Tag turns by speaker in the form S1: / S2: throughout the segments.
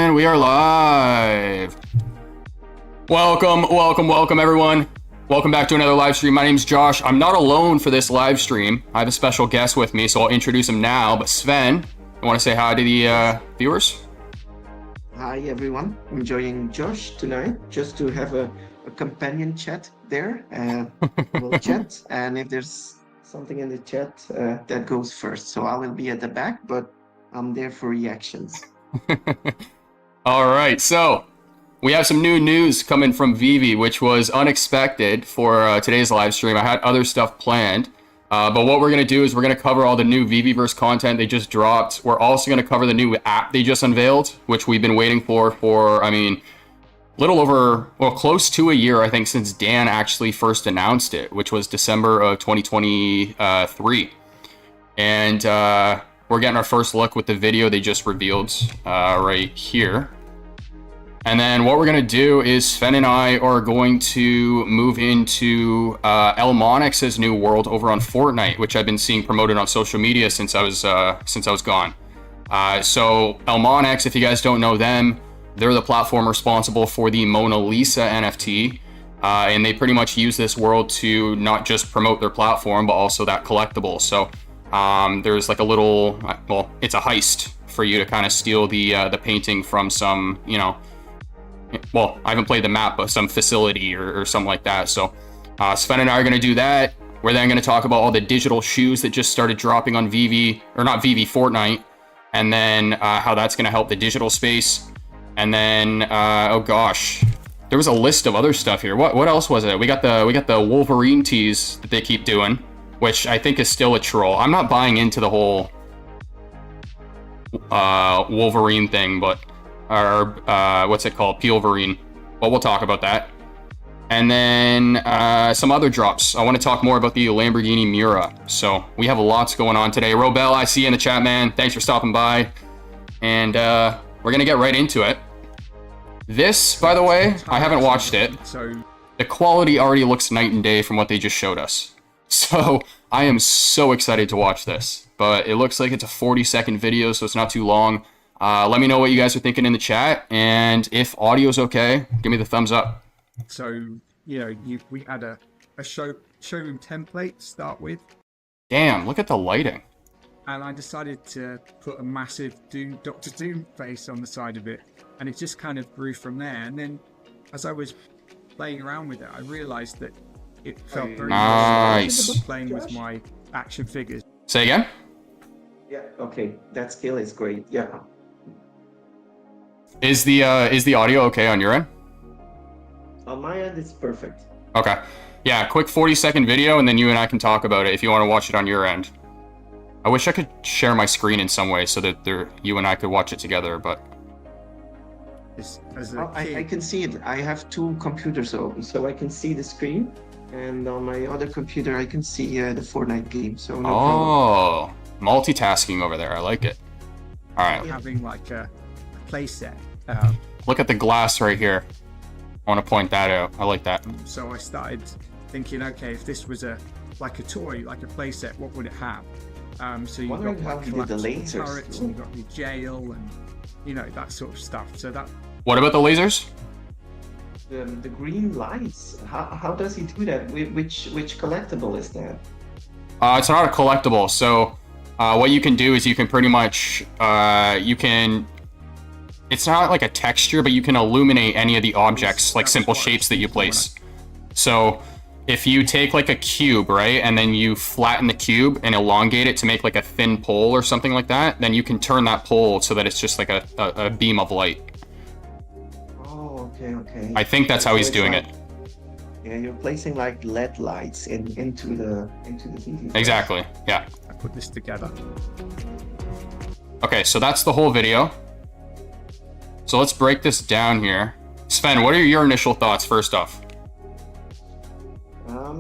S1: And we are live. Welcome everyone. Welcome back to another live stream. My name's Josh. I'm not alone for this live stream. I have a special guest with me, so I'll introduce him now. But Sven, you want to say hi to the viewers?
S2: Hi everyone. I'm joining Josh tonight just to have a companion chat there. We'll chat, and if there's something in the chat, that goes first. So I will be at the back, but I'm there for reactions.
S1: All right, so we have some new news coming from VV, which was unexpected for today's live stream. I had other stuff planned, but what we're going to do is we're going to cover all the new VVverse content they just dropped. We're also going to cover the new app they just unveiled, which we've been waiting for, I mean, little over, well, close to a year, I think, since Dan actually first announced it, which was December of 2023. And we're getting our first look with the video they just revealed right here. And then what we're going to do is Sven and I are going to move into ElmonX's new world over on Fortnite, which I've been seeing promoted on social media since I was gone. So ElmonX, if you guys don't know them, they're the platform responsible for the Mona Lisa NFT. And they pretty much use this world to not just promote their platform, but also that collectible. So there's like a little, well, it's a heist for you to kind of steal the painting from some, you know, well, I haven't played the map, but some facility or something like that. So Sven and I are going to do that. We're then going to talk about all the digital shoes that just started dropping on VV, or not VV, Fortnite, and then how that's going to help the digital space. And then, oh gosh, there was a list of other stuff here. What else was it? We got the Wolverine tease that they keep doing, which I think is still a troll. I'm not buying into the whole Wolverine thing, but or what's it called? Peelverine. But we'll talk about that. And then some other drops. I want to talk more about the Lamborghini Miura. So we have lots going on today. Robel, I see you in the chat, man. Thanks for stopping by. And we're gonna get right into it. This, by the way, I haven't watched it. So the quality already looks night and day from what they just showed us. So I am so excited to watch this, but it looks like it's a 40-second video, so it's not too long. Let me know what you guys are thinking in the chat, and if audio's okay, give me the thumbs up.
S3: So, you know, we had a showroom template to start with.
S1: Damn, look at the lighting.
S3: And I decided to put a massive Dr. Doom face on the side of it, and it just kind of grew from there. And then as I was playing around with it, I realized that it felt very nice playing with my action figures.
S1: Say again?
S2: Yeah, okay. That scale is great. Yeah.
S1: Is the audio okay on your end?
S2: On my end, it's perfect.
S1: Okay. Yeah, quick 40-second video, and then you and I can talk about it if you want to watch it on your end. I wish I could share my screen in some way so that you and I could watch it together, but...
S2: I can see it. I have two computers open, so I can see the screen. And on my other computer, I can see the Fortnite game, so no problem.
S1: Multitasking over there. I like it. All right.
S3: Having like a play set.
S1: Look at the glass right here. I want to point that out. I like that.
S3: So I started thinking, okay, if this was like a toy, like a play set, what would it have? So you've got like
S2: the lasers,
S3: turrets, and you've got your jail, and you know, that sort of stuff. So that.
S1: What about the lasers?
S2: The green lights. How does he do that? Which collectible is that?
S1: It's not a collectible. So what you can do is you can pretty much it's not like a texture, but you can illuminate any of the objects, like simple shapes that you place. So if you take like a cube, right, and then you flatten the cube and elongate it to make like a thin pole or something like that, then you can turn that pole so that it's just like a beam of light.
S2: Oh, okay.
S1: I think that's how he's doing it.
S2: Yeah, you're placing like LED lights into the TV.
S1: Exactly. Yeah.
S3: I put this together.
S1: Okay, so that's the whole video. So let's break this down here. Sven, what are your initial thoughts first off? Are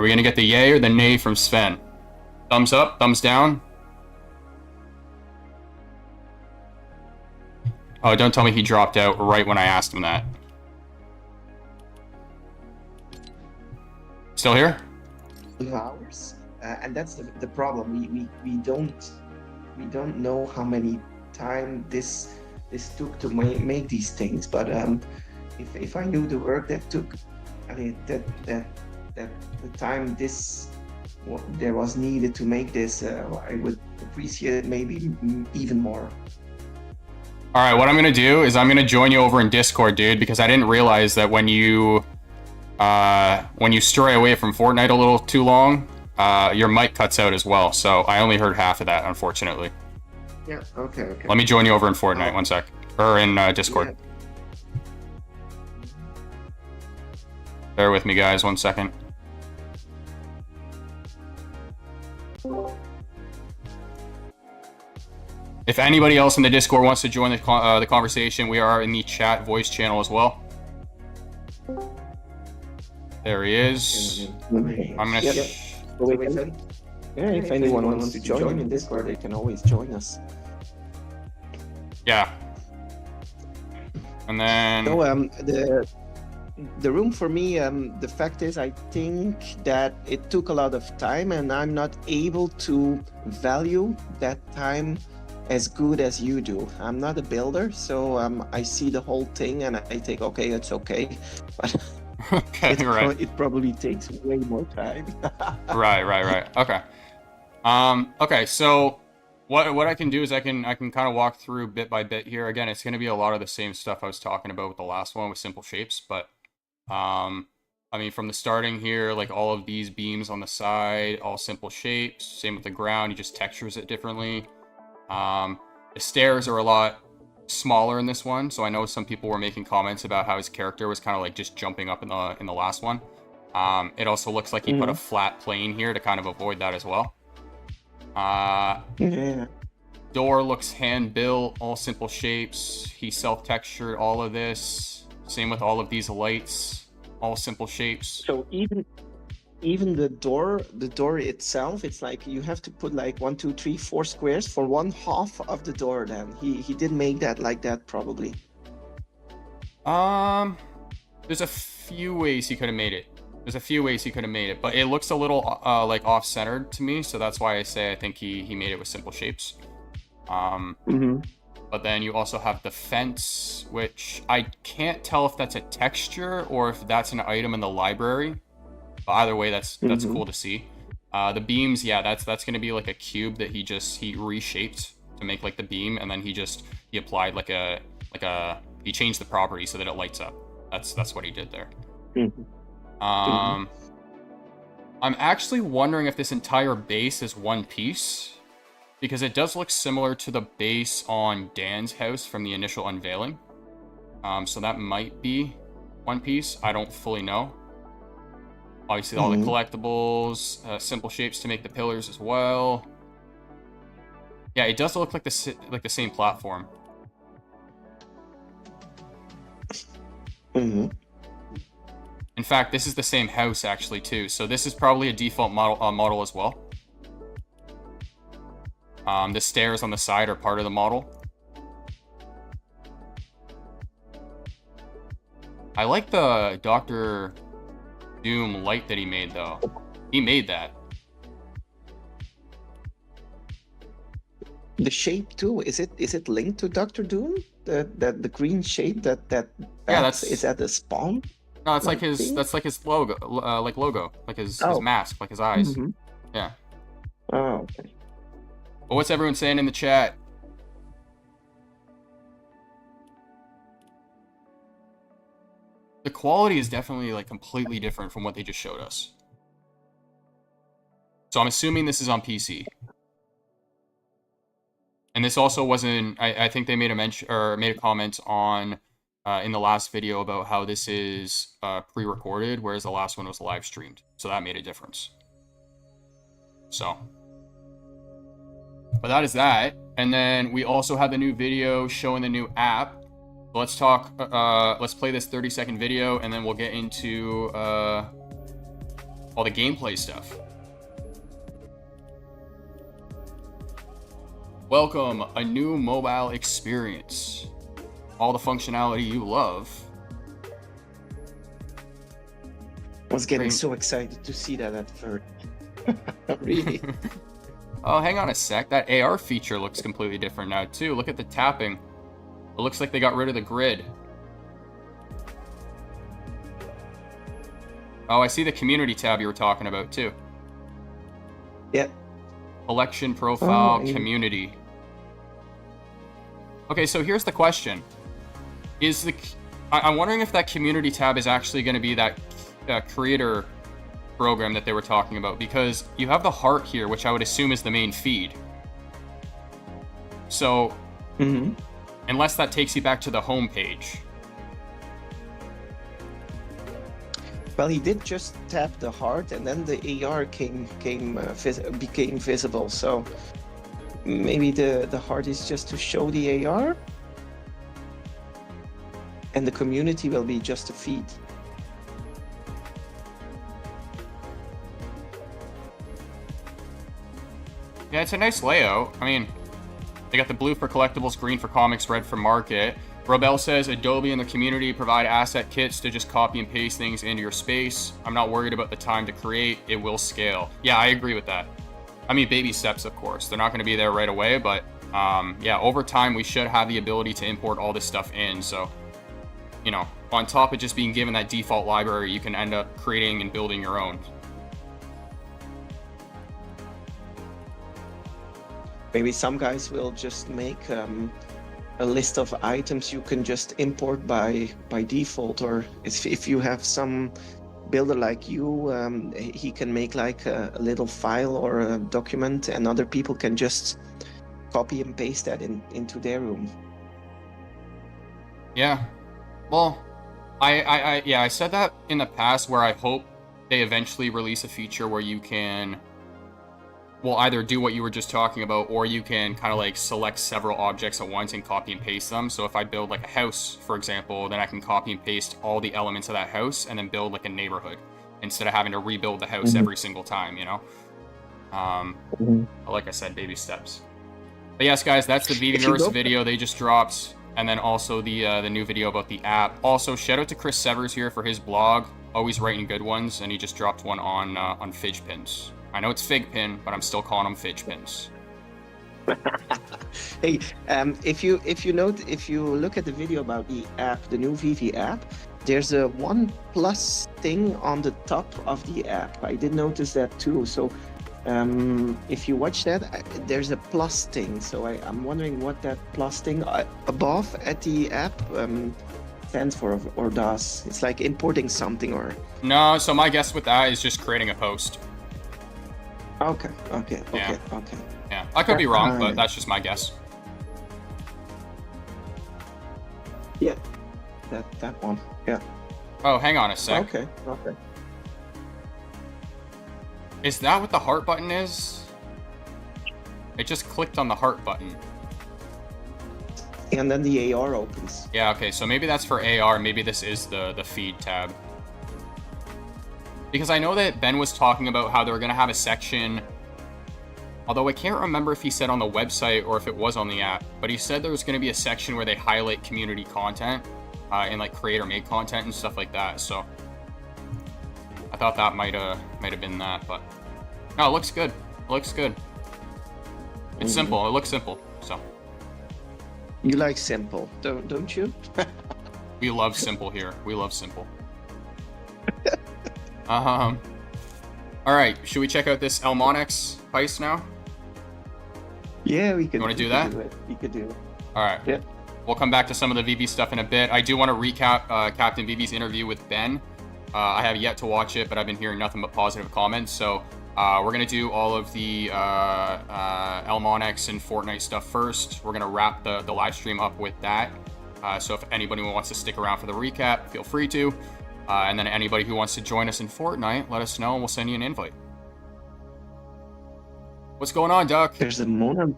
S1: we gonna get the yay or the nay from Sven? Thumbs up, thumbs down? Oh, don't tell me he dropped out right when I asked him that. Still here?
S2: 2 hours? and that's the problem. We don't know how many time this took to make these things. But if I knew the work that took, I mean that the time there was needed to make this, I would appreciate it maybe even more.
S1: All right, what I'm gonna do is I'm gonna join you over in Discord, dude, because I didn't realize that when you stray away from Fortnite a little too long, your mic cuts out as well. So I only heard half of that, unfortunately.
S2: Yeah. Okay.
S1: Let me join you over in Fortnite, 1 sec, or in Discord.
S2: Yeah.
S1: Bear with me, guys, 1 second. If anybody else in the Discord wants to join the conversation, we are in the chat voice channel as well. There he is. I'm gonna.
S2: If anyone wants to join in Discord, they can always join us.
S1: Yeah. And then.
S2: So the room for me, the fact is, I think that it took a lot of time, and I'm not able to value that time as good as you do. I'm not a builder, so I see the whole thing and I think, okay, it's okay, but
S1: okay,
S2: it probably takes way more time.
S1: right. Okay. Okay. So what I can do is I can kind of walk through bit by bit here. Again, it's going to be a lot of the same stuff I was talking about with the last one with simple shapes, but I mean, from the starting here, like all of these beams on the side, all simple shapes. Same with the ground, he just textures it differently. The stairs are a lot smaller in this one, so I know some people were making comments about how his character was kind of like just jumping up in the last one. It also looks like he put a flat plane here to kind of avoid that as well.
S2: Yeah.
S1: Door looks hand built, all simple shapes. He self-textured all of this. Same with all of these lights, all simple shapes.
S2: So even the door itself, it's like you have to put like 1, 2, 3, 4 squares for one half of the door. Then he did make that like that probably.
S1: There's a few ways he could have made it. But it looks a little like off-centered to me, so that's why I say I think he made it with simple shapes. But then you also have the fence, which I can't tell if that's a texture or if that's an item in the library. But either way, that's cool to see. The beams, yeah, that's going to be like a cube that he reshaped to make like the beam, and then he applied he changed the property so that it lights up. That's what he did there. I'm actually wondering if this entire base is one piece, because it does look similar to the base on Dan's house from the initial unveiling. So that might be one piece. I don't fully know. Obviously, all the collectibles, simple shapes to make the pillars as well. Yeah, it does look like the same platform. In fact, this is the same house actually too. So this is probably a default model as well. The stairs on the side are part of the model. I like the Dr. Doom light that he made though. He made that.
S2: The shape too, is it linked to Dr. Doom? The green shape that
S1: yeah,
S2: is that the spawn?
S1: No, it's like his logo, like his mask, like his eyes. Yeah.
S2: Oh, okay.
S1: Well, what's everyone saying in the chat? The quality is definitely like completely different from what they just showed us. So I'm assuming this is on PC. And this also wasn't, I think they made a mention or made a comment on in the last video about how this is pre-recorded, whereas the last one was live streamed. So that made a difference. So, but that is that. And then we also have the new video showing the new app. Let's talk, let's play this 30-second video, and then we'll get into all the gameplay stuff. Welcome, a new mobile experience. All the functionality you love.
S2: I was getting so excited to see that at first. Really?
S1: Oh, hang on a sec. That AR feature looks completely different now, too. Look at the tapping. It looks like they got rid of the grid. Oh, I see the community tab you were talking about, too.
S2: Yeah.
S1: Collection, profile,
S2: Oh, yeah.
S1: community. Okay, so here's the question. I'm wondering if that community tab is actually going to be that creator program that they were talking about, because you have the heart here, which I would assume is the main feed. So, unless that takes you back to the home page.
S2: Well, he did just tap the heart, and then the AR became visible. So maybe the heart is just to show the AR, and the community will be just a feed.
S1: Yeah, it's a nice layout. I mean, they got the blue for collectibles, green for comics, red for market. Robel says Adobe and the community provide asset kits to just copy and paste things into your space. I'm not worried about the time to create. It will scale. Yeah, I agree with that. I mean, baby steps, of course. They're not going to be there right away, but yeah, over time, we should have the ability to import all this stuff in. So, you know, on top of just being given that default library, you can end up creating and building your own.
S2: Maybe some guys will just make a list of items you can just import by default, or if you have some builder like you, he can make like a little file or a document, and other people can just copy and paste that into their room.
S1: Yeah, well, I said that in the past, where I hope they eventually release a feature where you can, well, either do what you were just talking about, or you can kind of like select several objects at once and copy and paste them. So if I build like a house, for example, then I can copy and paste all the elements of that house and then build like a neighborhood instead of having to rebuild the house every single time, you know? Like I said, baby steps. But yes, guys, that's the VVverse video they just dropped. And then also the new video about the app. Also, shout out to Chris Severs here for his blog. Always writing good ones, and he just dropped one on fidge pins. I know it's fig pin, but I'm still calling them fidge pins.
S2: Hey, if you look at the video about the app, the new VV app, there's a one plus thing on the top of the app. I did notice that too. So if you watch that, there's a plus thing. So I'm wondering what that plus thing above at the app stands for or does. It's like importing something or...
S1: No, so my guess with that is just creating a post.
S2: Okay.
S1: Yeah, I could be wrong, but that's just my guess.
S2: Yeah, that one. Yeah.
S1: Oh, hang on a sec.
S2: Okay.
S1: Is that what the heart button is? It just clicked on the heart button.
S2: And then the AR opens.
S1: Yeah, okay, so maybe that's for AR. Maybe this is the feed tab. Because I know that Ben was talking about how they were going to have a section, although I can't remember if he said on the website or if it was on the app, but he said there was going to be a section where they highlight community content and like creator-made content and stuff like that. So I thought that might have been that, but no, it looks good. It looks good. It's simple. It looks simple. So
S2: you like simple, don't you?
S1: we love simple here. We love simple. All right, should we check out this ElmonX heist now?
S2: Yeah, we could.
S1: You want to do that?
S2: We could do it.
S1: All right.
S2: Yeah.
S1: We'll come back to some of the VV stuff in a bit. I do want to recap Captain VV's interview with Ben. I have yet to watch it, but I've been hearing nothing but positive comments. So we're going to do all of the ElmonX and Fortnite stuff first. We're going to wrap the live stream up with that. So if anybody wants to stick around for the recap, feel free to. And then anybody who wants to join us in Fortnite, let us know and we'll send you an invite. What's going on, Duck?
S2: There's a Mona.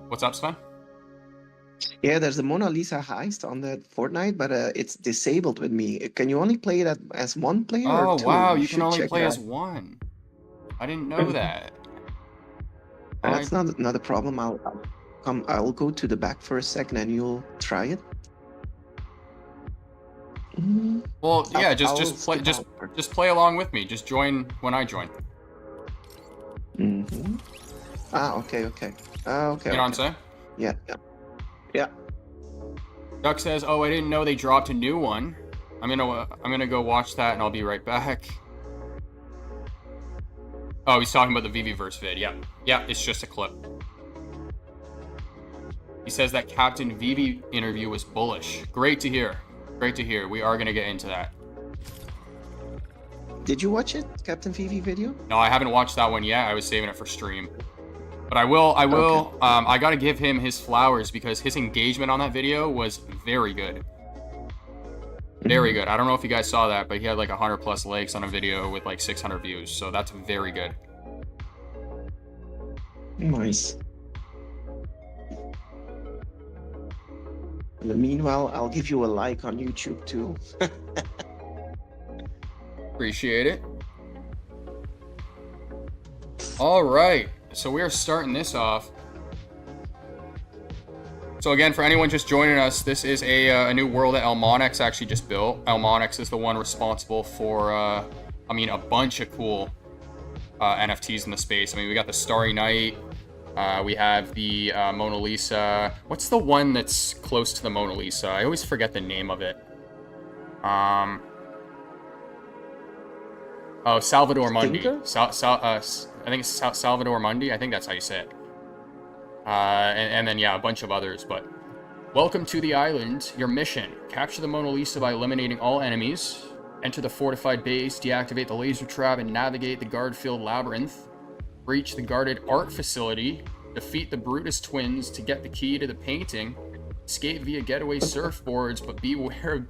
S1: What's up, Sven?
S2: Yeah, there's the Mona Lisa heist on the Fortnite, but it's disabled with me. Can you only play that as one player?
S1: Oh,
S2: or two?
S1: wow, you
S2: should
S1: can only
S2: check
S1: play
S2: that.
S1: as one. I didn't know that.
S2: That's not a problem. I'll go to the back for a second and you'll try it.
S1: Well, yeah,
S2: I'll
S1: just play,
S2: skip over.
S1: just play along with me. Just join when I join.
S2: Mm-hmm. Ah, okay, okay. Okay,
S1: You know what I'm
S2: okay.
S1: saying?
S2: Yeah, yeah. Yeah.
S1: Duck says, "Oh, I didn't know they dropped a new one. I'm gonna go watch that, and I'll be right back." Oh, he's talking about the VV-verse vid. Yeah, yeah, it's just a clip. He says that Captain VV interview was bullish. Great to hear. Great to hear. We are gonna get into that.
S2: Did you watch it, Captain VV video?
S1: No, I haven't watched that one yet. I was saving it for stream. But I will.
S2: Okay.
S1: I gotta give him his flowers because his engagement on that video was very good. Very good. I don't know if you guys saw that, but he had like 100 plus likes on a video with like 600 views. So that's very good.
S2: Nice. Meanwhile, I'll give you a like on YouTube too.
S1: Appreciate it. All right. So we are starting this off. So again, for anyone just joining us, this is a new world that ElmonX actually just built. ElmonX is the one responsible for, a bunch of cool NFTs in the space. I mean, we got the Starry Night. We have the Mona Lisa. What's the one that's close to the Mona Lisa? I always forget the name of it. Oh, Salvador Mundi. I think it's Salvador Mundi. I think that's how you say it. And then, yeah, a bunch of others. But welcome to the island. Your mission: capture the Mona Lisa by eliminating all enemies. Enter the fortified base, deactivate the laser trap, and navigate the guard-filled labyrinth. Reach the guarded art facility. Defeat the Brutus twins to get the key to the painting. Escape via getaway surfboards, but beware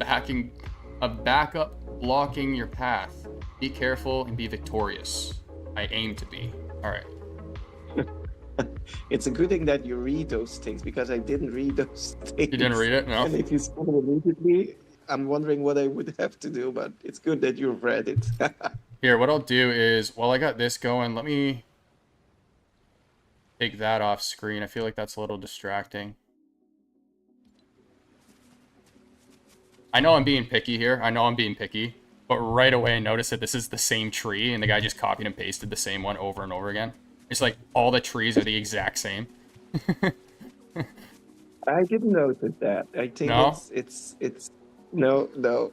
S1: of backup blocking your path. Be careful and be victorious. I aim to be. All right.
S2: It's a good thing that you read those things because I didn't read those things.
S1: You didn't read it? No?
S2: And if you said it immediately, I'm wondering what I would have to do, but it's good that you've read it.
S1: Here, what I'll do is, while I got this going, let me take that off screen. I feel like that's a little distracting. I know I'm being picky here. But right away I noticed that this is the same tree, and the guy just copied and pasted the same one over and over again. It's like all the trees are the exact same.
S2: I didn't notice that. I think
S1: No?
S2: it's no.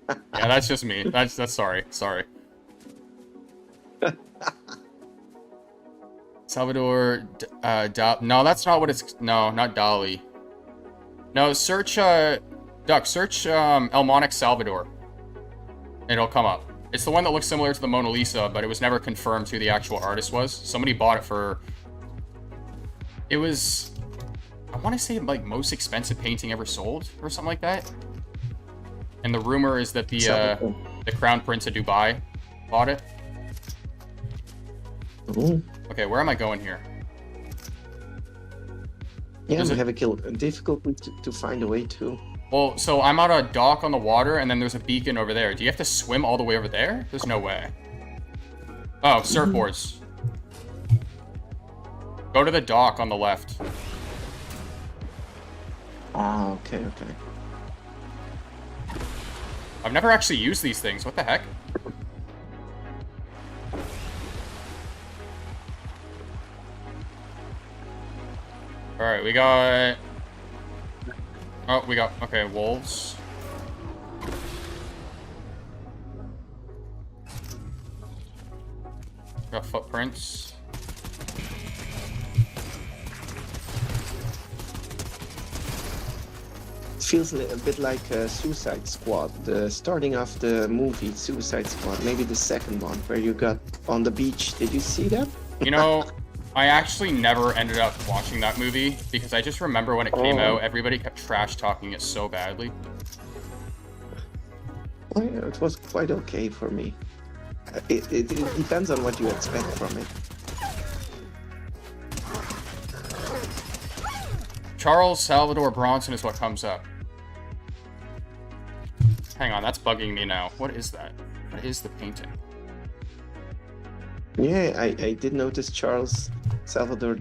S1: Yeah, that's just me. That's sorry. Salvador, no, that's not what it's, no, not Dali. No, search, Duck, search, ElmonX Salvador. It'll come up. It's the one that looks similar to the Mona Lisa, but it was never confirmed who the actual artist was. Somebody bought it for, it was, I want to say like most expensive painting ever sold or something like that. And the rumor is that the Crown Prince of Dubai bought it.
S2: Ooh.
S1: Okay, where am I going here?
S2: Yeah, we have a difficulty to find a way to.
S1: Well, so I'm on a dock on the water, and then there's a beacon over there. Do you have to swim all the way over there? There's no way. Oh, surfboards. Go to the dock on the left.
S2: Ah, okay, okay.
S1: I've never actually used these things. What the heck? Alright, we got... Oh, we got... Okay, wolves. Got footprints.
S2: Feels a bit like Suicide Squad, the starting of the movie Suicide Squad, maybe the second one where you got on the beach. Did you see that?
S1: You know, I actually never ended up watching that movie because I just remember when it came out, everybody kept trash talking it so badly.
S2: Well, yeah, it was quite okay for me. It depends on what you expect from it.
S1: Charles Salvador Bronson is what comes up. Hang on, that's bugging me now. What is that? What is the painting?
S2: Yeah, I did notice Charles Salvador,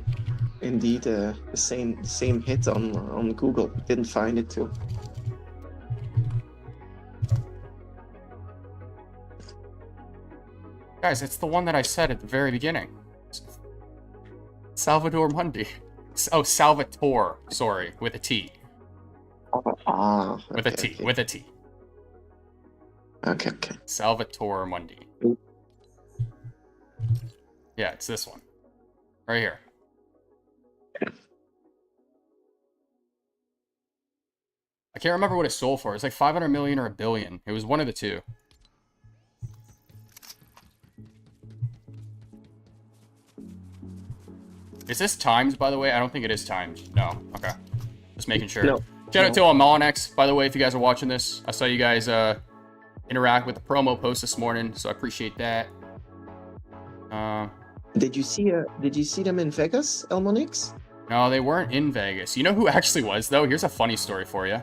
S2: indeed, the same hit on Google. Didn't find it too.
S1: Guys, it's the one that I said at the very beginning. Salvador Mundi. Oh, Salvatore. Sorry, with a T.
S2: Ah,
S1: With a T.
S2: okay.
S1: With a T.
S2: Okay, okay.
S1: Salvatore Mundi.
S2: Ooh.
S1: Yeah, it's this one. Right here. I can't remember what it sold for. It's like 500 million or a billion. It was one of the two. Is this timed, by the way? I don't think it is timed. No. Okay. Just making sure.
S2: No.
S1: Shout out to ElmonX, by the way, if you guys are watching this. I saw you guys interact with the promo post this morning, so I appreciate that.
S2: Did you see them in Vegas, ElmonX?
S1: No, they weren't in Vegas. You know who actually was, though? Here's a funny story for you.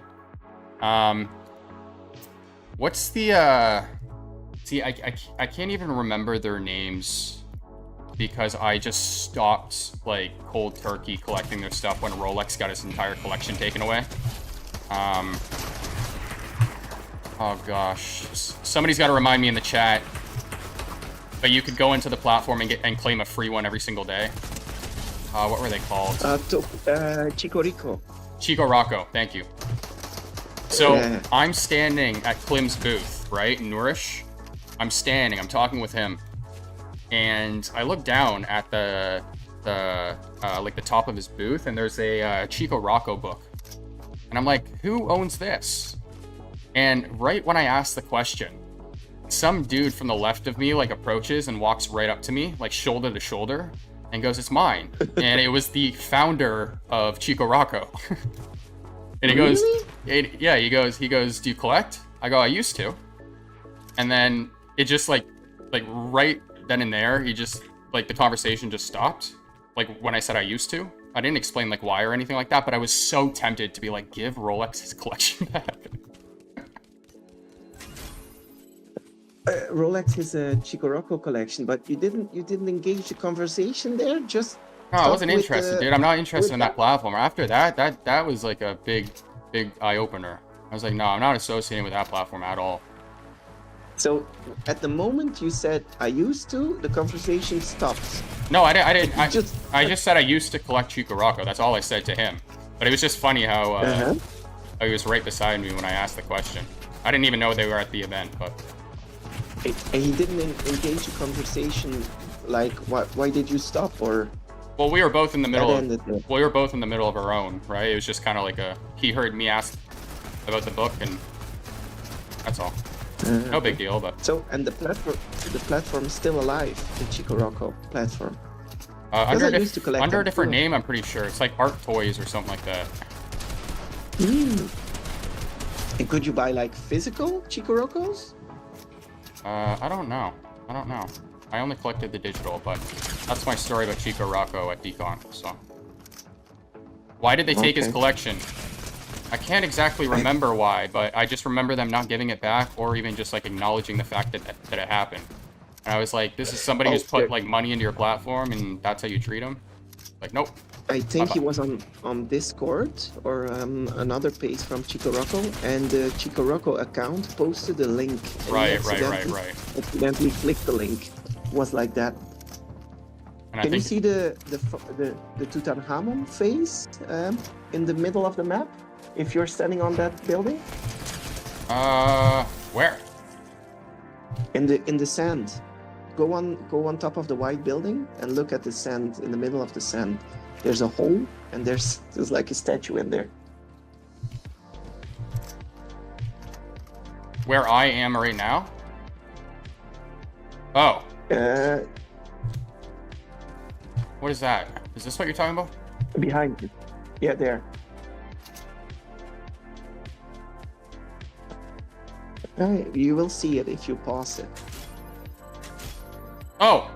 S1: What's the see, I can't even remember their names because I just stopped like cold turkey collecting their stuff when Rolex got his entire collection taken away. Oh gosh, somebody's got to remind me in the chat. But you could go into the platform and claim a free one every single day. What were they called?
S2: Chico Rico.
S1: Chico Rocco, thank you. So
S2: Yeah.
S1: I'm standing at Klim's booth, right, in Nourish. I'm standing, I'm talking with him, and I look down at the like the top of his booth, and there's a Chico Rocco book, and I'm like, who owns this? And right when I ask the question, some dude from the left of me like approaches and walks right up to me, like shoulder to shoulder, and goes, "It's mine." And it was the founder of Chico Rocco. And he goes, yeah, he goes, "Do you collect?" I go, "I used to." And then it just like right then and there, he just like the conversation just stopped. Like when I said I used to, I didn't explain like why or anything like that, but I was so tempted to be like, give Rolex his collection back.
S2: Rolex is a Chico Rocco collection, but you didn't engage the conversation there. Just
S1: No, I wasn't
S2: with,
S1: interested, dude. I'm not interested in
S2: with
S1: that platform. After that was like a big eye opener. I was like, no, I'm not associating with that platform at all.
S2: So at the moment you said I used to, the conversation stopped.
S1: No, I didn't. I
S2: Just-
S1: just said I used to collect Chico Rocco. That's all I said to him. But it was just funny how he was right beside me when I asked the question. I didn't even know they were at the event, but
S2: And he didn't engage the conversation. Like, why did you stop? Or
S1: well, we were both in the middle.
S2: That ended there.
S1: Well, we were both in the middle of our own, right? It was just kind of like he heard me ask about the book, and that's all. No big deal, but
S2: so, and the platform is still alive, the Chico Rocco platform.
S1: under
S2: I used to collect
S1: under a
S2: them
S1: different
S2: too.
S1: name, I'm pretty sure. It's like Art Toys or something like that.
S2: And could you buy like physical Chico Roccos?
S1: I don't know. I only collected the digital, but that's my story about Chico Rocco at Decon. So, why did they take his
S2: Okay.
S1: collection? I can't exactly remember why, but I just remember them not giving it back, or even just like acknowledging the fact that it happened. And I was like, this is somebody who's put like money into your platform, and that's how you treat them. Like, nope.
S2: I think he was on Discord or another page from Chico Rocco, and the Chico Rocco account posted a link. And he
S1: Right.
S2: accidentally clicked the link. It was like that.
S1: And I
S2: Can you
S1: think
S2: see the Tutankhamun face in the middle of the map? If you're standing on that building,
S1: where?
S2: in the sand, go on top of the white building and look at the sand. In the middle of the sand, there's a hole, and there's like a statue in there.
S1: Where I am right now? Oh, what is that? Is this what you're talking about?
S2: Behind you. Yeah, there. You will see it if you pause it.
S1: Oh,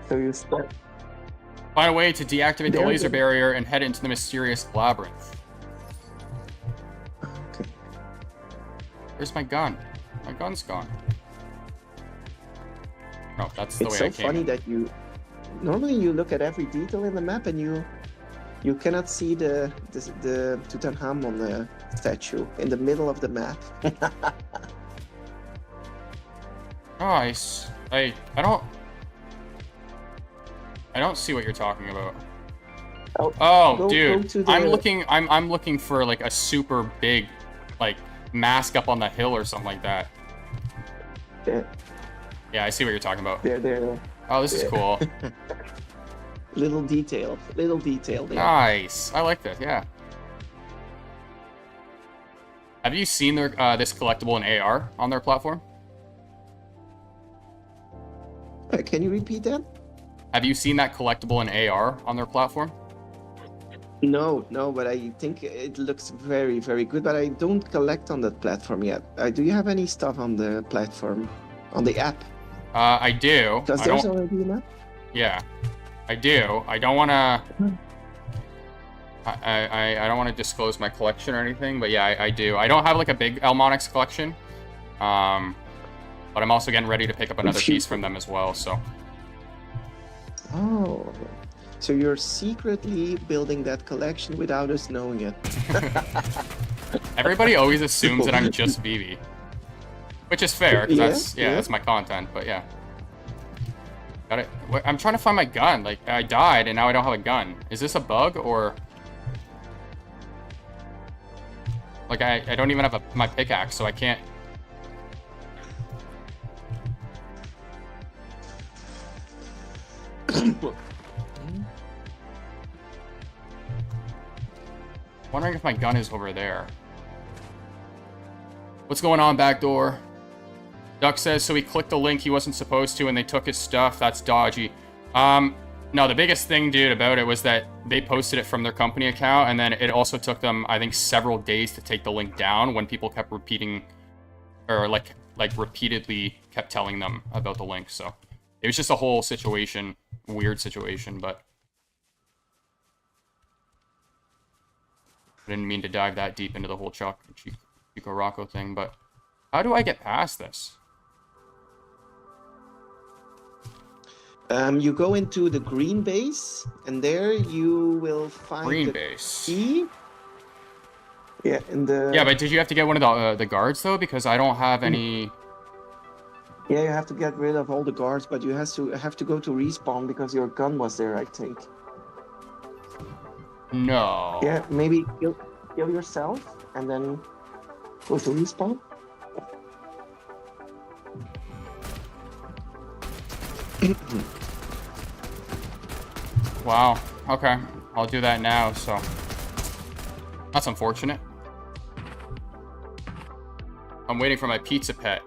S2: So you start.
S1: find a way to deactivate the
S2: There,
S1: laser
S2: there.
S1: barrier and head into the mysterious labyrinth.
S2: Okay.
S1: Where's my gun? My gun's gone. No, that's the
S2: It's
S1: way
S2: so
S1: I came.
S2: funny that you normally you look at every detail in the map and you cannot see the Tutankhamun statue in the middle of the map.
S1: Nice. I don't. I don't see what you're talking about.
S2: Oh,
S1: Oh, dude,
S2: go to the...
S1: I'm looking for like a super big, like, mask up on the hill or something like that.
S2: Yeah,
S1: Yeah, I see what you're talking about.
S2: there.
S1: Oh, this is cool.
S2: Little detail there.
S1: Nice. I like this. Yeah. Have you seen their this collectible in AR on their platform?
S2: Can you repeat that?
S1: Have you seen that collectible in AR on their platform?
S2: No, but I think it looks very, very good. But I don't collect on that platform yet. Do you have any stuff on the platform, on the app?
S1: I do.
S2: Because there's already an app.
S1: Yeah, I do. I don't want to. I don't want to disclose my collection or anything, but yeah, I do. I don't have like a big ElmonX collection, but I'm also getting ready to pick up another piece from them as well. So.
S2: Oh, so you're secretly building that collection without us knowing it.
S1: Everybody always assumes that I'm just VV, which is fair because that's my content. But yeah, got it. I'm trying to find my gun. Like I died and now I don't have a gun. Is this a bug or? Like I don't even have my pickaxe, so I can't. Wondering if my gun is over there. What's going on, backdoor? Duck says, so he clicked the link he wasn't supposed to and they took his stuff. That's dodgy. No, the biggest thing, dude, about it was that they posted it from their company account, and then it also took them, I think, several days to take the link down when people kept repeating, or like repeatedly kept telling them about the link. So it was just a whole situation, weird situation, but I didn't mean to dive that deep into the whole Chico Rocco thing. But how do I get past this?
S2: You go into the green base, and there you will find
S1: Green base.
S2: key. Yeah, in the...
S1: Yeah, but did you have to get one of the guards, though? Because I don't have any...
S2: Yeah, you have to get rid of all the guards, but you have to go to respawn because your gun was there, I think.
S1: No.
S2: Yeah, maybe kill yourself, and then go to respawn.
S1: Wow. Okay. I'll do that now, so... That's unfortunate. I'm waiting for my pizza pet.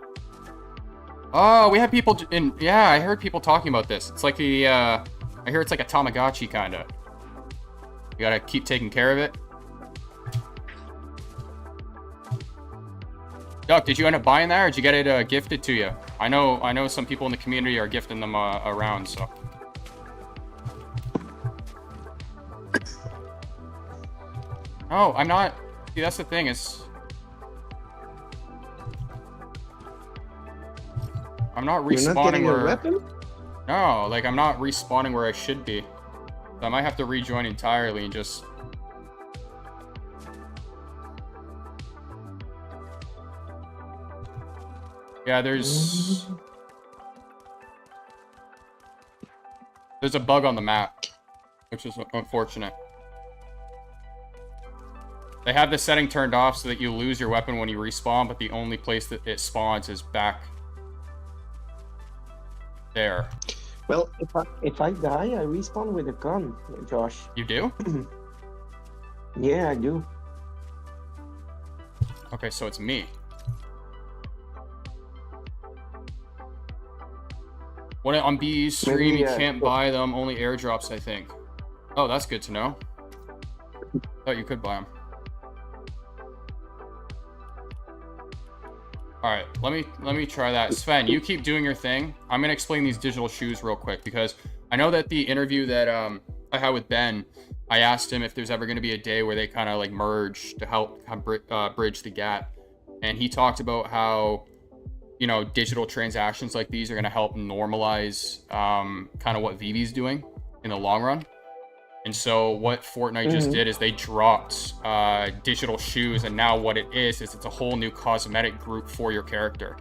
S1: Oh, we have people in... Yeah, I heard people talking about this. It's like the, I hear it's like a Tamagotchi, kinda. You gotta keep taking care of it. Duck, did you end up buying that, or did you get it gifted to you? I know some people in the community are gifting them around, so... Oh, I'm not... See, that's the thing, is... I'm not respawning
S2: You're not getting
S1: where...
S2: a weapon?
S1: No, like, I'm not respawning where I should be. So I might have to rejoin entirely and just... Yeah, there's a bug on the map, which is unfortunate. They have the setting turned off so that you lose your weapon when you respawn, but the only place that it spawns is back there.
S2: Well, if I die, I respawn with a gun, Josh.
S1: You do?
S2: Yeah, I do.
S1: Okay, so it's me. When on B's stream, you can't buy them, only airdrops, I think. Oh, that's good to know. Thought you could buy them. Alright, let me try that. Sven, you keep doing your thing. I'm gonna explain these digital shoes real quick, because I know that the interview that I had with Ben, I asked him if there's ever gonna be a day where they kind of like merge to help bridge the gap. And he talked about how, you know, digital transactions like these are going to help normalize kind of what VV's doing in the long run. And so what Fortnite just did is they dropped digital shoes, and now what it is it's a whole new cosmetic group for your character.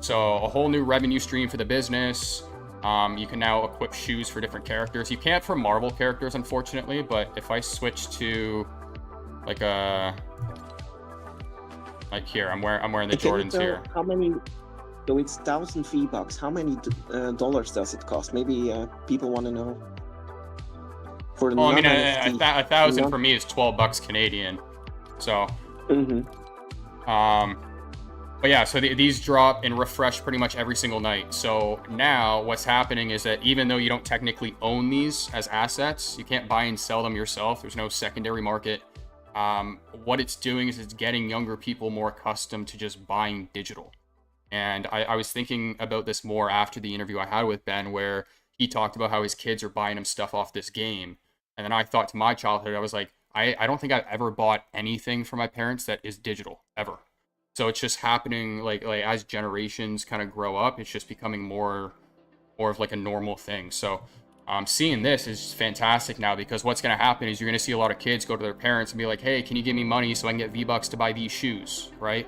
S1: So a whole new revenue stream for the business. You can now equip shoes for different characters. You can't for Marvel characters, unfortunately, but if I switch to like here, I'm wearing the
S4: Can you
S1: Jordans
S4: tell
S1: here.
S4: how many? So it's 1,000 V-Bucks. How many dollars does it cost? Maybe people want to know. For the
S1: Oh, I mean,
S4: non-NFT,
S1: 1,000 for me is $12 Canadian. So, but yeah, so these drop and refresh pretty much every single night. So now what's happening is that even though you don't technically own these as assets, you can't buy and sell them yourself. There's no secondary market. What it's doing is it's getting younger people more accustomed to just buying digital. And I was thinking about this more after the interview I had with Ben, where he talked about how his kids are buying him stuff off this game. And then I thought to my childhood, I was like, I don't think I've ever bought anything from my parents that is digital, ever. So it's just happening like as generations kind of grow up, it's just becoming more of like a normal thing. So seeing this is fantastic now, because what's going to happen is you're going to see a lot of kids go to their parents and be like, hey, can you give me money so I can get V-Bucks to buy these shoes, right?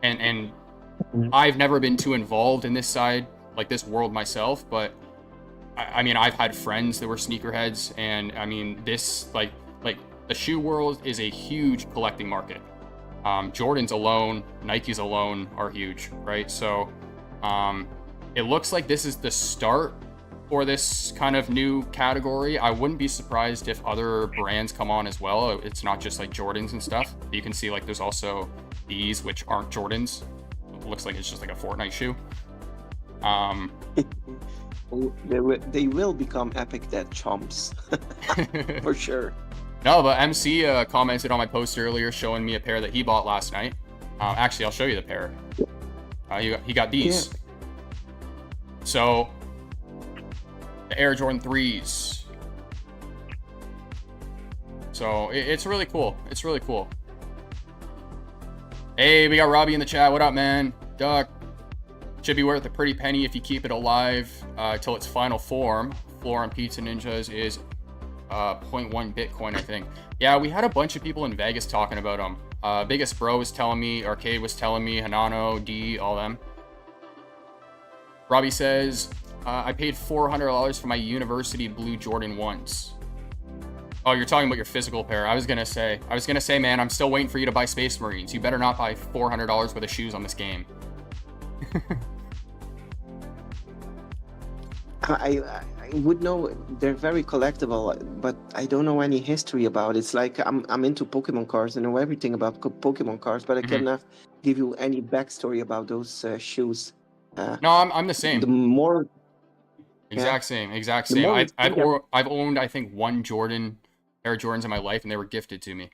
S1: And I've never been too involved in this side, like this world myself, but I mean, I've had friends that were sneakerheads, and I mean, this like the shoe world is a huge collecting market. Jordans alone, Nikes alone are huge, right? So it looks like this is the start for this kind of new category. I wouldn't be surprised if other brands come on as well. It's not just like Jordans and stuff. You can see like there's also these which aren't Jordans. It looks like it's just like a Fortnite shoe.
S4: They will become epic dead chumps for sure.
S1: No, but MC commented on my post earlier showing me a pair that he bought last night. Actually, I'll show you the pair. He got these. Yeah. So, the Air Jordan 3s. So, it's really cool. It's really cool. Hey, we got Robbie in the chat. What up, man? Duck. Should be worth a pretty penny if you keep it alive till its final form. Floor on Pizza Ninjas is 0.1 Bitcoin, I think. Yeah, we had a bunch of people in Vegas talking about them. Biggest Bro was telling me, Arcade was telling me, Hanano, D, all them. Robbie says, I paid $400 for my university blue Jordan 1s. Oh, you're talking about your physical pair. I was gonna say, man, I'm still waiting for you to buy Space Marines. You better not buy $400 worth of shoes on this game.
S4: I would know they're very collectible, but I don't know any history about it. It's like I'm into Pokemon cards. I know everything about Pokemon cards, but I cannot give you any backstory about those shoes.
S1: No, I'm the same.
S4: The more
S1: exact same. I've owned, I think, one Air Jordans in my life, and they were gifted to me.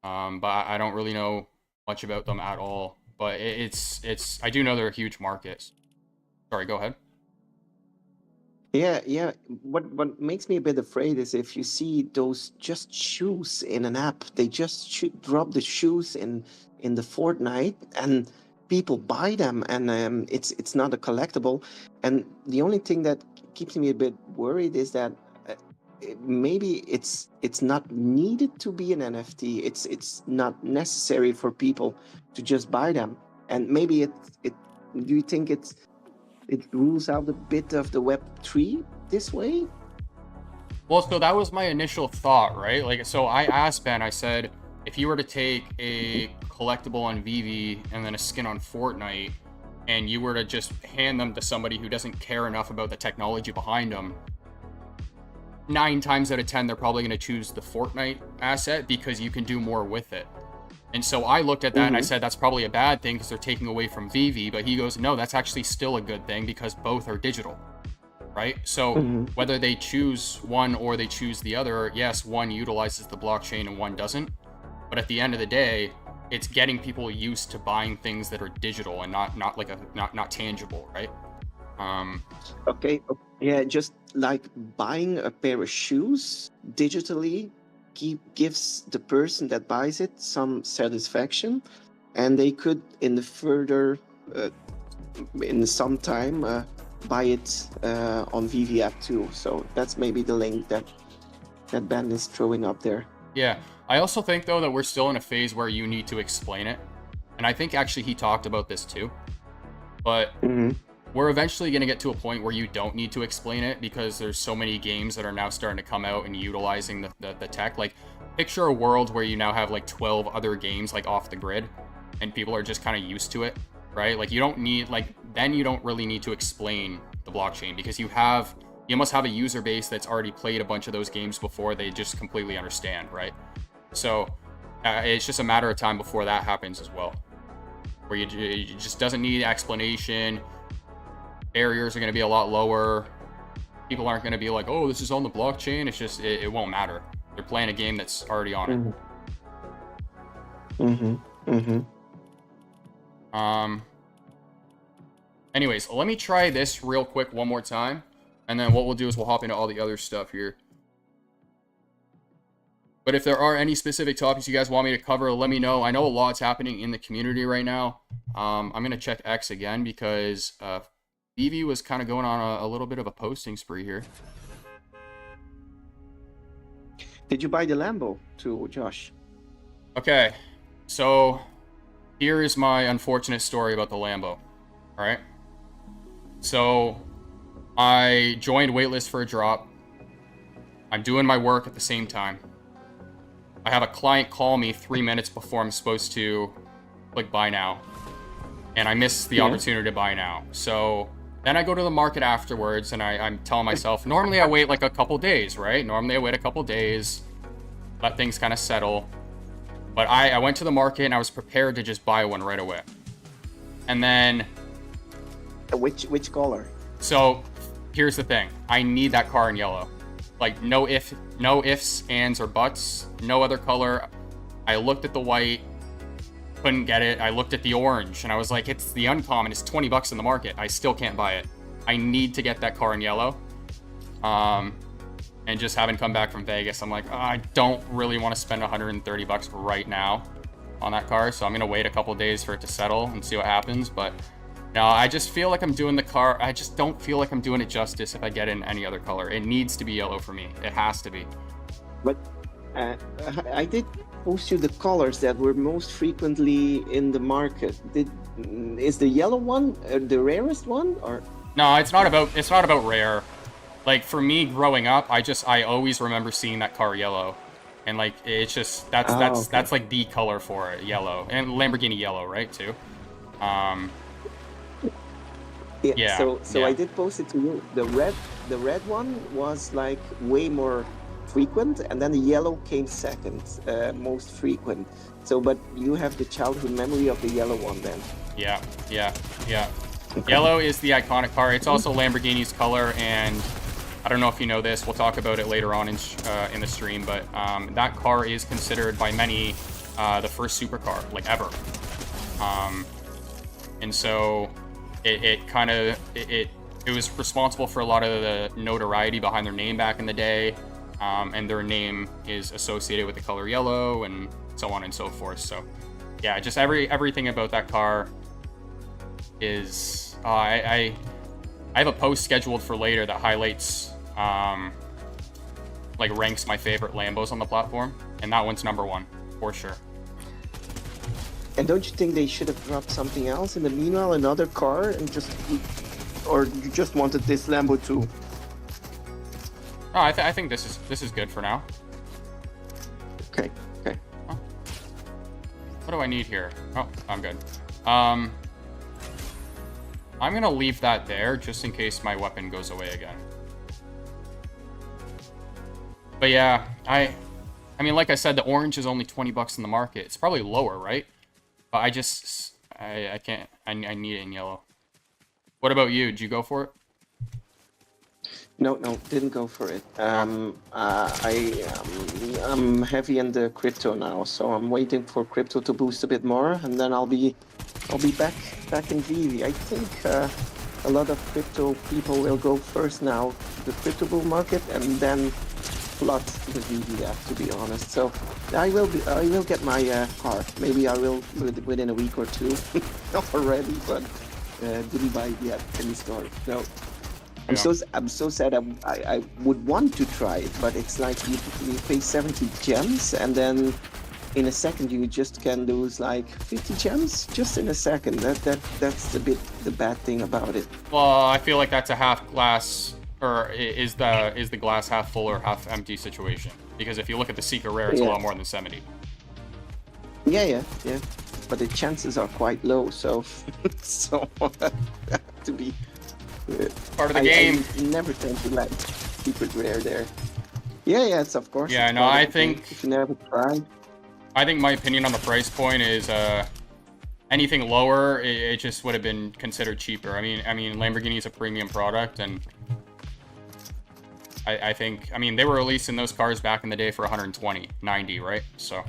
S1: But I don't really know much about them at all. But I do know they're a huge market. Sorry, go ahead.
S4: Yeah. What makes me a bit afraid is if you see those just shoes in an app, they just drop the shoes in the Fortnite, and people buy them, and it's not a collectible. And the only thing that keeps me a bit worried is that maybe it's not needed to be an NFT. It's not necessary for people to just buy them, and maybe it. Do you think it rules out a bit of the Web3 this way?
S1: Well, so that was my initial thought, right? Like, so I asked Ben, I said, if you were to take a collectible on VV and then a skin on Fortnite, and you were to just hand them to somebody who doesn't care enough about the technology behind them, 9 times out of 10, they're probably going to choose the Fortnite asset because you can do more with it. And so I looked at that and I said, that's probably a bad thing because they're taking away from VV. But he goes, no, that's actually still a good thing because both are digital, right? So whether they choose one or they choose the other, yes, one utilizes the blockchain and one doesn't. But at the end of the day, it's getting people used to buying things that are digital and not tangible, right?
S4: Okay. Yeah, just like buying a pair of shoes digitally gives the person that buys it some satisfaction, and they could in some time buy it on VV app too. So that's maybe the link that Ben is throwing up there.
S1: Yeah, I also think though that we're still in a phase where you need to explain it, and I think actually he talked about this too. But we're eventually going to get to a point where you don't need to explain it because there's so many games that are now starting to come out and utilizing the tech. Like, picture a world where you now have like 12 other games like off the grid and people are just kind of used to it, right? Like, you don't need, like, then you don't really need to explain the blockchain because you must have a user base that's already played a bunch of those games before. They just completely understand, right? So it's just a matter of time before that happens as well, where it just doesn't need explanation. Barriers are going to be a lot lower. People aren't going to be like, oh, this is on the blockchain. It's just, it won't matter. They're playing a game that's already on it. Anyways, let me try this real quick one more time. And then what we'll do is we'll hop into all the other stuff here. But if there are any specific topics you guys want me to cover, let me know. I know a lot's happening in the community right now. I'm going to check X again because VV was kind of going on a little bit of a posting spree here.
S4: Did you buy the Lambo too, Josh?
S1: Okay, so here is my unfortunate story about the Lambo. All right. So I joined waitlist for a drop. I'm doing my work at the same time. I have a client call me 3 minutes before I'm supposed to click buy now. And I missed the opportunity to buy now. So then I go to the market afterwards and I'm telling myself, normally I wait like a couple days, right? Normally I wait a couple days, let things kind of settle. But I went to the market and I was prepared to just buy one right away. And then...
S4: Which color?
S1: So here's the thing. I need that car in yellow. Like, no ifs, ands, or buts. No other color. I looked at the white. Couldn't get it. I looked at the orange and I was like, it's the uncommon. It's 20 bucks in the market. I still can't buy it. I need to get that car in yellow. And just having come back from Vegas, I'm like, oh, I don't really want to spend 130 bucks right now on that car. So I'm going to wait a couple days for it to settle and see what happens. But no, I just feel like I'm doing the car. I just don't feel like I'm doing it justice if I get in any other color. It needs to be yellow for me. It has to be.
S4: But I did post you the colors that were most frequently in the market. Is the yellow one the rarest one, or?
S1: No, it's not about rare. Like, for me growing up, I always remember seeing that car yellow. And like, it's just that's like the color for it, yellow. And Lamborghini yellow, right, too. Yeah.
S4: So I did post it to you. The red one was like way more frequent, and then the yellow came second, most frequent. So, but you have the childhood memory of the yellow one then.
S1: Yeah. Okay. Yellow is the iconic car. It's also Lamborghini's color, and I don't know if you know this. We'll talk about it later on in the stream, but that car is considered by many the first supercar, like, ever. And so it was responsible for a lot of the notoriety behind their name back in the day, and their name is associated with the color yellow and so on and so forth. So yeah, just everything about that car is I have a post scheduled for later that highlights like ranks my favorite Lambos on the platform, and that one's number one for sure.
S4: And don't you think they should have dropped something else in the meanwhile, another car, and or you just wanted this Lambo too?
S1: No, I think this is good for now.
S4: Okay.
S1: Huh. What do I need here? Oh, I'm good. I'm gonna leave that there just in case my weapon goes away again. But yeah, I mean, like I said, the orange is only 20 bucks in the market. It's probably lower, right? But I can't. I need it in yellow. What about you? Did you go for it?
S4: No, didn't go for it. I'm heavy in the crypto now, so I'm waiting for crypto to boost a bit more, and then I'll be back in VV. I think a lot of crypto people will go first now to the crypto bull market, and then flood the VV app, to be honest. So I will get my car. Maybe I will within a week or two. Not already, but didn't buy it yet in the store. No. I'm so sad. I would want to try it, but it's like you pay 70 gems, and then in a second you just can lose like 50 gems just in a second. That's the bad thing about it.
S1: Well, I feel like that's a half glass, or is the glass half full or half empty situation? Because if you look at the secret rare, it's a lot more than 70.
S4: Yeah. But the chances are quite low, so so to be
S1: Part of the game.
S4: I never tend to like secret rare there. Yeah, it's of course.
S1: Yeah,
S4: it's
S1: no,
S4: part of
S1: I
S4: the game.
S1: think
S4: If you never tried.
S1: I think my opinion on the price point is anything lower, it just would have been considered cheaper. I mean Lamborghini is a premium product, and I think they were releasing those cars back in the day for 120, 90, right? So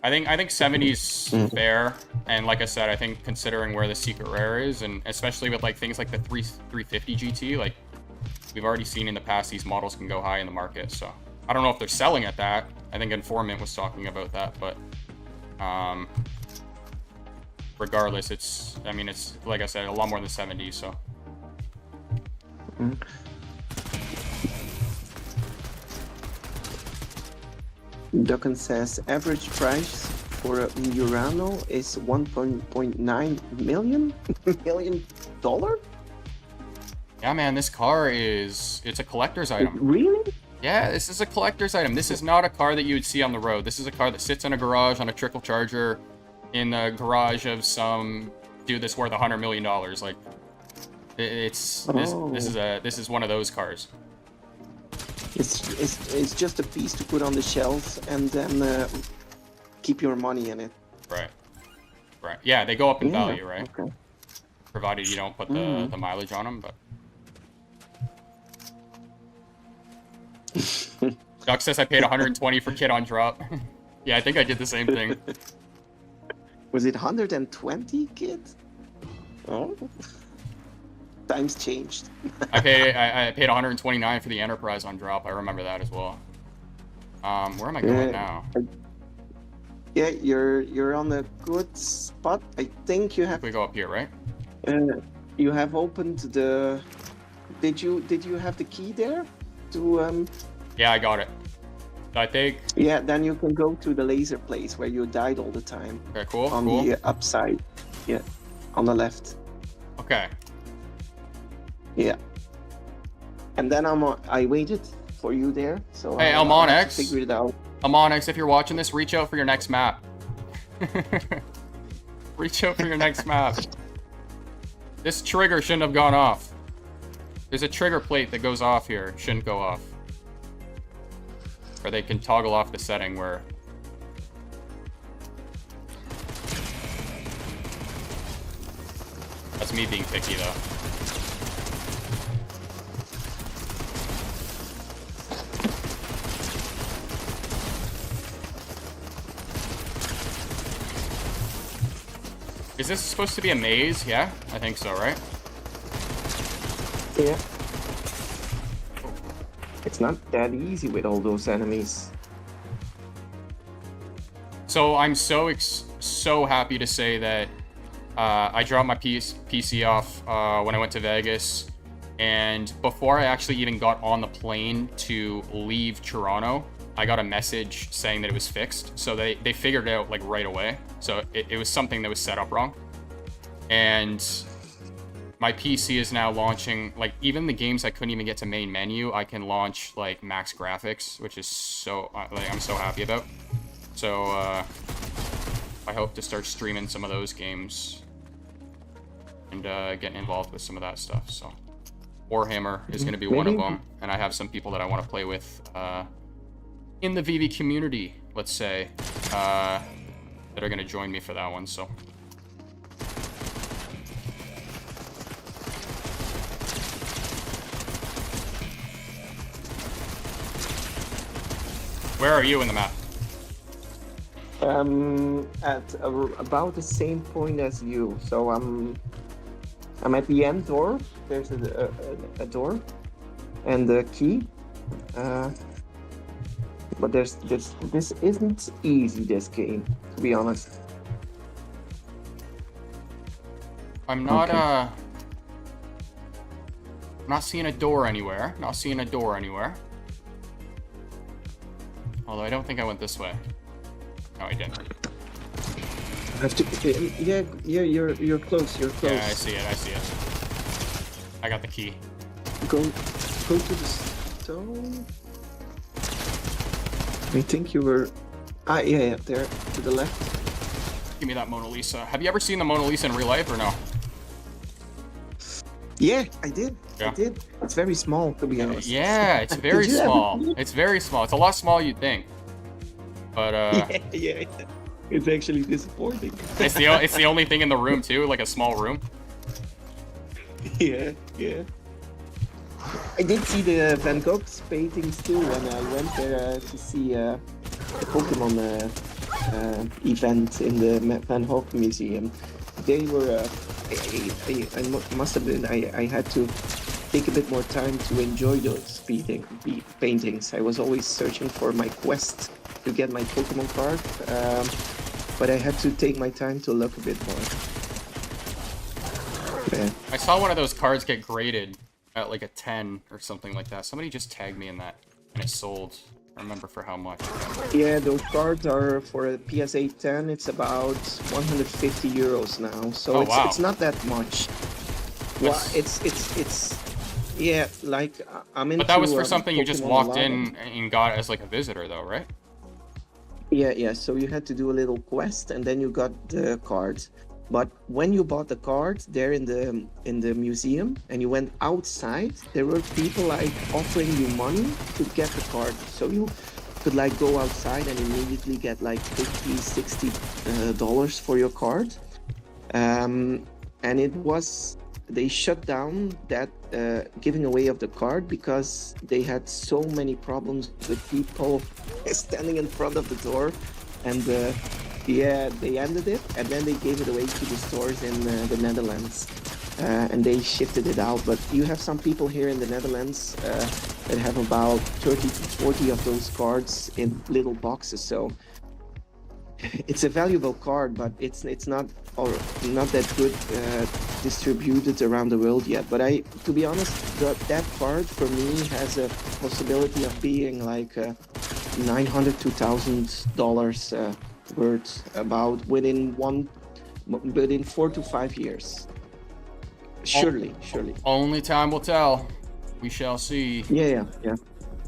S1: I think 70's fair, and like I said, I think considering where the secret rare is, and especially with like things like the 350 GT, like we've already seen in the past, these models can go high in the market. So I don't know if they're selling at that. I think Informant was talking about that, but regardless, it's like I said, a lot more than 70. So.
S4: Ducken says average price for a Murano is 1.9 million dollar.
S1: Yeah, man, this car it's a collector's item.
S4: Really?
S1: Yeah, this is a collector's item. This is not a car that you would see on the road. This is a car that sits in a garage on a trickle charger in the garage of some dude that's worth $100 million. Like, this is one of those cars.
S4: It's just a piece to put on the shelf and then keep your money in it.
S1: Right. Yeah, they go up in value, right?
S4: Okay.
S1: Provided you don't put the mileage on them, but. Duck says I paid 120 for kit on drop. Yeah, I think I did the same thing.
S4: Was it 120 kit? Oh. Times changed.
S1: I paid 129 for the Enterprise on drop. I remember that as well. Where am I going now?
S4: Yeah, you're on a good spot. I think you have.
S1: We go up here, right?
S4: You have opened the. Did you have the key there? To
S1: Yeah, I got it. I think.
S4: Yeah, then you can go to the laser place where you died all the time.
S1: Okay, cool.
S4: On the upside. Yeah, on the left.
S1: Okay.
S4: Yeah. And then I waited for you there, so
S1: hey,
S4: I
S1: ElmonX,
S4: figured it out.
S1: ElmonX, if you're watching this, reach out for your next map. Reach out for your next map. This trigger shouldn't have gone off. There's a trigger plate that goes off here. It shouldn't go off. Or they can toggle off the setting where... That's me being picky, though. Is this supposed to be a maze? Yeah, I think so, right?
S4: Yeah. It's not that easy with all those enemies.
S1: So I'm so happy to say that I dropped my PC off when I went to Vegas, and before I actually even got on the plane to leave Toronto, I got a message saying that it was fixed. So they figured it out like right away. So it was something that was set up wrong. And my PC is now launching, like, even the games I couldn't even get to main menu, I can launch like max graphics, which is so I'm so happy about. So I hope to start streaming some of those games and getting involved with some of that stuff. So Warhammer is going to be one of them, and I have some people that I want to play with in the VV community, let's say, that are going to join me for that one. So where are you in the map?
S4: At about the same point as you. So I'm at the end door. There's a door and a key. But this isn't easy, this game, to be honest.
S1: I'm not not seeing a door anywhere. Not seeing a door anywhere. Although I don't think I went this way. No, I didn't.
S4: I have to. Yeah, you're close. You're close.
S1: Yeah, I see it. I see it. I got the key.
S4: Go to the stone. I think you were. Yeah, there to the left.
S1: Give me that Mona Lisa. Have you ever seen the Mona Lisa in real life or no?
S4: Yeah, I did.
S1: Yeah.
S4: I did. It's very small, to be honest.
S1: Yeah, it's very
S4: Did you ever
S1: small.
S4: see it?
S1: It's very small. It's a lot smaller you'd think. But
S4: Yeah. It's actually disappointing.
S1: it's the only thing in the room too, like a small room.
S4: Yeah. I did see the Van Gogh's paintings too when I went there to see the Pokemon event in the Van Gogh Museum. They were. I must admit, I had to take a bit more time to enjoy those paintings. I was always searching for my quest to get my Pokemon card, but I had to take my time to look a bit more. Yeah.
S1: I saw one of those cards get graded at like a 10 or something like that. Somebody just tagged me in that, and it sold. I remember for how much.
S4: Yeah, those cards are for a PSA 10. It's about 150 euros now, so
S1: Oh,
S4: it's
S1: wow.
S4: it's not that much. Well, it's yeah, like I'm into.
S1: But that was for something you just
S4: Pokemon a
S1: walked
S4: lot.
S1: in and got as like a visitor, though, right?
S4: Yeah. So you had to do a little quest, and then you got the cards. But when you bought the card there in the museum, and you went outside, there were people like offering you money to get the card. So you could like go outside and immediately get like $50-$60 for your card. And they shut down that giving away of the card because they had so many problems with people standing in front of the door, and yeah, they ended it, and then they gave it away to the stores in the Netherlands, and they shifted it out. But you have some people here in the Netherlands that have about 30 to 40 of those cards in little boxes. So it's a valuable card, but it's not that good distributed around the world yet. But to be honest, that card for me has a possibility of being like $900 to $1,000 worth about within 4 to 5 years. Surely.
S1: Only time will tell. We shall see.
S4: Yeah.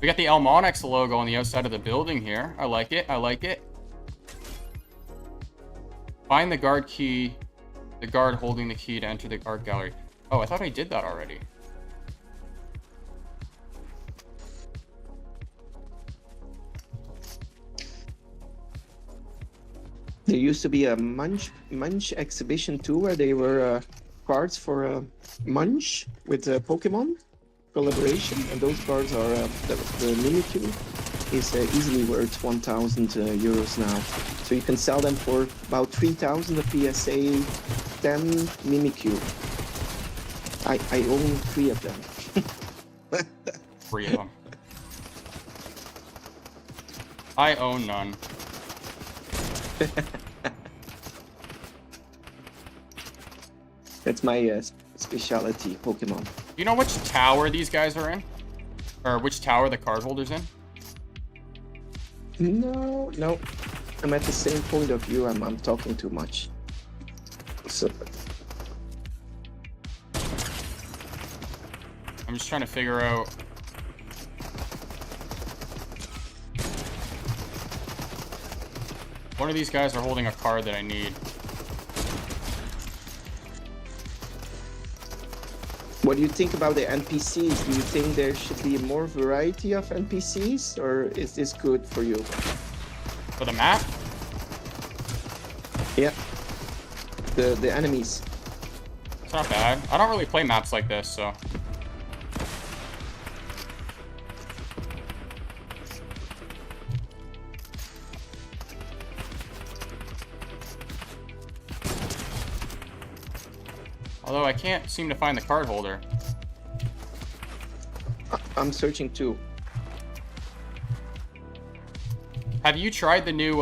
S1: We got the ElmonX logo on the outside of the building here. I like it. Find the guard key. The guard holding the key to enter the art gallery. Oh, I thought I did that already.
S4: There used to be a Munch exhibition too, where they were cards for Munch with Pokemon collaboration, and those cards are the Mimikyu is easily worth 1,000 euros now. So you can sell them for about 3,000 a PSA 10 Mimikyu. I own 3 of them.
S1: 3 of them. I own none.
S4: That's my specialty, Pokemon.
S1: You know which tower these guys are in? Or which tower the card holder's in?
S4: No. I'm at the same point of view. I'm talking too much. So
S1: I'm just trying to figure out. One of these guys are holding a card that I need.
S4: what do you think about the NPCs? Do you think there should be more variety of NPCs, or is this good for you?
S1: For the map?
S4: Yeah. The enemies.
S1: It's not bad. I don't really play maps like this, so. Although I can't seem to find the card holder.
S4: I'm searching too.
S1: Have you tried the new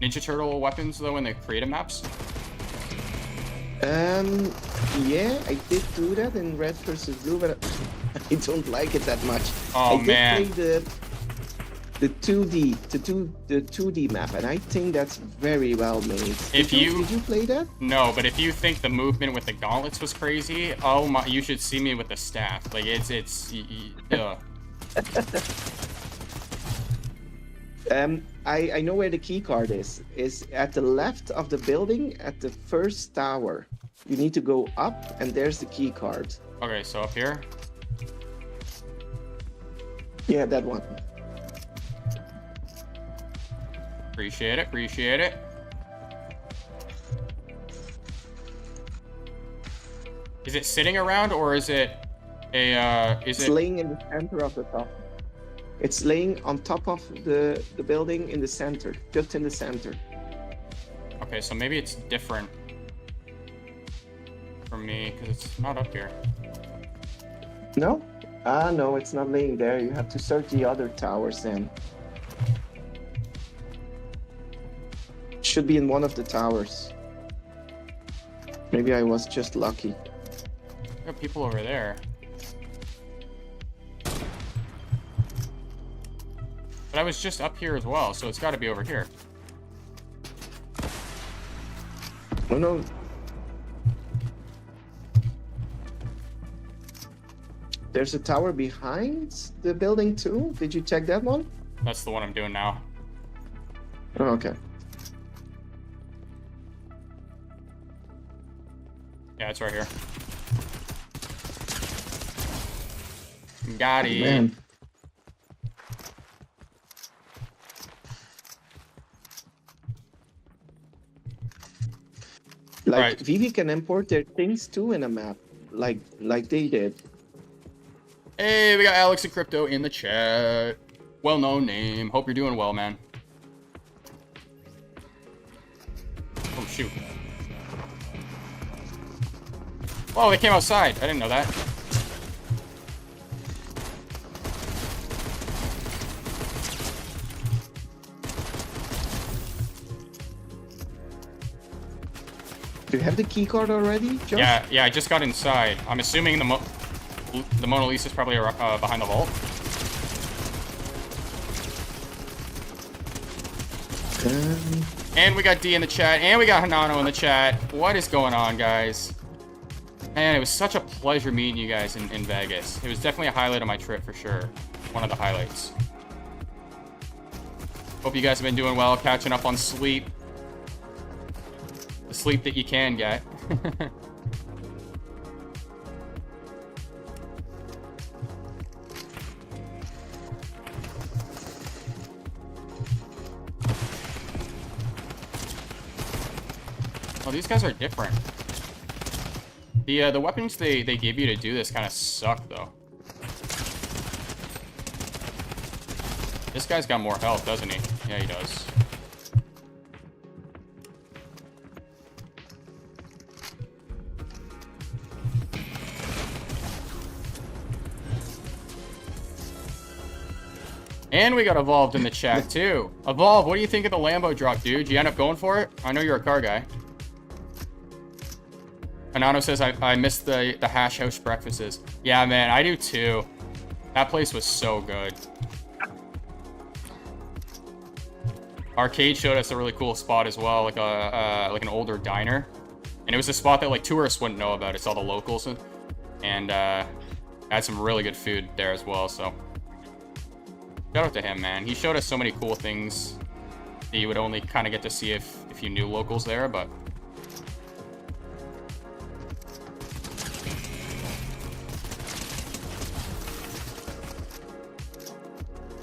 S1: Ninja Turtle weapons though in the creative maps?
S4: Yeah, I did do that in Red vs Blue, but I don't like it that much.
S1: Oh,
S4: I did
S1: man.
S4: play the 2D map, and I think that's very well made. Did you play that?
S1: No, but if you think the movement with the gauntlets was crazy, oh my, you should see me with the staff. Like
S4: I know where the key card is. Is at the left of the building at the first tower. You need to go up, and there's the key card.
S1: Okay, so up here.
S4: Yeah, that one.
S1: Appreciate it. Appreciate it. Is it sitting around, or is it a?
S4: It's laying in the center of the top. It's laying on top of the building in the center, just in the center.
S1: Okay, so maybe it's different for me because it's not up here.
S4: No? Ah, no, it's not laying there. You have to search the other towers then. It should be in one of the towers. Maybe I was just lucky.
S1: Got people over there. But I was just up here as well, so it's got to be over here.
S4: Oh no. There's a tower behind the building too. Did you check that one?
S1: That's the one I'm doing now.
S4: Oh, okay.
S1: Yeah, it's right here. Got it.
S4: Man. Like
S1: Right.
S4: VV can import their things too in a map, like they did.
S1: Hey, we got Alex and Crypto in the chat. Well-known name. Hope you're doing well, man. Oh, shoot. Oh, they came outside. I didn't know that.
S4: Do you have the key card already, Josh?
S1: Yeah, I just got inside. I'm assuming the Mona Lisa's probably behind the vault. And we got D in the chat, and we got Hanano in the chat. What is going on, guys? Man, it was such a pleasure meeting you guys in Vegas. It was definitely a highlight of my trip for sure. One of the highlights. Hope you guys have been doing well, catching up on sleep. The sleep that you can get. Oh, these guys are different. The weapons they give you to do this kind of suck though. This guy's got more health, doesn't he? Yeah, he does. And we got Evolved in the chat too. Evolve, what do you think of the Lambo drop, dude? You end up going for it? I know you're a car guy. Anano says I missed the hash house breakfasts. Yeah, man, I do too. That place was so good. Arcade showed us a really cool spot as well, like an older diner, and it was a spot that like tourists wouldn't know about. It's all the locals, and had some really good food there as well. So shout out to him, man. He showed us so many cool things that you would only kind of get to see if you knew locals there, but.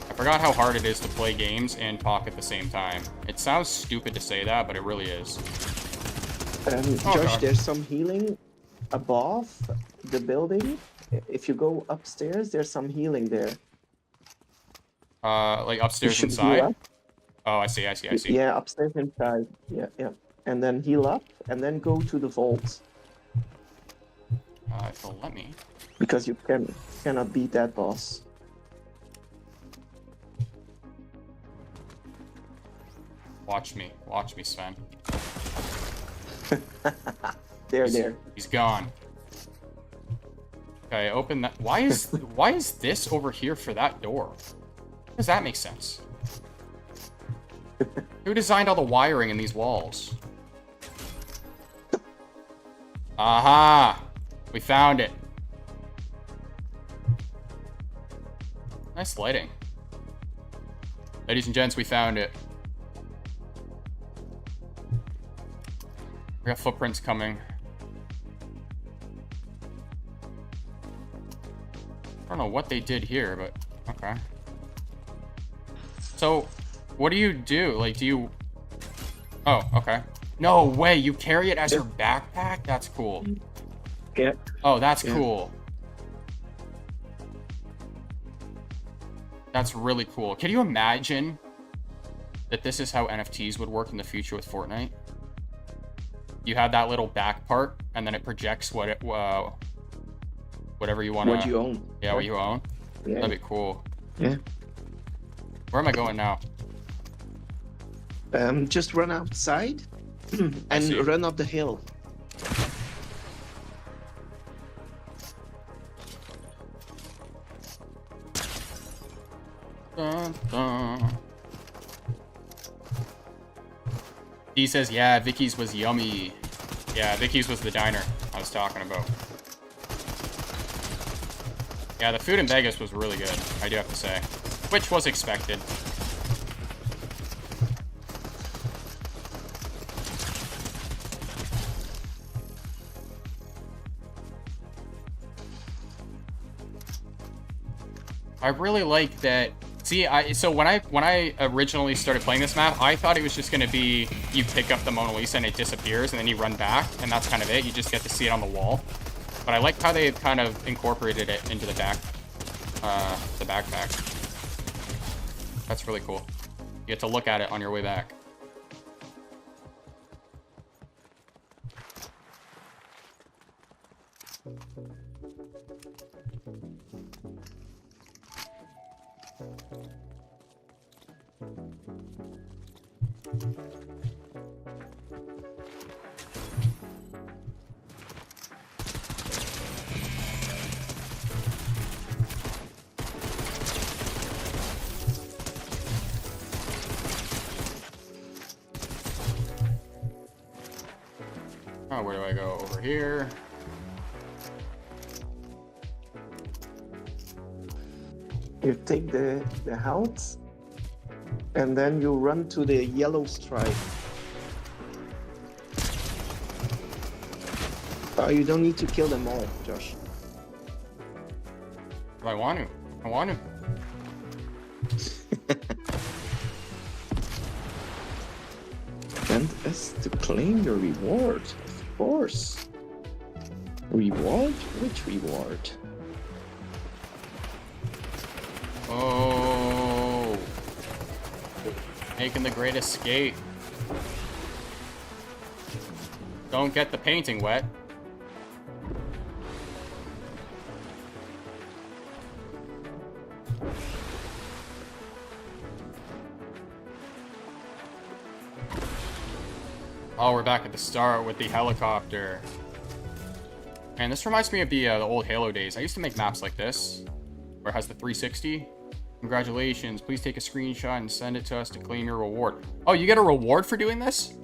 S1: I forgot how hard it is to play games and talk at the same time. It sounds stupid to say that, but it really is.
S4: Josh,
S1: God.
S4: there's some healing above the building. If you go upstairs, there's some healing there.
S1: Like upstairs
S4: Heal
S1: inside?
S4: up.
S1: Oh, I see.
S4: Yeah, upstairs inside. Yeah. And then heal up, and then go to the vault.
S1: If they'll let me.
S4: Because you cannot beat that boss.
S1: Watch me, Sven.
S4: There.
S1: He's gone. Okay, open that. Why is this over here for that door? What does that make sense? Who designed all the wiring in these walls? Aha! We found it. Nice lighting. Ladies and gents, we found it. We got footprints coming. I don't know what they did here, but okay. So, what do you do? Like, do you... Oh, okay. No way, you carry it as your backpack? That's cool.
S4: Yeah.
S1: Oh, that's cool. That's really cool. Can you imagine that this is how NFTs would work in the future with Fortnite? You have that little back part, and then it projects what it, whatever you want to...
S4: What you own.
S1: Yeah, what you own.
S4: Yeah.
S1: That'd be cool.
S4: Yeah.
S1: Where am I going now?
S4: Just run outside and run up the hill.
S1: Dun, dun. He says, yeah, Vicky's was yummy. Yeah, Vicky's was the diner I was talking about. Yeah, the food in Vegas was really good, I do have to say. Which was expected. I really like that. See, so when I originally started playing this map, I thought it was just gonna be you pick up the Mona Lisa and it disappears, and then you run back, and that's kind of it. You just get to see it on the wall. But I like how they kind of incorporated it into the backpack. That's really cool. You get to look at it on your way back. Oh, where do I go? Over here.
S4: You take the health, and then you run to the yellow stripe. You don't need to kill them all, Josh.
S1: I want to. I want to.
S4: And as to claim your reward, of course. Reward? Which reward?
S1: Oh. Making the great escape. Don't get the painting wet. Oh, we're back at the start with the helicopter. Man, this reminds me of the old Halo days. I used to make maps like this, where it has the 360. Congratulations, please take a screenshot and send it to us to claim your reward. Oh, you get a reward for doing this?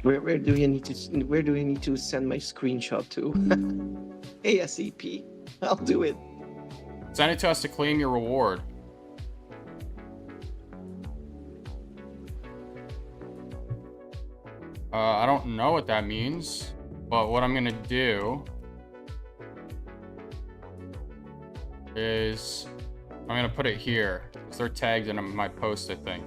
S4: Where do you need to send my screenshot to? ASAP. I'll do it.
S1: Send it to us to claim your reward. I don't know what that means, but what I'm gonna do is I'm gonna put it here, because they're tagged in my post, I think.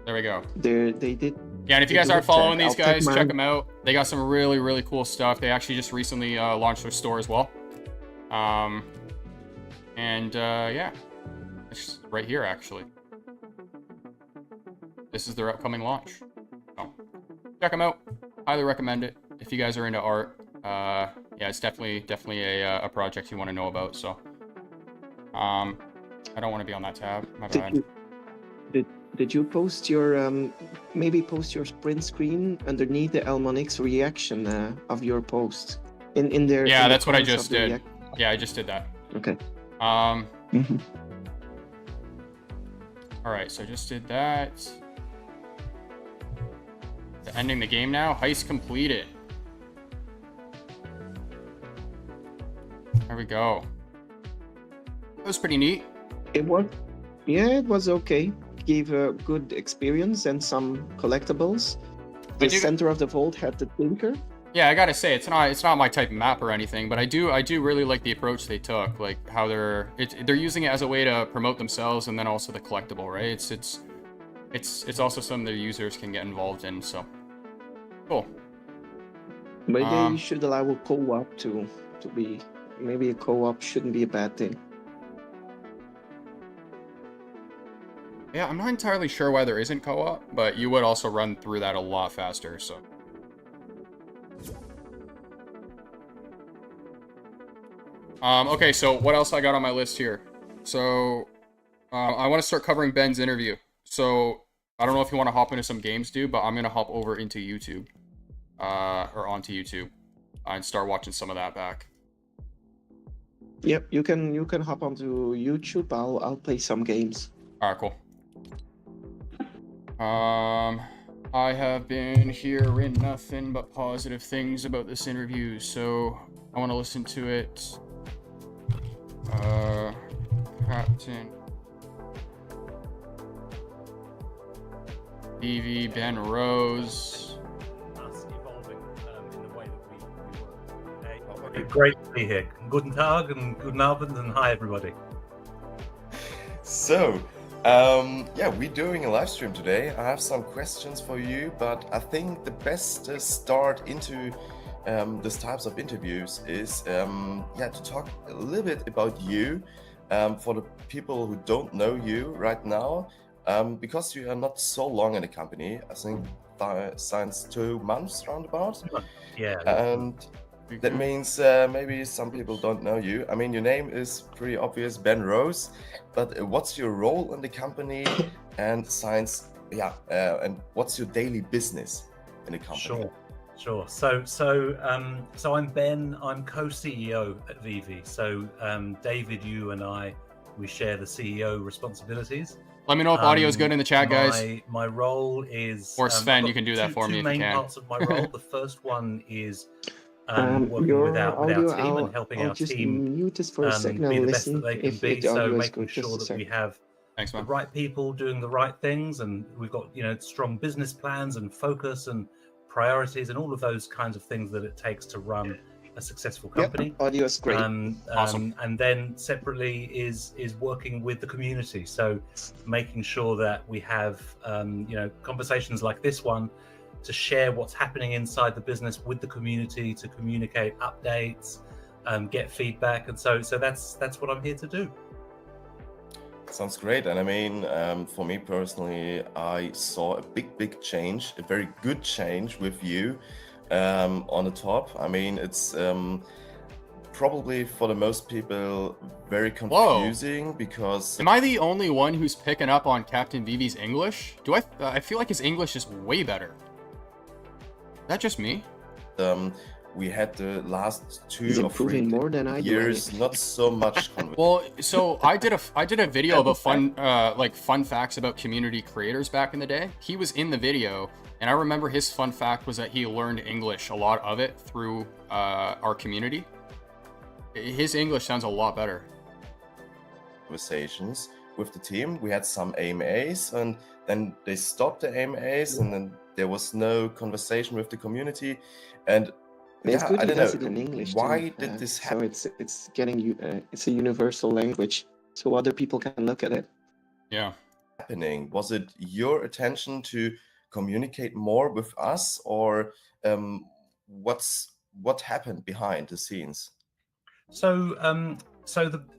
S1: There we go.
S4: They did.
S1: Yeah, and if you guys aren't following these guys, check
S4: mine.
S1: them out. They got some really, really cool stuff. They actually just recently launched their store as well. Yeah, it's right here, actually. This is their upcoming launch. So, check them out. Highly recommend it. If you guys are into art, yeah, it's definitely a project you want to know about. So, I don't want to be on that tab. My bad.
S4: Did you post your maybe post your print screen underneath the ElmonX reaction of your post in there?
S1: Yeah,
S4: in the
S1: that's what I
S4: comments
S1: just
S4: of the
S1: did.
S4: react-
S1: Yeah, I just did that.
S4: Okay.
S1: All
S4: Mhm.
S1: right, so I just did that. Ending the game now. Heist completed. There we go. That was pretty neat.
S4: It was, yeah, it was okay. Gave a good experience and some collectibles. The center of the vault had the tinker.
S1: Yeah, I gotta say, it's not my type of map or anything, but I do really like the approach they took, like how they're using it as a way to promote themselves, and then also the collectible, right? It's also something their users can get involved in. So cool.
S4: But they should allow a co-op to be. Maybe a co-op shouldn't be a bad thing.
S1: Yeah, I'm not entirely sure why there isn't co-op, but you would also run through that a lot faster. So. Okay, so what else I got on my list here? So, I want to start covering Ben's interview. So, I don't know if you want to hop into some games, dude, but I'm going to hop over into YouTube. Or onto YouTube. And start watching some of that back.
S4: Yep, you can hop onto YouTube. I'll play some games.
S1: Alright, cool. I have been hearing nothing but positive things about this interview, so I want to listen to it. Captain VV, Ben Rose.
S5: Us evolving in the way that we work. Okay. Great to be here. Guten Tag and guten Abend and hi everybody.
S6: So, yeah, we're doing a live stream today. I have some questions for you, but I think the best start into these types of interviews is yeah, to talk a little bit about you for the people who don't know you right now, because you are not so long in the company. I think since 2 months roundabout.
S5: Yeah.
S6: And that means maybe some people don't know you. I mean, your name is pretty obvious, Ben Rose, but what's your role in the company and science? Yeah, and what's your daily business in the company?
S5: Sure. So I'm Ben. I'm co-CEO at VV. So David, you and I, we share the CEO responsibilities.
S1: Let me know if audio is good in the chat, guys.
S5: My role is,
S1: or Sven, you can do that for me if you can.
S5: Two main parts of my role. The first one is working with our team and helping our team
S4: mute this for a second.
S5: be
S4: I'll
S5: the best that
S4: listen
S5: they can
S4: if
S5: be.
S4: the
S5: So
S4: audio is
S5: making
S4: good. Just
S5: sure
S4: a
S5: that
S4: second.
S5: we have the right people doing the right things, and we've got strong business plans and focus and priorities and all of those kinds of things that it takes to run a successful company.
S4: Yep, audio is great.
S1: Awesome.
S5: And then separately is working with the community. So making sure that we have conversations like this one to share what's happening inside the business with the community, to communicate updates, get feedback, and so that's what I'm here to do.
S6: Sounds great. And I mean, for me personally, I saw a big change, a very good change with you on the top. I mean, it's probably for the most people very confusing. Because
S1: am I the only one who's picking up on Captain VV's English? I feel like his English is way better. Is that just me?
S6: We had the last
S4: He's
S6: 2 or 3
S4: more than I
S6: years,
S4: do.
S6: not so much.
S1: Well, so I did a video about fun facts about community creators back in the day. He was in the video, and I remember his fun fact was that he learned English, a lot of it, through our community. His English sounds a lot better.
S6: Conversations with the team. We had some AMAs, and then they stopped the AMAs, and then there was no conversation with the community. And
S4: it's good
S6: I
S4: he
S6: don't
S4: does
S6: know
S4: it in English.
S6: why
S4: too.
S6: did this happen.
S4: So it's getting you. It's a universal language, so other people can look at it.
S1: Yeah.
S6: Happening? Was it your attention to communicate more with us, or what happened behind the scenes?
S5: So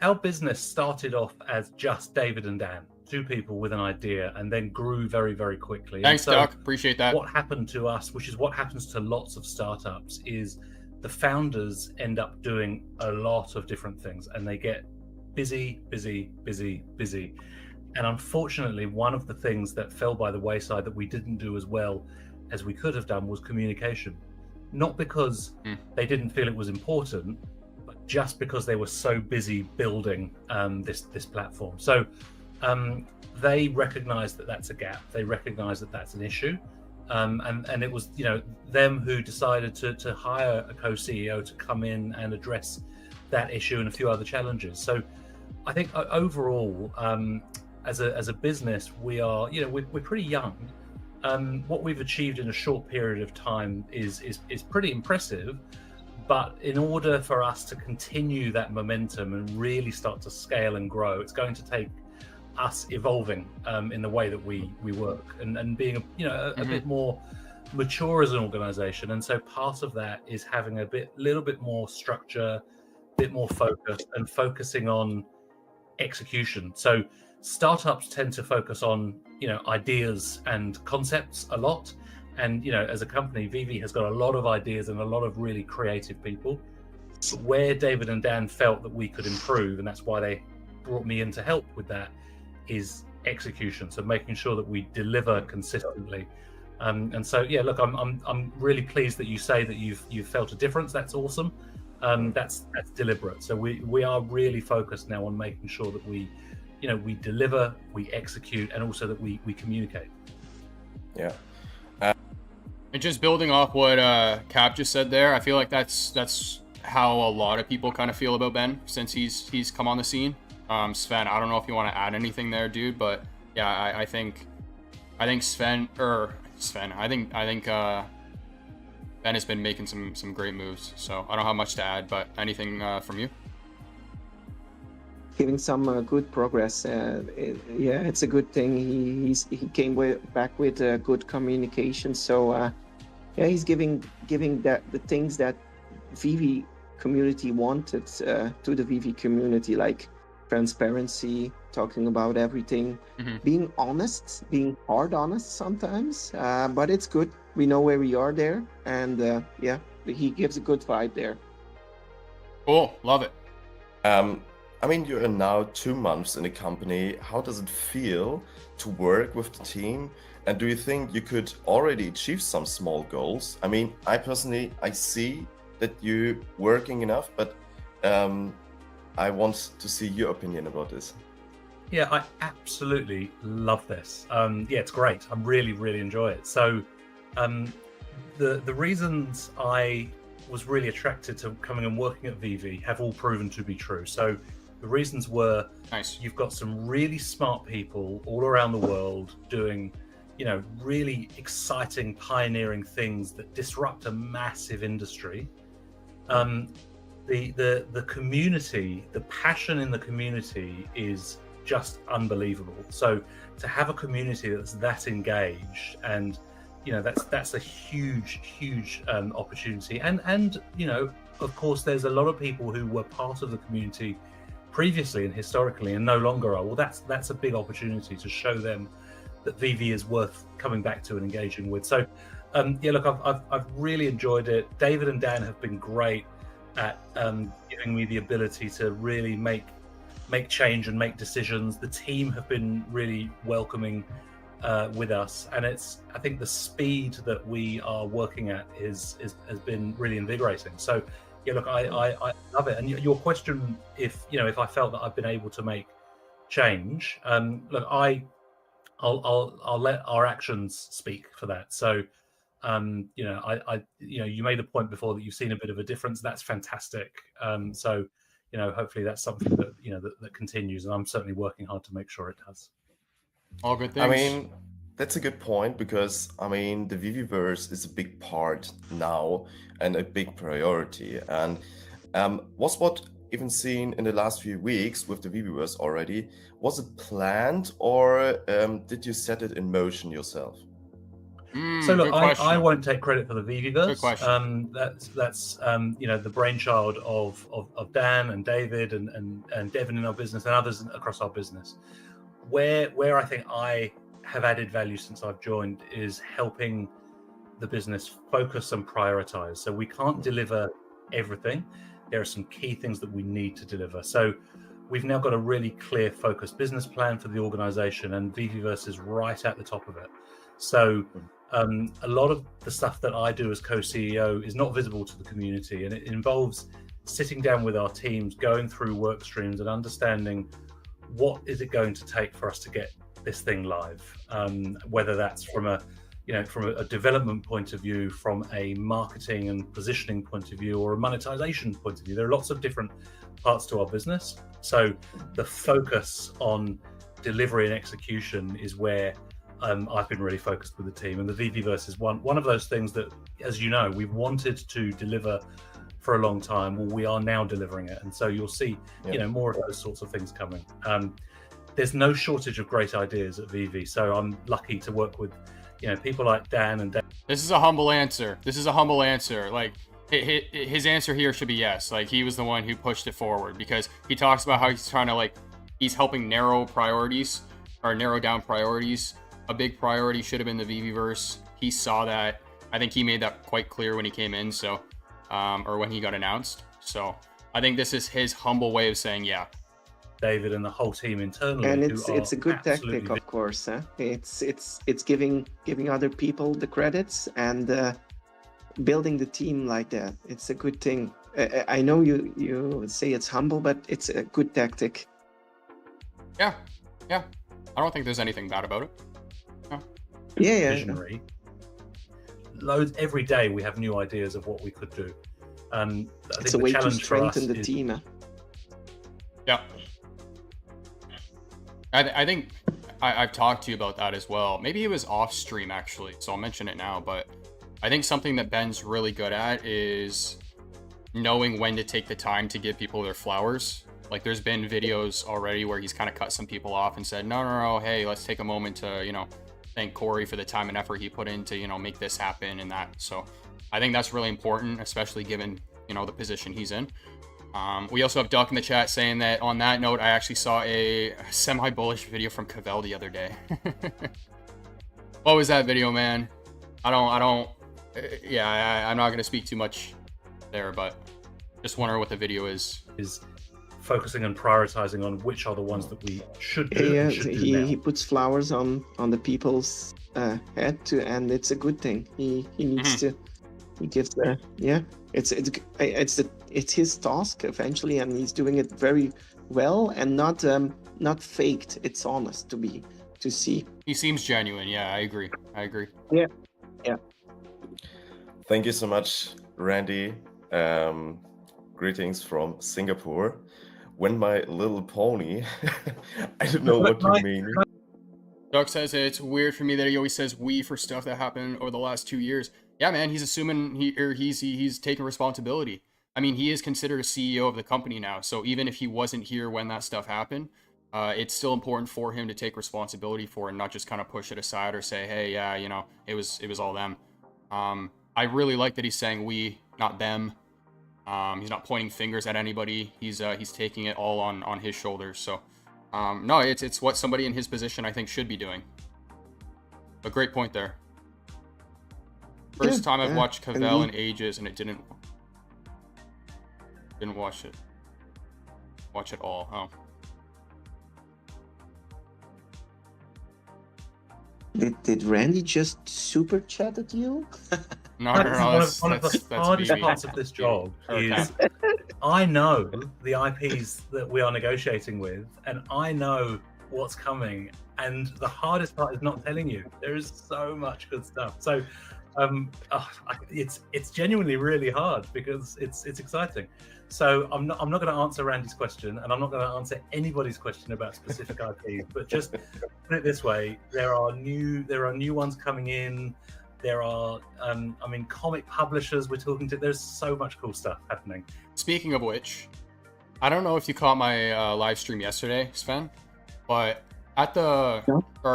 S5: our business started off as just David and Dan, 2 people with an idea, and then grew very, very quickly.
S1: Thanks, Doc. Appreciate that.
S5: What happened to us, which is what happens to lots of startups, is the founders end up doing a lot of different things, and they get busy. And unfortunately, one of the things that fell by the wayside that we didn't do as well as we could have done was communication. Not because they didn't feel it was important, but just because they were so busy building this platform. So they recognized that that's a gap. They recognized that that's an issue. And it was, them who decided to hire a co-CEO to come in and address that issue and a few other challenges. So I think overall, as a business, we are, we're pretty young. What we've achieved in a short period of time is pretty impressive. But in order for us to continue that momentum and really start to scale and grow, it's going to take us evolving in the way that we work and being a bit more mature as an organization. And so part of that is having a little bit more structure, a bit more focus, and focusing on execution. So startups tend to focus on ideas and concepts a lot, and as a company, VV has got a lot of ideas and a lot of really creative people. But where David and Dan felt that we could improve, and that's why they brought me in to help with that, is execution. So making sure that we deliver consistently. And so look, I'm really pleased that you say that you've felt a difference. That's awesome. That's deliberate. So we are really focused now on making sure that we deliver, we execute, and also that we communicate.
S6: Yeah.
S1: And just building off what Cap just said there, I feel like that's how a lot of people kind of feel about Ben since he's come on the scene. Sven, I don't know if you want to add anything there, dude, but yeah, I think Ben has been making some great moves. So I don't have much to add, but anything from you?
S4: Giving some good progress. It's a good thing. He came back with good communication. So he's giving the things that VV community wanted to the VV community, like transparency, talking about everything, being honest, being hard honest sometimes. But it's good. We know where we are there, and he gives a good vibe there.
S1: Cool, love it.
S6: I mean, you are now 2 months in the company. How does it feel to work with the team? And do you think you could already achieve some small goals? I mean, I see that you're working enough, but I want to see your opinion about this.
S5: Yeah, I absolutely love this. It's great. I really, really enjoy it. So the reasons I was really attracted to coming and working at VV have all proven to be true. So the reasons were,
S1: nice.
S5: You've got some really smart people all around the world doing, really exciting, pioneering things that disrupt a massive industry. The community, the passion in the community is just unbelievable. So to have a community that's that engaged, and that's a huge opportunity. And of course, there's a lot of people who were part of the community previously and historically and no longer are. Well, that's a big opportunity to show them that VV is worth coming back to and engaging with. So look, I've really enjoyed it. David and Dan have been great at giving me the ability to really make change and make decisions. The team have been really welcoming with us, and I think the speed that we are working at has been really invigorating. So look, I love it. And your question, if I felt that I've been able to make change, look, I'll let our actions speak for that. So you made a point before that you've seen a bit of a difference. That's fantastic. So hopefully that's something that that continues, and I'm certainly working hard to make sure it does.
S1: All good things.
S6: I mean, that's a good point, because I mean, the VVverse is a big part now and a big priority. And was what even seen in the last few weeks with the VVverse already, was it planned, or did you set it in motion yourself?
S5: So look, I won't take credit for the VVverse.
S1: Good question.
S5: That's the brainchild of Dan and David and Devin in our business and others across our business. Where I think I have added value since I've joined is helping the business focus and prioritize. So we can't deliver everything. There are some key things that we need to deliver. So we've now got a really clear, focused business plan for the organization, and VVverse is right at the top of it. So a lot of the stuff that I do as co-CEO is not visible to the community, and it involves sitting down with our teams, going through work streams and understanding what is it going to take for us to get this thing live, whether that's from a development point of view, from a marketing and positioning point of view, or a monetization point of view. There are lots of different parts to our business. So the focus on delivery and execution is where I've been really focused with the team. And the VVverse is one of those things that, as you know, we've wanted to deliver for a long time. Well, we are now delivering it. And so you'll see, more of those sorts of things coming. There's no shortage of great ideas at VV. So I'm lucky to work with, people like Dan and Dan.
S1: This is a humble answer. Like, his answer here should be yes. Like, he was the one who pushed it forward, because he talks about how he's trying to, he's helping narrow down priorities. A big priority should have been the VVverse. He saw that. I think he made that quite clear when he came in, or when he got announced. So I think this is his humble way of saying, yeah.
S5: David and the whole team internally.
S4: And it's a good tactic, of course. It's giving other people the credits and building the team like that. It's a good thing. I know you say it's humble, but it's a good tactic.
S1: Yeah. I don't think there's anything bad about it. No.
S4: Yeah.
S5: Visionary. Every day we have new ideas of what we could do. I think
S4: it's a way to strengthen the team.
S1: Yeah. I think I've talked to you about that as well. Maybe it was off stream, actually, so I'll mention it now. But I think something that Ben's really good at is knowing when to take the time to give people their flowers. Like, there's been videos already where he's kind of cut some people off and said, no, hey, let's take a moment to, thank Corey for the time and effort he put in to, make this happen and that. So I think that's really important, especially given, the position he's in. We also have Duck in the chat saying that, on that note, I actually saw a semi-bullish video from Cavell the other day. What was that video, man? I'm not going to speak too much there, but just wondering what the video is.
S5: Is focusing and prioritizing on which are the ones that we should do.
S4: Yeah,
S5: should do now.
S4: He puts flowers on the people's head and it's a good thing. He needs to. He gives it's his task eventually, and he's doing it very well and not faked. It's honest to see.
S1: He seems genuine. Yeah, I agree.
S4: Yeah.
S6: Thank you so much, Randy. Greetings from Singapore. When my little pony, I don't know what you mean.
S1: Doug says it's weird for me that he always says we for stuff that happened over the last 2 years. Yeah, man, he's assuming he's taking responsibility. I mean, he is considered a CEO of the company now, so even if he wasn't here when that stuff happened, it's still important for him to take responsibility for it and not just kind of push it aside or say, hey, yeah, it was all them. I really like that he's saying we, not them. He's not pointing fingers at anybody. He's taking it all on his shoulders. So, no, it's what somebody in his position I think should be doing. A great point there. First time I've watched Cavell in ages, and it didn't watch it all. Oh.
S4: Did Randy just super chat at you?
S1: No,
S5: one of the hardest parts of this job is I know the IPs that we are negotiating with, and I know what's coming. And the hardest part is not telling you. There is so much good stuff. So it's genuinely really hard because it's exciting. So I'm not going to answer Randy's question, and I'm not going to answer anybody's question about specific IPs. But just put it this way: there are new ones coming in. There are, comic publishers we're talking to. There's so much cool stuff happening.
S1: Speaking of which, I don't know if you caught my live stream yesterday, Sven, but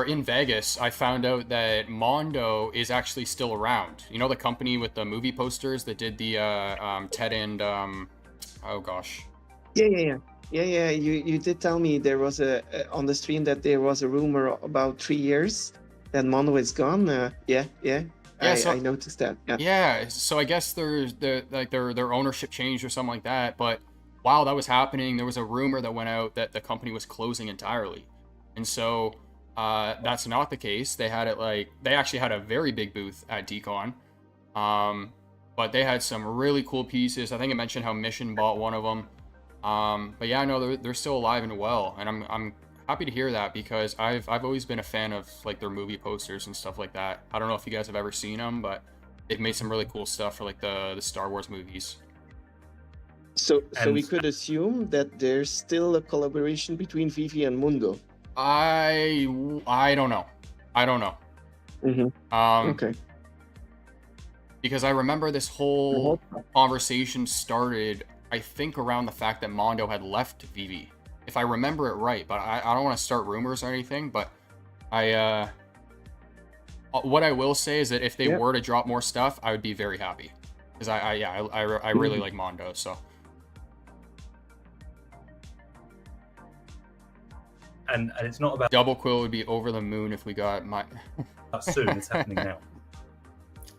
S1: in Vegas, I found out that Mondo is actually still around. You know, the company with the movie posters that did the Ted and oh gosh.
S4: Yeah. You did tell me there was on the stream that there was a rumor about 3 years that Mondo is gone. I noticed that.
S1: Yeah. So I guess their ownership changed or something like that. But while that was happening, there was a rumor that went out that the company was closing entirely. And so that's not the case. They had they actually had a very big booth at DCon. But they had some really cool pieces. I think I mentioned how Mission bought one of them. But yeah, no, they're still alive and well, and I'm happy to hear that, because I've always been a fan of like their movie posters and stuff like that. I don't know if you guys have ever seen them, but they've made some really cool stuff for like the Star Wars movies.
S4: So
S5: And-
S4: we could assume that there's still a collaboration between Vivi and Mundo.
S1: I don't know. I don't know.
S4: Okay.
S1: Because I remember this whole conversation started, I think, around the fact that Mondo had left VV, if I remember it right. But I don't want to start rumors or anything. But what I will say is that if they were to drop more stuff, I would be very happy, because I really like Mondo. So.
S5: And it's not about
S1: Double Quill would be over the moon if we got my.
S5: soon. It's happening now.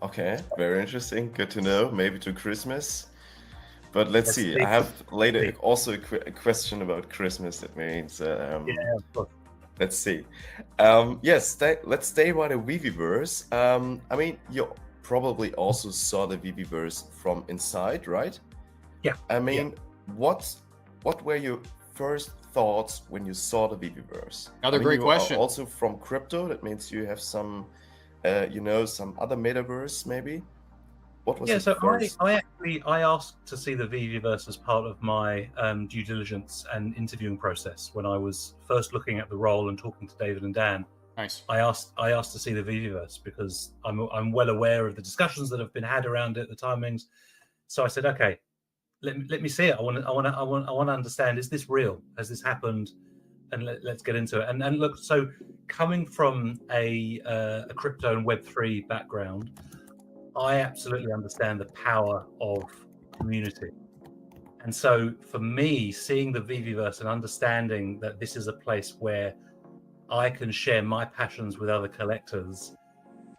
S6: Okay, very interesting. Good to know. Maybe to Christmas. But let's see.
S5: see.
S6: I have later also a question about Christmas. That means
S5: Yeah, of course.
S6: let's see. Yes, let's stay by the Viviverse. I mean, you probably also saw the Viviverse from inside, right?
S5: Yeah.
S6: I mean, what were your first thoughts when you saw the Viviverse?
S1: Another great
S6: you
S1: question.
S6: Are also from crypto. That means you have some, some other metaverse maybe. What was
S5: Yeah,
S6: it
S5: so
S6: first?
S5: I asked to see the VVverse as part of my due diligence and interviewing process when I was first looking at the role and talking to David and Dan.
S1: Nice.
S5: I asked to see the VVverse because I'm well aware of the discussions that have been had around it, the timings. So I said, okay, let me see it. I want to understand, is this real? Has this happened? And let's get into it. And look, so coming from a crypto and Web3 background, I absolutely understand the power of community. And so for me, seeing the VVverse and understanding that this is a place where I can share my passions with other collectors,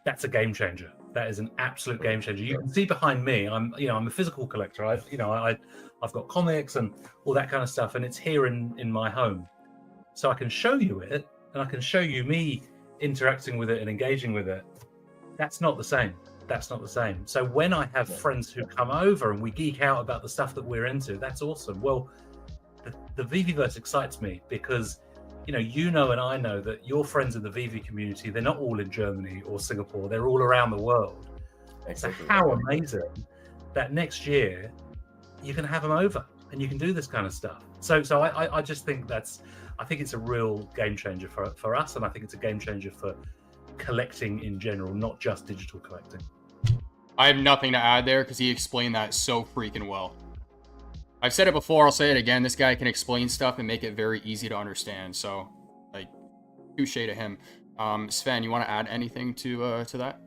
S5: that's a game changer. That is an absolute game changer. You can see behind me, I'm a physical collector. I've got comics and all that kind of stuff, and it's here in my home. So I can show you it, and I can show you me interacting with it and engaging with it. That's not the same. That's not the same. So when I have friends who come over and we geek out about the stuff that we're into, that's awesome. Well, the VVverse excites me because, and I know that your friends in the VV community, they're not all in Germany or Singapore. They're all around the world.
S6: Exactly.
S5: So how amazing that next year you can have them over and you can do this kind of stuff. So I just think I think it's a real game changer for us, and I think it's a game changer for collecting in general, not just digital collecting.
S1: I have nothing to add there because he explained that so freaking well. I've said it before, I'll say it again. This guy can explain stuff and make it very easy to understand. So, touche to him. Sven, you want to add anything to that?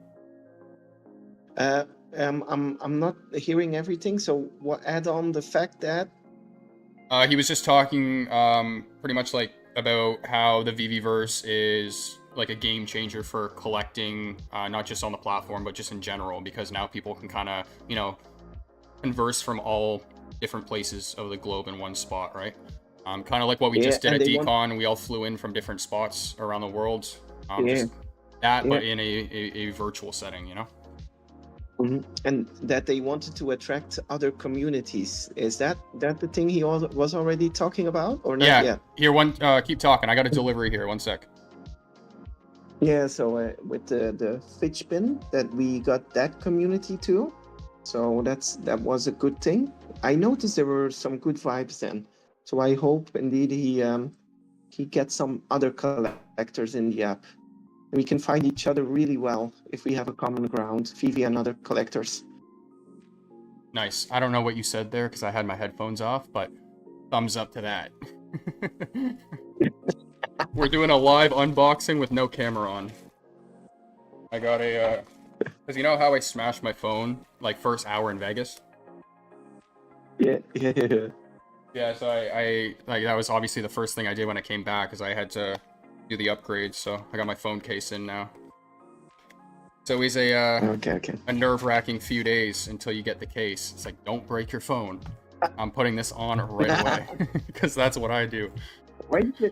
S4: I'm not hearing everything. So add on the fact that
S1: He was just talking pretty much about how the VVverse is like a game changer for collecting, not just on the platform, but just in general, because now people can kind of, converse from all different places of the globe in one spot, right? Kind of like what we just did at DCon. We all flew in from different spots around the world. Just that, but in a virtual setting,
S4: And that they wanted to attract other communities. Is that the thing he was already talking about, or not yet?
S1: Here, keep talking. I got a delivery here. One sec.
S4: Yeah, so with the Fitch bin, that we got that community too. So that was a good thing. I noticed there were some good vibes then. So I hope indeed he gets some other collectors in the app. And we can find each other really well if we have a common ground, Vivi and other collectors.
S1: Nice. I don't know what you said there because I had my headphones off, but thumbs up to that. We're doing a live unboxing with no camera on. I got because you know how I smashed my phone first hour in Vegas?
S4: Yeah.
S1: Yeah, so I that was obviously the first thing I did when I came back, because I had to do the upgrade, so I got my phone case in now. It's always a
S4: Okay.
S1: nerve-wracking few days until you get the case. It's like, don't break your phone. I'm putting this on right away because that's what I do.
S4: Why do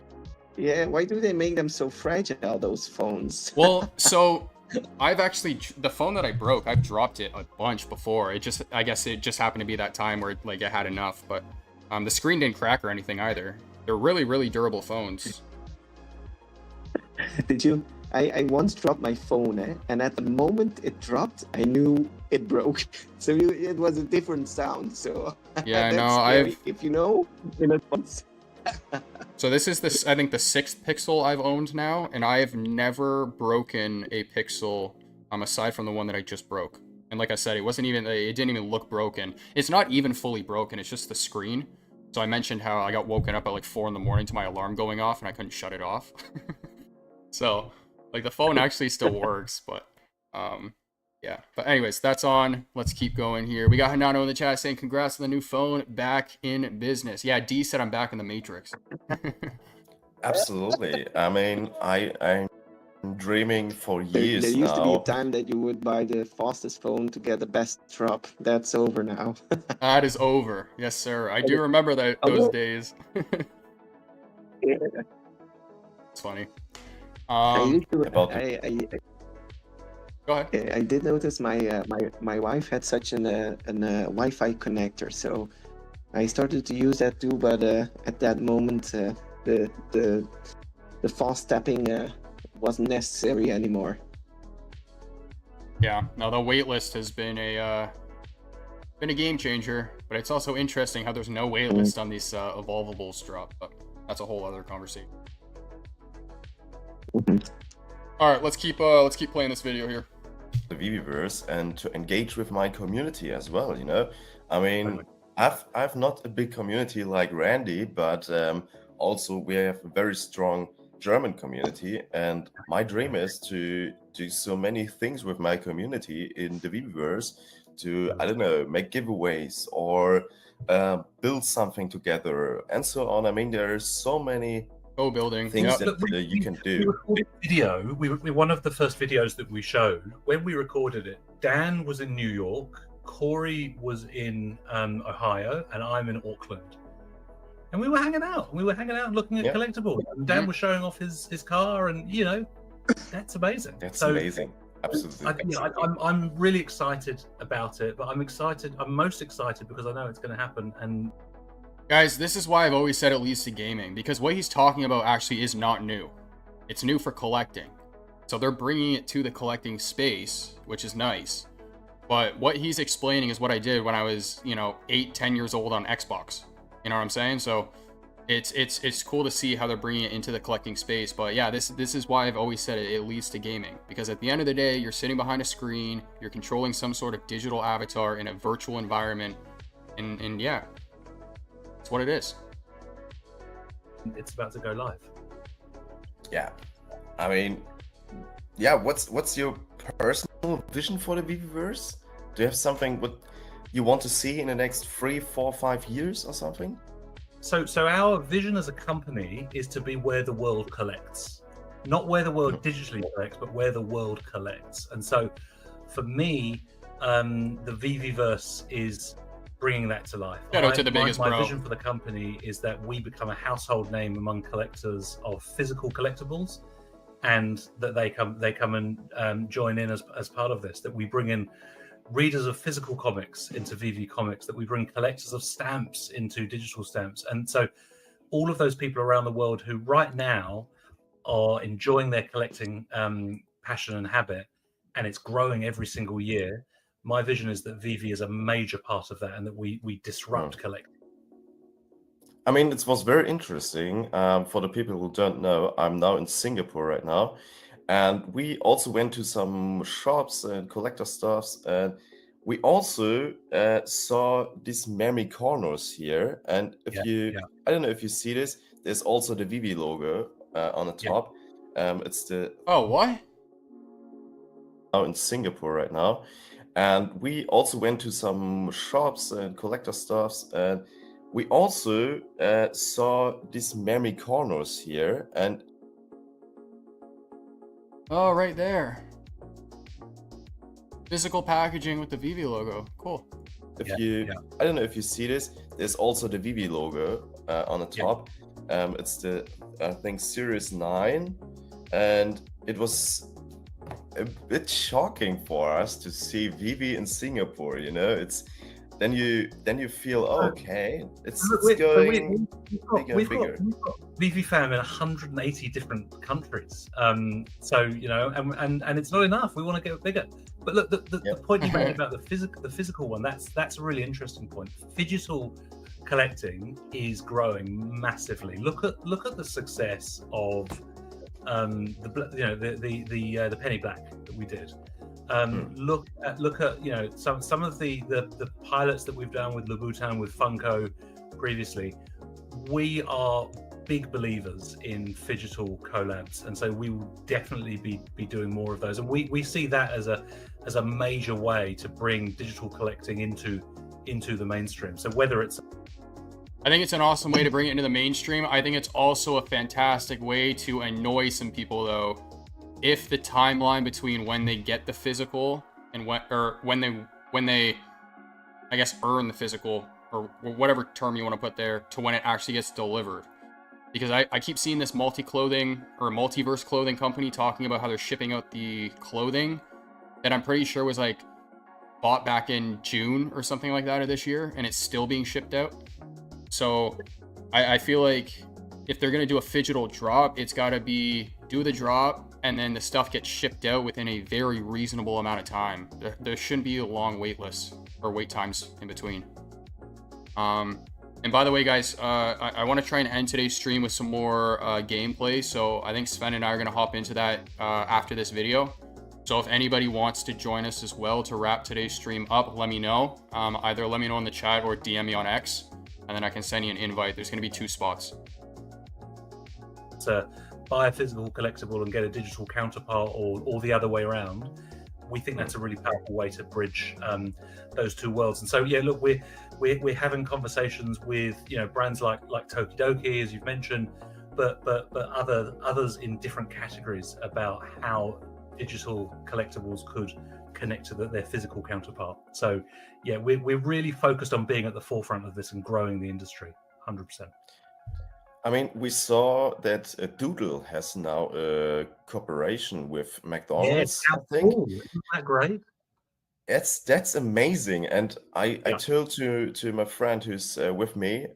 S4: why do they make them so fragile, those phones?
S1: Well, so I've actually the phone that I broke, I've dropped it a bunch before. I guess it just happened to be that time where like I had enough, but the screen didn't crack or anything either. They're really, really durable phones.
S4: Did you? I once dropped my phone, and at the moment it dropped, I knew it broke. So it was a different sound. So
S1: Yeah,
S4: that's
S1: no,
S4: scary. If you know in advance.
S1: So this is this, I think, the 6th Pixel I've owned now, and I have never broken a Pixel aside from the one that I just broke. And like I said, it didn't even look broken. It's not even fully broken. It's just the screen. So I mentioned how I got woken up at like 4 in the morning to my alarm going off, and I couldn't shut it off. So like the phone actually still works, but yeah. But anyways, that's on. Let's keep going here. We got Hanano in the chat saying congrats on the new phone, back in business. Yeah, D said I'm back in the Matrix.
S6: Absolutely. I mean, I'm dreaming for
S4: There
S6: years
S4: used to be a
S6: now.
S4: time that you would buy the fastest phone to get the best drop. That's over now.
S1: That is over. Yes, sir. I do remember those
S4: Although-
S1: days.
S4: Yeah.
S1: It's funny.
S4: I used to,
S6: about
S1: Go ahead.
S4: I did notice my wife had such an Wi-Fi connector, so I started to use that too. But at that moment, the fast tapping wasn't necessary anymore.
S1: Yeah. No, the waitlist has been a game changer, but it's also interesting how there's no waitlist on these evolvables drop. But that's a whole other conversation. All right, let's keep playing this video here.
S6: the VVverse and to engage with my community as well, you know. I mean, I've not a big community like Randy, but also we have a very strong German community, and my dream is to do so many things with my community in the VVverse to, I don't know, make giveaways or build something together and so on. I mean, there are so many
S1: building
S6: things
S1: yep.
S6: that you can
S5: We
S6: do.
S5: recorded video. One of the first videos that we showed, when we recorded it, Dan was in New York, Corey was in Ohio, and I'm in Auckland. And we were hanging out. We were hanging out and looking at collectibles. And Dan was showing off his car, and you know, that's amazing.
S6: That's
S5: So,
S6: amazing. Absolutely.
S5: I'm really excited about it, but I'm most excited because I know it's going to happen. And
S1: Guys, this is why I've always said it leads to gaming, because what he's talking about actually is not new. It's new for collecting. So they're bringing it to the collecting space, which is nice. But what he's explaining is what I did when I was, 8-10 years old on Xbox. You know what I'm saying? So it's cool to see how they're bringing it into the collecting space. But yeah, this is why I've always said it leads to gaming, because at the end of the day, you're sitting behind a screen, you're controlling some sort of digital avatar in a virtual environment, and yeah, it's what it is.
S5: it's about to go live.
S6: Yeah. I mean, yeah, what's your personal vision for the VVverse? Do you have something what you want to see in the next 3, 4, 5 years or something?
S5: So our vision as a company is to be where the world collects, not where the world digitally collects, but where the world collects. And so, for me, the VVverse is bringing that to life.
S1: Shout out to the biggest
S5: my
S1: bro.
S5: vision for the company is that we become a household name among collectors of physical collectibles, and that they come and join in as part of this. That we bring in readers of physical comics into VV Comics, that we bring collectors of stamps into digital stamps. And so all of those people around the world who right now are enjoying their collecting passion and habit, and it's growing every single year, my vision is that VV is a major part of that, and that we disrupt collecting.
S6: I mean, it was very interesting. For the people who don't know, I'm now in Singapore right now. And we also went to some shops and collector stuffs, and we also saw these memory corners here. And if I don't know if you see this, there's also the VV logo on the top. It's the
S1: what?
S6: Now in Singapore right now, and we also went to some shops and collector stuffs, and we also saw these memory corners here, and
S1: Oh, right there. Physical packaging with the VV logo. Cool.
S6: If
S5: Yeah,
S6: you,
S5: yeah.
S6: I don't know if you see this. There's also the VV logo on the
S5: Yeah.
S6: top. It's the I think Series 9, and it was a bit shocking for us to see VV in Singapore. You know, it's then you feel okay, it's going bigger and bigger.
S5: We've got VV fam in 180 different countries. So you know, and it's not enough. We want to get bigger. But look, the point you made about the physical one, that's a really interesting point. Digital collecting is growing massively. Look at the success of the penny black that we did. Look at you know some of the pilots that we've done with Louboutin, with Funko previously. We are big believers in phygital collabs, and so we will definitely be doing more of those. And we see that as a major way to bring digital collecting into the mainstream. So whether it's
S1: I think it's an awesome way to bring it into the mainstream. I think it's also a fantastic way to annoy some people, though. If the timeline between when they get the physical and when they, I guess, earn the physical, or whatever term you want to put there, to when it actually gets delivered. Because I keep seeing this multi-clothing or multiverse clothing company talking about how they're shipping out the clothing that I'm pretty sure was like bought back in June or something like that of this year, and it's still being shipped out. So I feel like if they're going to do a phygital drop, it's got to be do the drop and then the stuff gets shipped out within a very reasonable amount of time. There shouldn't be a long wait list or wait times in between. And by the way, guys, I want to try and end today's stream with some more gameplay. So I think Sven and I are going to hop into that after this video. So if anybody wants to join us as well to wrap today's stream up, let me know. Either let me know in the chat or DM me on X, and then I can send you an invite. There's going to be 2 spots.
S5: to buy a physical collectible and get a digital counterpart, or the other way around, we think that's a really powerful way to bridge those two worlds. And so, yeah, look, we're having conversations with brands like Tokidoki, as you've mentioned, but others in different categories about how digital collectibles could connect to their physical counterpart. So, yeah, we're really focused on being at the forefront of this and growing the industry, 100%.
S6: I mean, we saw that Doodle has now a cooperation with McDonald's.
S5: Yeah,
S6: I think.
S5: cool. Isn't that great?
S6: That's amazing, and I told to my friend who's with me,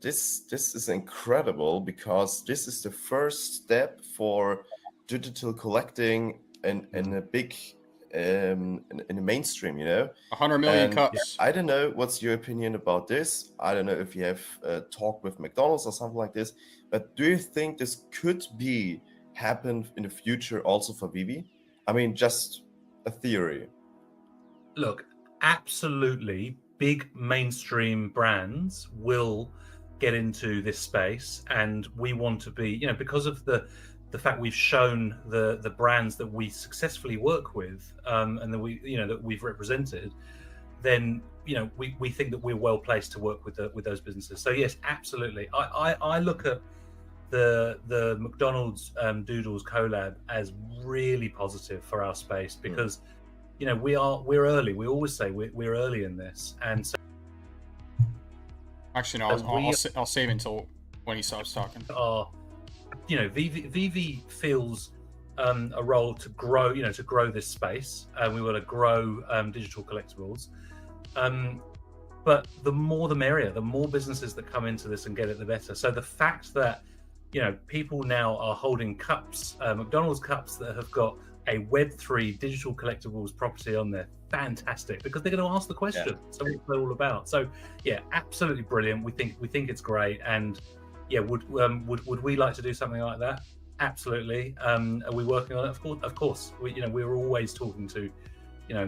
S6: this is incredible, because this is the first step for digital collecting in a big in the mainstream,
S1: 100 million
S6: And
S1: cups.
S6: I don't know what's your opinion about this. I don't know if you have talked with McDonald's or something like this, but do you think this could happen in the future also for VV? I mean, just a theory.
S5: Look, absolutely, big mainstream brands will get into this space, and we want to be, because of the fact we've shown the brands that we successfully work with, and that that we've represented, then we think that we're well placed to work with those businesses. So yes, absolutely. I look at the McDonald's Doodles collab as really positive for our space, because we're early. We always say we're early in this, and so
S1: Actually, no, I'll save until when he stops talking.
S5: VV feels a role to grow, to grow this space, and we want to grow digital collectibles. But the more the merrier. The more businesses that come into this and get it, the better. So the fact that people now are holding cups, McDonald's cups that have got a Web3 digital collectibles property on there, fantastic, because they're going to ask the question. Yeah. So what's that all about? So yeah, absolutely brilliant. We think it's great, and yeah, would we like to do something like that? Absolutely. Are we working on it? Of course. We're always talking to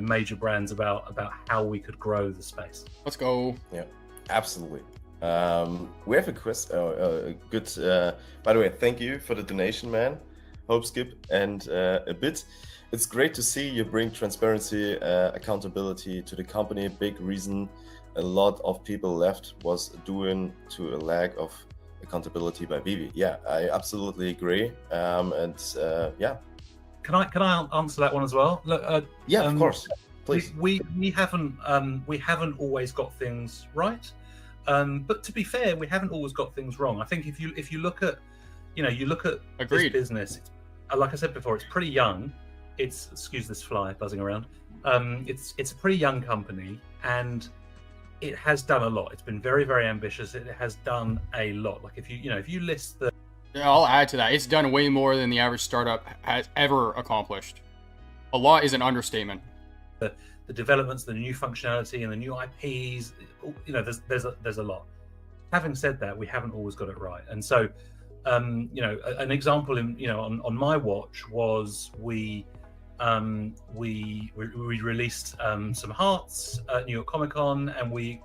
S5: major brands about how we could grow the space.
S1: Let's go.
S6: Yeah, absolutely. We have a question. Good. By the way, thank you for the donation, man. Hope Skip and a bit. It's great to see you bring transparency, accountability to the company. Big reason a lot of people left was due to a lack of accountability by VV. Yeah, I absolutely agree. Yeah.
S5: Can I answer that one as well? Look,
S6: yeah, of course. Please.
S5: We haven't always got things right, but to be fair, we haven't always got things wrong. I think if you look at
S1: Agreed.
S5: this business, like I said before, it's pretty young. It's, excuse this fly buzzing around. It's a pretty young company, and it has done a lot. It's been very, very ambitious. It has done a lot. Like if you list the
S1: Yeah, I'll add to that. It's done way more than the average startup has ever accomplished. A lot is an understatement.
S5: the developments, the new functionality, and the new IPs, there's a lot. Having said that, we haven't always got it right, and so an example on my watch was we released some hearts at New York Comic Con, and we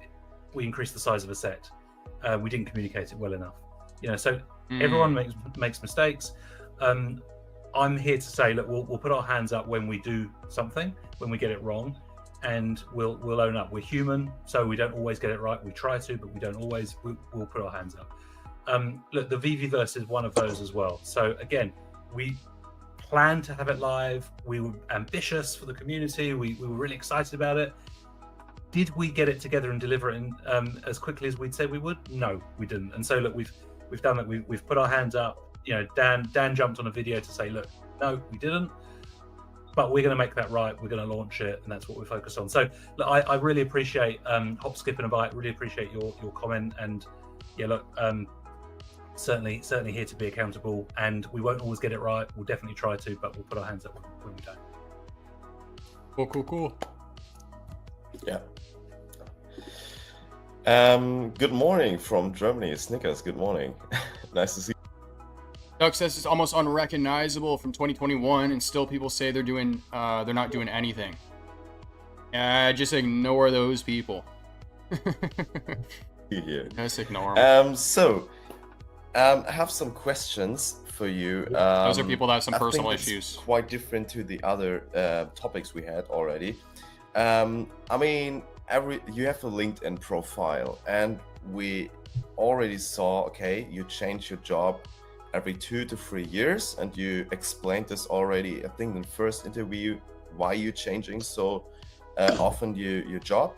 S5: increased the size of a set. We didn't communicate it well enough, so everyone makes mistakes. I'm here to say, look, we'll put our hands up when we do something, when we get it wrong, and we'll own up. We're human, so we don't always get it right. We try to, but we don't always. We'll put our hands up. Look, the VVverse is one of those as well. So again, we plan to have it live. We were ambitious for the community. We were really excited about it. Did we get it together and deliver it as quickly as we'd said we would? No, we didn't. And so look, we've done that. We've put our hands up. Dan jumped on a video to say, look, no, we didn't, but we're going to make that right. We're going to launch it, and that's what we're focused on. So look, I really appreciate Hop, Skip, and a Bite. Really appreciate your comment, and yeah, look, certainly here to be accountable, and we won't always get it right. We'll definitely try to, but we'll put our hands up when we don't.
S1: Cool.
S6: Yeah. Good morning from Germany, Snickers. Good morning. Nice to see you.
S1: Doug says it's almost unrecognizable from 2021, and still people say they're not doing anything. Just ignore those people.
S6: Yeah.
S1: Just ignore them.
S6: I have some questions for you.
S1: Those are people that have some
S6: I
S1: personal
S6: think it's
S1: issues.
S6: quite different to the other topics we had already. I mean, you have a LinkedIn profile, and we already saw, okay, you change your job every 2 to 3 years, and you explained this already, I think, in the first interview, why you're changing so often your job.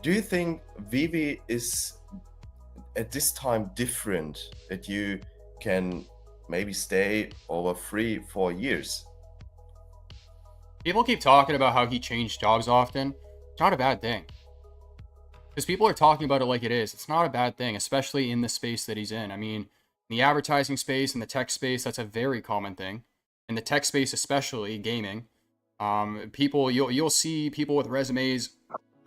S6: Do you think VV is at this time different, that you can maybe stay over 3-4 years?
S1: People keep talking about how he changed jobs often. It's not a bad thing. Because people are talking about it like it is. It's not a bad thing, especially in the space that he's in. I mean, in the advertising space, in the tech space, that's a very common thing. In the tech space, especially gaming, you'll see people with resumes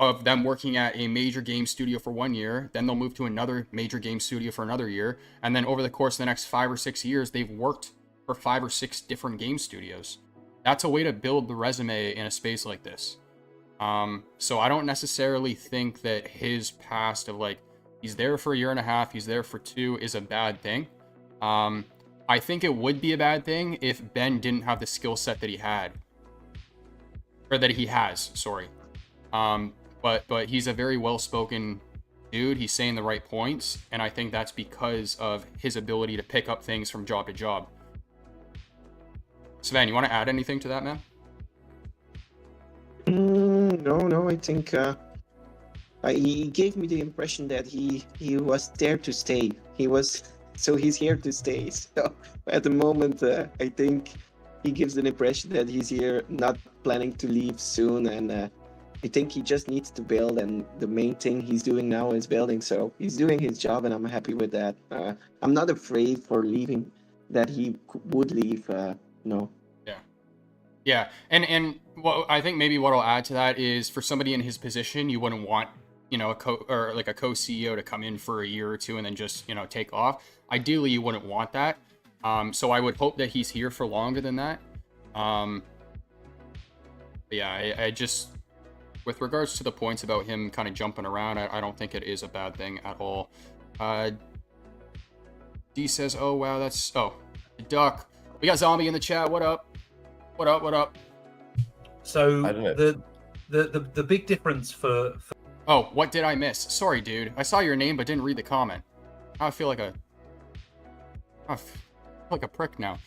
S1: of them working at a major game studio for 1 year, then they'll move to another major game studio for another year, and then over the course of the next 5 or 6 years, they've worked for 5 or 6 different game studios. That's a way to build the resume in a space like this. So I don't necessarily think that his past of like, he's there for 1.5 years, he's there for 2 is a bad thing. I think it would be a bad thing if Ben didn't have the skill set that he had. Or that he has, sorry. But he's a very well-spoken dude. He's saying the right points, and I think that's because of his ability to pick up things from job to job. Sven, you want to add anything to that, man?
S4: No, I think he gave me the impression that he was there to stay. He's here to stay. So at the moment, I think he gives an impression that he's here, not planning to leave soon, and I think he just needs to build, and the main thing he's doing now is building. So he's doing his job, and I'm happy with that. I'm not afraid for leaving, that he would leave. No.
S1: Yeah, and what I think maybe what I'll add to that is, for somebody in his position, you wouldn't want, a co-CEO to come in for 1 year or 2 and then just, take off. Ideally, you wouldn't want that. So I would hope that he's here for longer than that. But yeah, I just, with regards to the points about him kind of jumping around, I don't think it is a bad thing at all. D says, oh, wow, Duck. We got Zombie in the chat. What up? What up?
S5: So the big difference for...
S1: Oh, what did I miss? Sorry, dude. I saw your name but didn't read the comment. I feel like a prick now.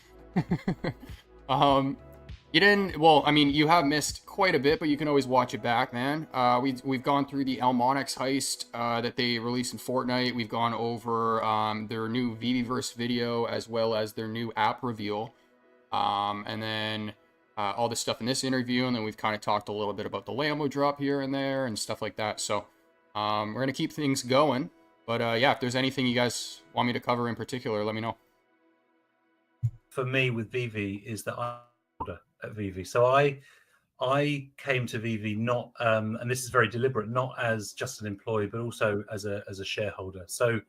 S1: You didn't. Well, I mean, you have missed quite a bit, but you can always watch it back, man. We've gone through the ElmonX heist that they released in Fortnite. We've gone over their new VVverse video as well as their new app reveal, and then all the stuff in this interview, and then we've kind of talked a little bit about the Lambo drop here and there and stuff like that. So we're gonna keep things going. But yeah, if there's anything you guys want me to cover in particular, let me know.
S5: For me, with VV, is that I'm older at VV. So I came to VV not, and this is very deliberate, not as just an employee, but also as a shareholder. So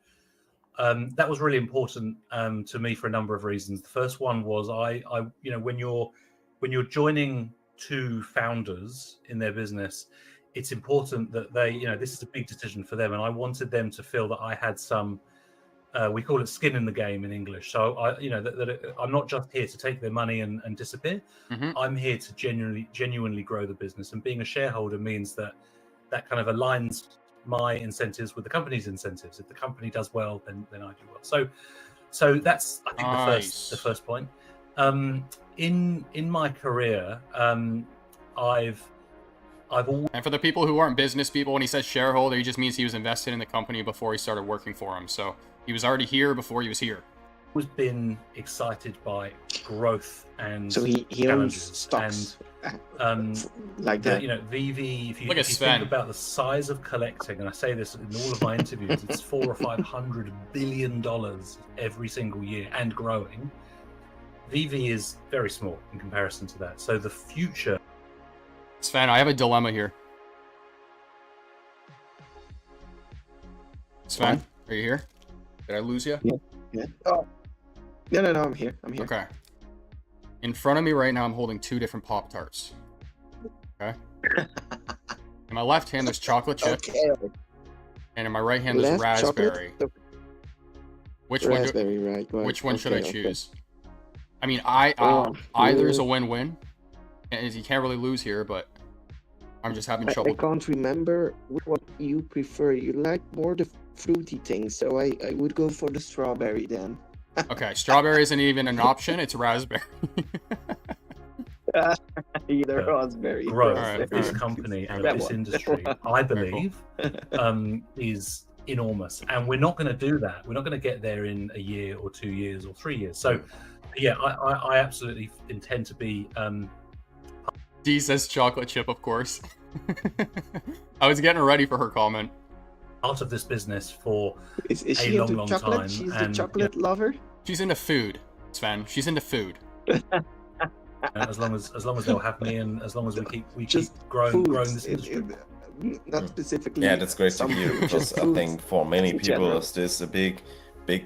S5: that was really important to me for a number of reasons. The first one was I you know, when you're joining two founders in their business, it's important that they, you know, this is a big decision for them, and I wanted them to feel that I had some. We call it skin in the game in English. So I, you know, that I'm not just here to take their money and disappear.
S1: Mm-hmm.
S5: I'm here to genuinely grow the business. And being a shareholder means that kind of aligns my incentives with the company's incentives. If the company does well, then I do well. So that's, I think,
S1: Nice.
S5: the first point. In my career, I've always
S1: And for the people who aren't business people, when he says shareholder, he just means he was invested in the company before he started working for him. So he was already here before he was here.
S5: been excited by growth and
S4: So he owns
S5: challenges.
S4: stocks
S5: And
S4: like
S5: the,
S4: that.
S5: you know, VV, if you,
S1: Look at
S5: if you
S1: Sven.
S5: think about the size of collecting, and I say this in all of my interviews, it's $400 or $500 billion every single year and growing. VV is very small in comparison to that. So the future.
S1: Sven, I have a dilemma here. Sven, are you here? Did I lose you?
S4: Yeah. Oh. No, I'm here. I'm here.
S1: Okay. In front of me right now, I'm holding two different Pop-Tarts. Okay? In my left hand, there's chocolate chip,
S4: Okay.
S1: and in my right hand, there's
S4: Left chocolate?
S1: raspberry.
S4: Okay.
S1: Which one?
S4: Raspberry, right?
S1: Which one should I
S4: okay.
S1: choose? I mean,
S4: Oh,
S1: either is a
S4: yeah.
S1: win-win, and you can't really lose here, but I'm just having
S4: I
S1: trouble.
S4: can't remember what you prefer. You like more the fruity things, so I would go for the strawberry then.
S1: Okay, strawberry isn't even an option; it's raspberry.
S4: Either raspberry.
S5: Growth
S1: Alright,
S5: of this
S1: alright.
S5: company and
S4: That
S5: of this
S4: one.
S5: industry, I
S1: Very cool.
S5: believe, is enormous. And we're not going to do that. We're not going to get there in a year or 2 years or 3 years. So, yeah, I absolutely intend to be.
S1: D says chocolate chip, of course. I was getting ready for her comment.
S5: Part of this business for
S4: Is
S5: a
S4: she into
S5: long
S4: chocolate?
S5: time,
S4: She's the
S5: and,
S4: chocolate lover?
S1: She's into food, Sven. She's into food.
S5: as long as they'll have me, and as long as we
S4: Just
S5: keep growing
S4: foods,
S5: this industry.
S4: not specifically.
S6: Yeah, that's great to
S4: some
S6: hear,
S4: food,
S6: because
S4: just
S6: I
S4: foods
S6: think for many
S4: in
S6: people
S4: general.
S6: is this a big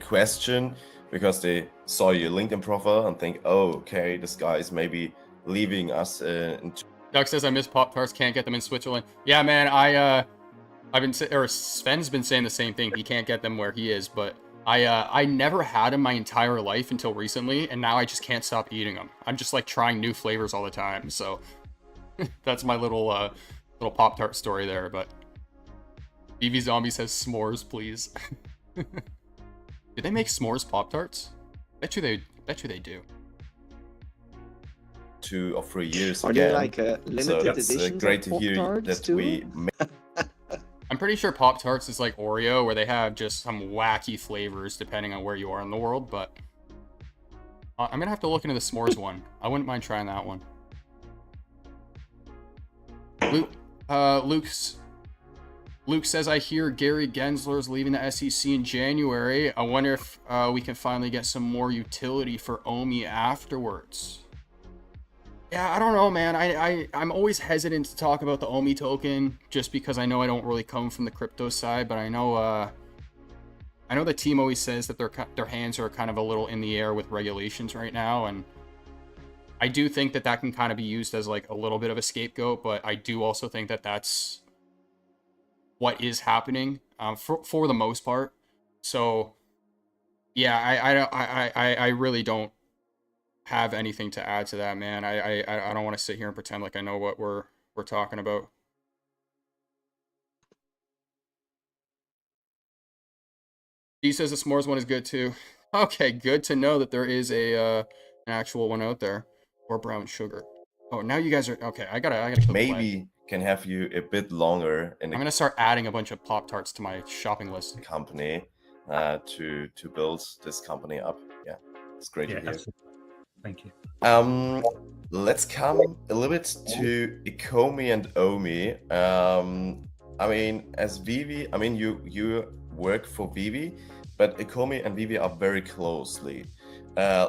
S6: question, because they saw your LinkedIn profile and think, oh, okay, this guy is maybe leaving us in
S1: Doug says I miss Pop-Tarts, can't get them in Switzerland. Yeah, man, Sven's been saying the same thing. He can't get them where he is, but I never had them my entire life until recently, and now I just can't stop eating them. I'm just like trying new flavors all the time. So that's my little Pop-Tart story there. But BV Zombie says s'mores, please. Do they make s'mores Pop-Tarts? Bet you they do.
S6: 2 or 3 years
S4: Are
S6: again.
S4: they like a
S6: So
S4: limited
S6: that's
S4: edition?
S6: great to hear that we
S1: I'm pretty sure Pop-Tarts is like Oreo, where they have just some wacky flavors depending on where you are in the world, but I'm gonna have to look into the s'mores one. I wouldn't mind trying that one. Luke says, I hear Gary Gensler's leaving the SEC in January. I wonder if we can finally get some more utility for Omi afterwards. Yeah, I don't know, man. I'm always hesitant to talk about the Omi token just because I know I don't really come from the crypto side, but I know the team always says that their hands are kind of a little in the air with regulations right now, and I do think that can kind of be used as like a little bit of a scapegoat, but I do also think that that's what is happening for the most part. So yeah, I really don't have anything to add to that, man. I don't want to sit here and pretend like I know what we're talking about. He says the s'mores one is good too. Okay, good to know that there is an actual one out there. Or brown sugar. Oh, now you guys are okay. I gotta click play.
S6: Maybe can have you a bit longer in
S1: I'm
S6: the
S1: gonna start adding a bunch of Pop-Tarts to my shopping list.
S6: company to build this company up. Yeah, it's great to hear.
S5: Thank you.
S6: Let's come a little bit to Ecomi and Omi. I mean, as Vivi, I mean, you work for Vivi, but Ecomi and Vivi are very closely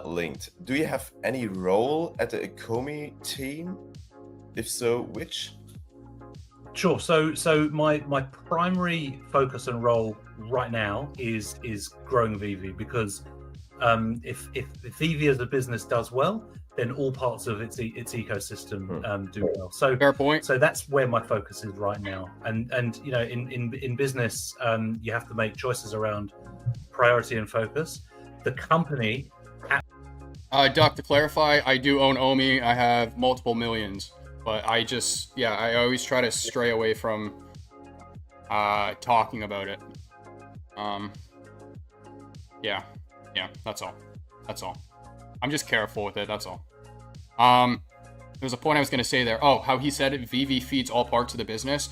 S6: linked. Do you have any role at the Ecomi team? If so, which?
S5: Sure. So my primary focus and role right now is growing VV, because if VV as a business does well, then all parts of its ecosystem do well. So
S1: Fair point.
S5: So that's where my focus is right now. And you know, in business, you have to make choices around priority and focus. The company.
S1: Doc, to clarify, I do own Omi. I have multiple millions, but I always try to stray away from talking about it. Yeah, that's all. I'm just careful with it, that's all. There's a point I was going to say there. Oh, how he said it, VV feeds all parts of the business.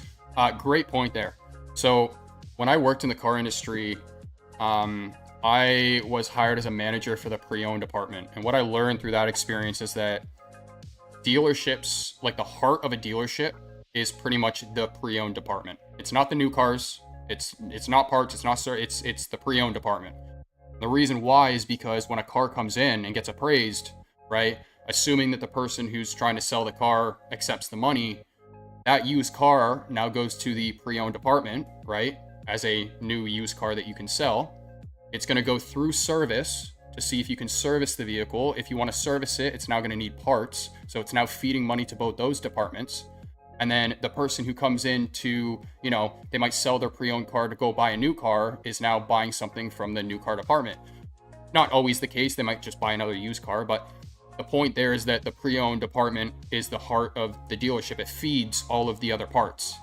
S1: Great point there. So when I worked in the car industry, I was hired as a manager for the pre-owned department. And what I learned through that experience is that dealerships, like the heart of a dealership, is pretty much the pre-owned department. It's not the new cars. It's not parts. It's the pre-owned department. The reason why is because when a car comes in and gets appraised, right, assuming that the person who's trying to sell the car accepts the money, that used car now goes to the pre-owned department, right, as a new used car that you can sell. It's going to go through service to see if you can service the vehicle. If you want to service it, it's now going to need parts. So it's now feeding money to both those departments. And then the person who comes in to, you know, they might sell their pre-owned car to go buy a new car is now buying something from the new car department. Not always the case. They might just buy another used car. But the point there is that the pre-owned department is the heart of the dealership. It feeds all of the other parts.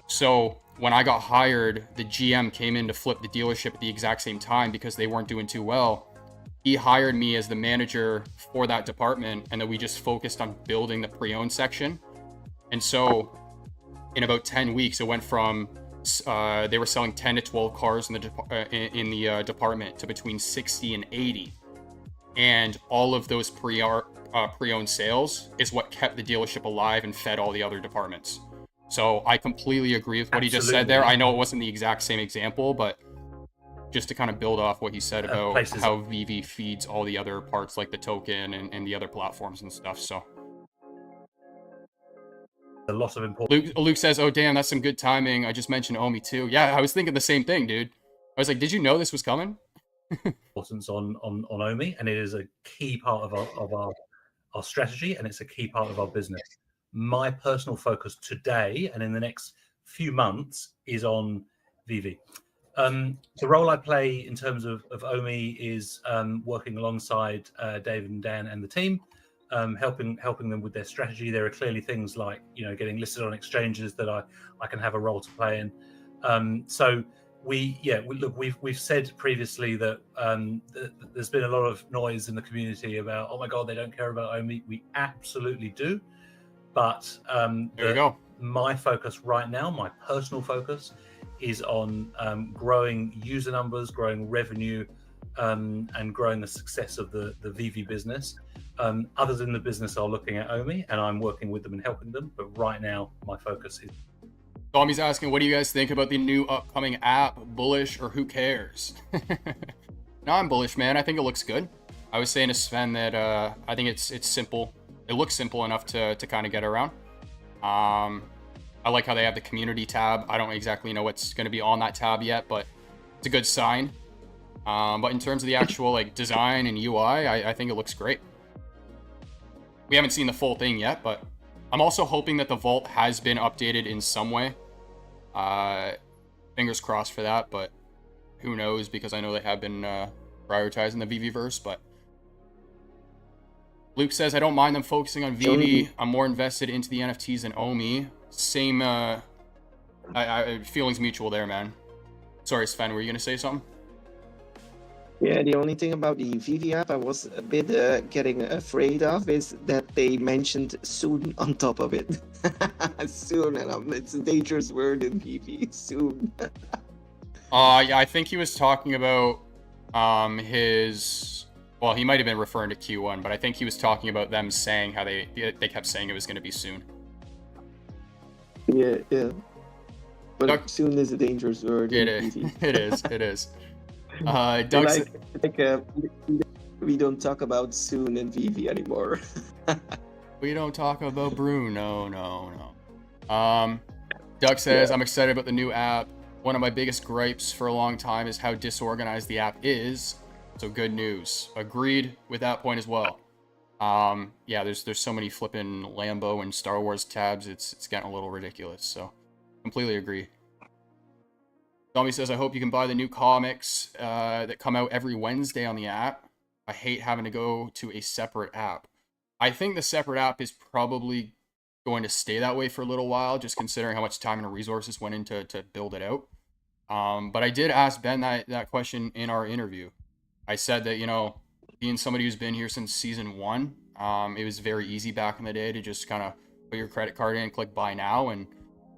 S1: So when I got hired, the GM came in to flip the dealership at the exact same time because they weren't doing too well. He hired me as the manager for that department, and then we just focused on building the pre-owned section. And so in about 10 weeks, it went from they were selling 10 to 12 cars in the department to between 60 and 80. And all of those pre-owned sales is what kept the dealership alive and fed all the other departments. So I completely agree with what he just said there. I know it wasn't the exact same example, but just to kind of build off what he said about how VV feeds all the other parts like the token and the other platforms and stuff. So
S5: a lot of important.
S1: Luke says, "Oh damn, that's some good timing. I just mentioned Omi too." Yeah, I was thinking the same thing, dude. I was like, "Did you know this was coming?"
S5: Importance on Omi, and it is a key part of our strategy, and it's a key part of our business. My personal focus today and in the next few months is on VV. The role I play in terms of Omi is working alongside David and Dan and the team, helping them with their strategy. There are clearly things like, you know, getting listed on exchanges that I can have a role to play in. So we've said previously that there's been a lot of noise in the community about, oh my God, they don't care about Omi. We absolutely do. But
S1: there we go.
S5: My focus right now, my personal focus, is on growing user numbers, growing revenue, and growing the success of the VV business. Others in the business are looking at Omi, and I'm working with them and helping them. But right now, my focus is.
S1: Tommy's asking, what do you guys think about the new upcoming app? Bullish or who cares? No, I'm bullish, man. I think it looks good. I was saying to Sven that I think it's simple. It looks simple enough to kind of get around. I like how they have the community tab. I don't exactly know what's going to be on that tab yet, but it's a good sign. But in terms of the actual like design and UI, I think it looks great. We haven't seen the full thing yet, but I'm also hoping that the vault has been updated in some way. Fingers crossed for that, but who knows, because I know they have been prioritizing the VVverse. But Luke says, I don't mind them focusing on VV. I'm more invested into the NFTs than Omi. Same, feelings mutual there, man. Sorry, Sven, were you going to say something?
S4: Yeah, the only thing about the VV app I was a bit getting afraid of is that they mentioned soon on top of it. Soon, and it's a dangerous word in VV, soon.
S1: Yeah, I think he was talking about his. Well, he might have been referring to Q1, but I think he was talking about them saying how they kept saying it was going to be soon.
S4: Yeah, yeah. But
S1: Doug-
S4: soon is a dangerous word
S1: It
S4: in
S1: is.
S4: VV.
S1: It is. It is. Doug,
S4: We don't talk about soon in VV anymore.
S1: we don't talk about Bruno. No. Doug says, I'm excited about the new app. One of my biggest gripes for a long time is how disorganized the app is. So good news. Agreed with that point as well. Yeah, there's so many flipping Lambo and Star Wars tabs. It's getting a little ridiculous. So completely agree. Zombie says, I hope you can buy the new comics that come out every Wednesday on the app. I hate having to go to a separate app. I think the separate app is probably going to stay that way for a little while, just considering how much time and resources went into to build it out. But I did ask Ben that question in our interview. I said that, you know, being somebody who's been here since season 1, it was very easy back in the day to just kind of put your credit card in, click buy now, and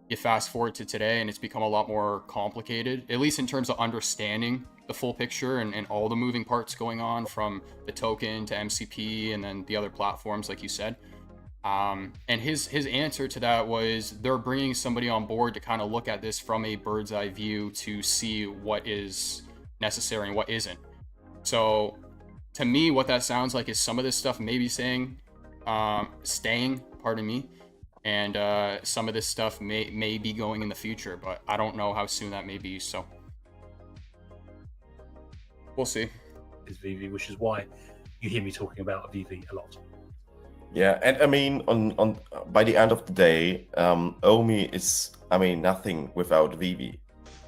S1: you fast forward to today and it's become a lot more complicated, at least in terms of understanding the full picture and all the moving parts going on, from the token to MCP and then the other platforms, like you said. And his answer to that was they're bringing somebody on board to kind of look at this from a bird's eye view to see what is necessary and what isn't. So to me, what that sounds like is some of this stuff maybe staying, pardon me, and some of this stuff may be going in the future, but I don't know how soon that may be, so we'll see.
S5: Is VV, which is why you hear me talking about VV a lot.
S6: Yeah, and I mean, on by the end of the day, Omi is, I mean, nothing without VV.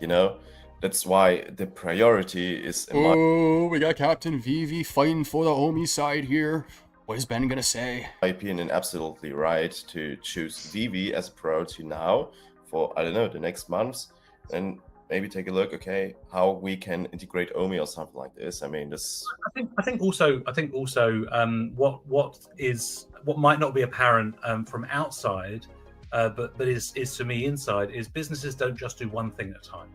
S6: You know, that's why the priority is.
S1: Oh, we got Captain VV fighting for the Omi side here. What is Ben gonna say?
S6: My opinion, absolutely right to choose VV as a priority now for, I don't know, the next months, and maybe take a look, okay, how we can integrate Omi or something like this. I mean, this.
S5: I think also what might not be apparent from outside, but is to me inside, is businesses don't just do one thing at a time.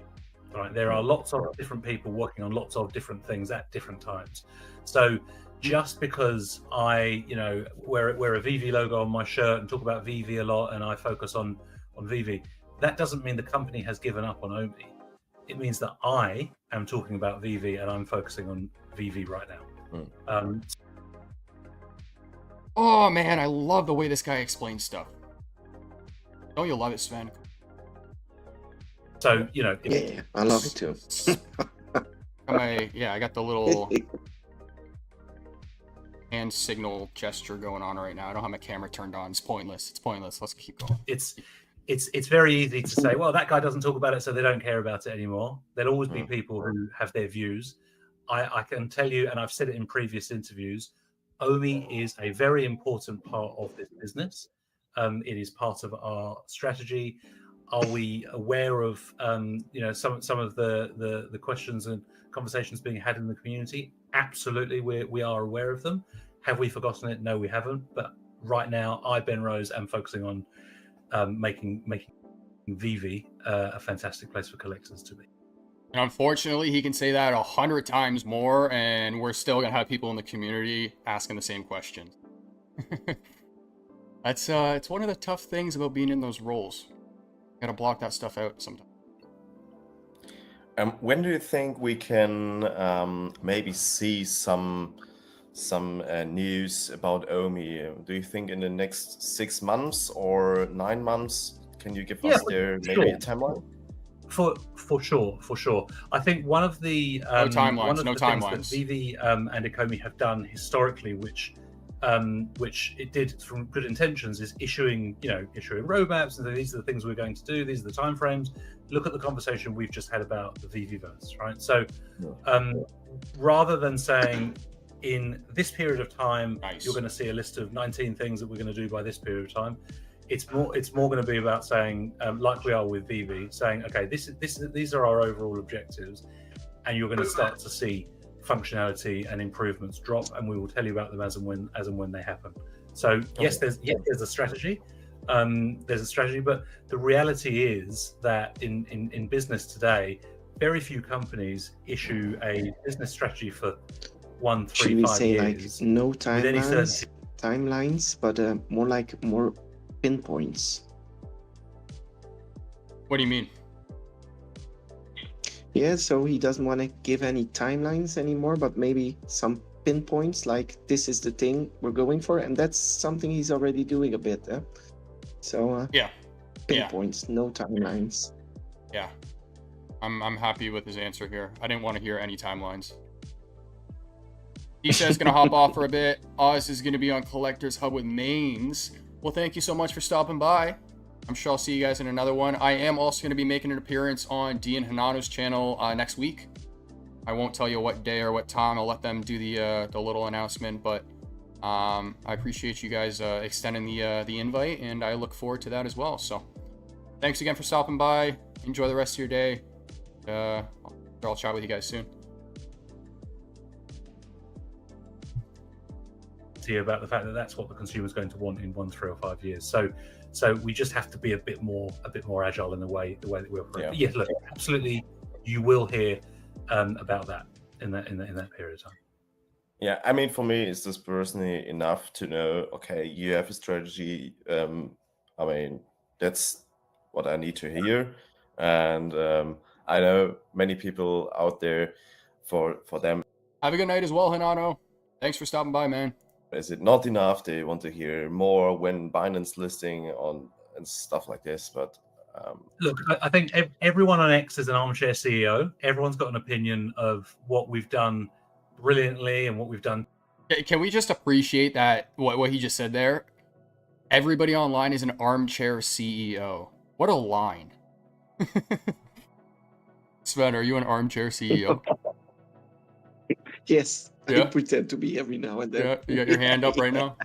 S5: Right, there are lots of different people working on lots of different things at different times. So just because I, you know, wear a VV logo on my shirt and talk about VV a lot, and I focus on VV, that doesn't mean the company has given up on Omi. It means that I am talking about VV and I'm focusing on VV right now.
S1: Oh man, I love the way this guy explains stuff. Don't you love it, Sven?
S5: So, you know,
S4: Yeah, I love it too.
S1: I got the little hand signal gesture going on right now. I don't have my camera turned on. It's pointless. Let's keep going.
S5: It's very easy to say, well, that guy doesn't talk about it, so they don't care about it anymore. There'll always be people who have their views. I can tell you, and I've said it in previous interviews, Omi is a very important part of this business. It is part of our strategy. Are we aware of you know, some of the questions and conversations being had in the community? Absolutely, we are aware of them. Have we forgotten it? No, we haven't. But right now, I, Ben Rose, am focusing on making VV a fantastic place for collectors to be.
S1: And unfortunately, he can say that 100 times more, and we're still gonna have people in the community asking the same questions. That's it's one of the tough things about being in those roles. Gotta block that stuff out sometimes.
S6: When do you think we can maybe see some news about Omi? Do you think in the next 6 months or 9 months? Can you give us there maybe a timeline?
S5: For sure. I think one of the
S1: No timelines.
S5: one of
S1: No
S5: the things
S1: timelines.
S5: that VV and Ecomi have done historically, which it did from good intentions, is issuing roadmaps and these are the things we're going to do. These are the timeframes. Look at the conversation we've just had about the VVverse, right? So rather than saying in this period of time, you're going to see a list of 19 things that we're going to do by this period of time, it's more going to be about saying, like we are with VV, saying, okay, these are our overall objectives, and you're going to start to see functionality and improvements drop, and we will tell you about them as and when they happen. So yes, there's a strategy. There's a strategy, but the reality is that in business today, very few companies issue a business strategy for 1, 3,
S4: Should we
S5: 5
S4: say
S5: years
S4: like no
S5: with any certainty.
S4: timelines, but more pinpoints?
S1: What do you mean?
S4: Yeah, so he doesn't want to give any timelines anymore, but maybe some pinpoints, like this is the thing we're going for, and that's something he's already doing a bit. So
S1: Yeah.
S4: pinpoints, no timelines.
S1: Yeah. I'm happy with his answer here. I didn't want to hear any timelines. He says gonna hop off for a bit. Oz is gonna be on Collector's Hub with Mains. Well, thank you so much for stopping by. I'm sure I'll see you guys in another one. I am also going to be making an appearance on Dee and Hanano's channel next week. I won't tell you what day or what time. I'll let them do the little announcement, but I appreciate you guys extending the invite, and I look forward to that as well. So thanks again for stopping by. Enjoy the rest of your day. I'll chat with you guys soon.
S5: To you about the fact that that's what the consumer is going to want in 1, 3, or 5 years. So we just have to be a bit more agile in the way that we operate.
S6: Yeah.
S5: Yes, look, absolutely, you will hear about that in that period of time.
S6: Yeah, I mean, for me, it's just personally enough to know, okay, you have a strategy. I mean, that's what I need to hear. And I know many people out there, for them,
S1: Have a good night as well, Hanano. Thanks for stopping by, man.
S6: is it not enough? They want to hear more when Binance listing on and stuff like this. But
S5: look, I think everyone on X is an armchair CEO. Everyone's got an opinion of what we've done brilliantly and what we've done.
S1: Can we just appreciate that, what he just said there? Everybody online is an armchair CEO. What a line. Sven, are you an armchair CEO?
S4: Yes,
S1: Yeah.
S4: I pretend to be every now and then.
S1: Yeah, you got your hand up right now?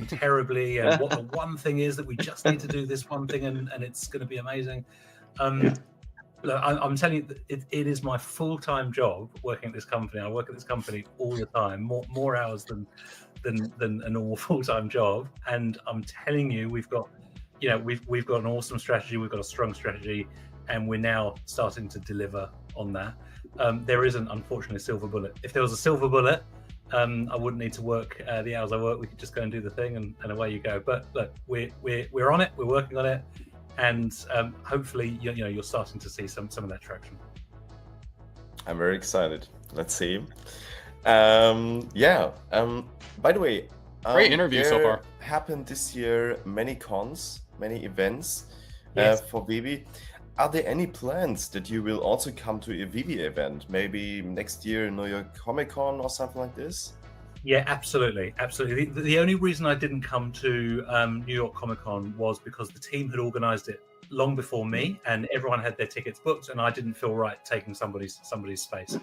S5: Terribly, and what the one thing is that we just need to do this one thing, and it's going to be amazing. Look, I'm telling you, it is my full-time job working at this company. I work at this company all the time, more hours than a normal full-time job. And I'm telling you, we've got an awesome strategy. We've got a strong strategy, and we're now starting to deliver on that. There isn't, unfortunately, a silver bullet. If there was a silver bullet, I wouldn't need to work the hours I work. We could just go and do the thing, and away you go. But look, we're on it. We're working on it, and hopefully, you're starting to see some of that traction.
S6: I'm very excited. Let's see. By the way,
S1: Great interview so far.
S6: Happened this year many cons, many events
S5: Yes.
S6: for VV. Are there any plans that you will also come to a VV event? Maybe next year, New York Comic Con or something like this?
S5: Yeah, absolutely. The only reason I didn't come to New York Comic Con was because the team had organised it long before me, and everyone had their tickets booked, and I didn't feel right taking somebody's space.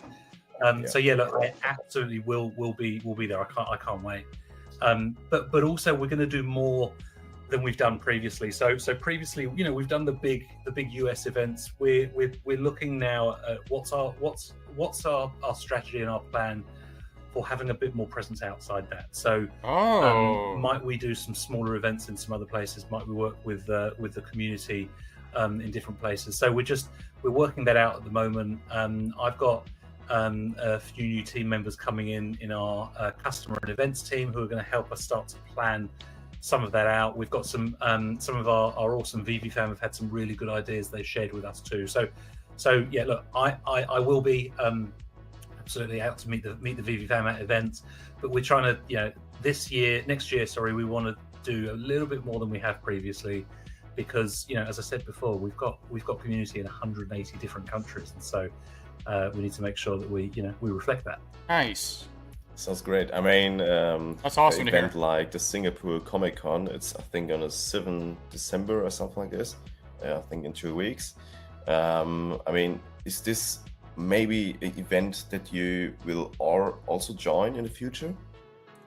S5: So yeah, look, I absolutely will be there. I can't wait. But also we're going to do more than we've done previously. So previously, we've done the big US events. We're looking now at what's our strategy and our plan for having a bit more presence outside that. So might we do some smaller events in some other places? Might we work with the community in different places? So we're working that out at the moment. I've got a few new team members coming in our customer and events team who are going to help us start to plan some of that out. We've got some of our awesome VV fam have had some really good ideas they've shared with us too. So yeah, look, I will be absolutely out to meet the VV fam at events, but we're trying to next year, we want to do a little bit more than we have previously, because as I said before, we've got community in 180 different countries, and so we need to make sure that we reflect that.
S1: Nice.
S6: Sounds great. I mean,
S1: that's awesome
S6: an
S1: to
S6: event
S1: hear.
S6: like the Singapore Comic Con, it's I think on the 7th December or something like this. I think in 2 weeks. I mean, is this maybe an event that you will also join in the future?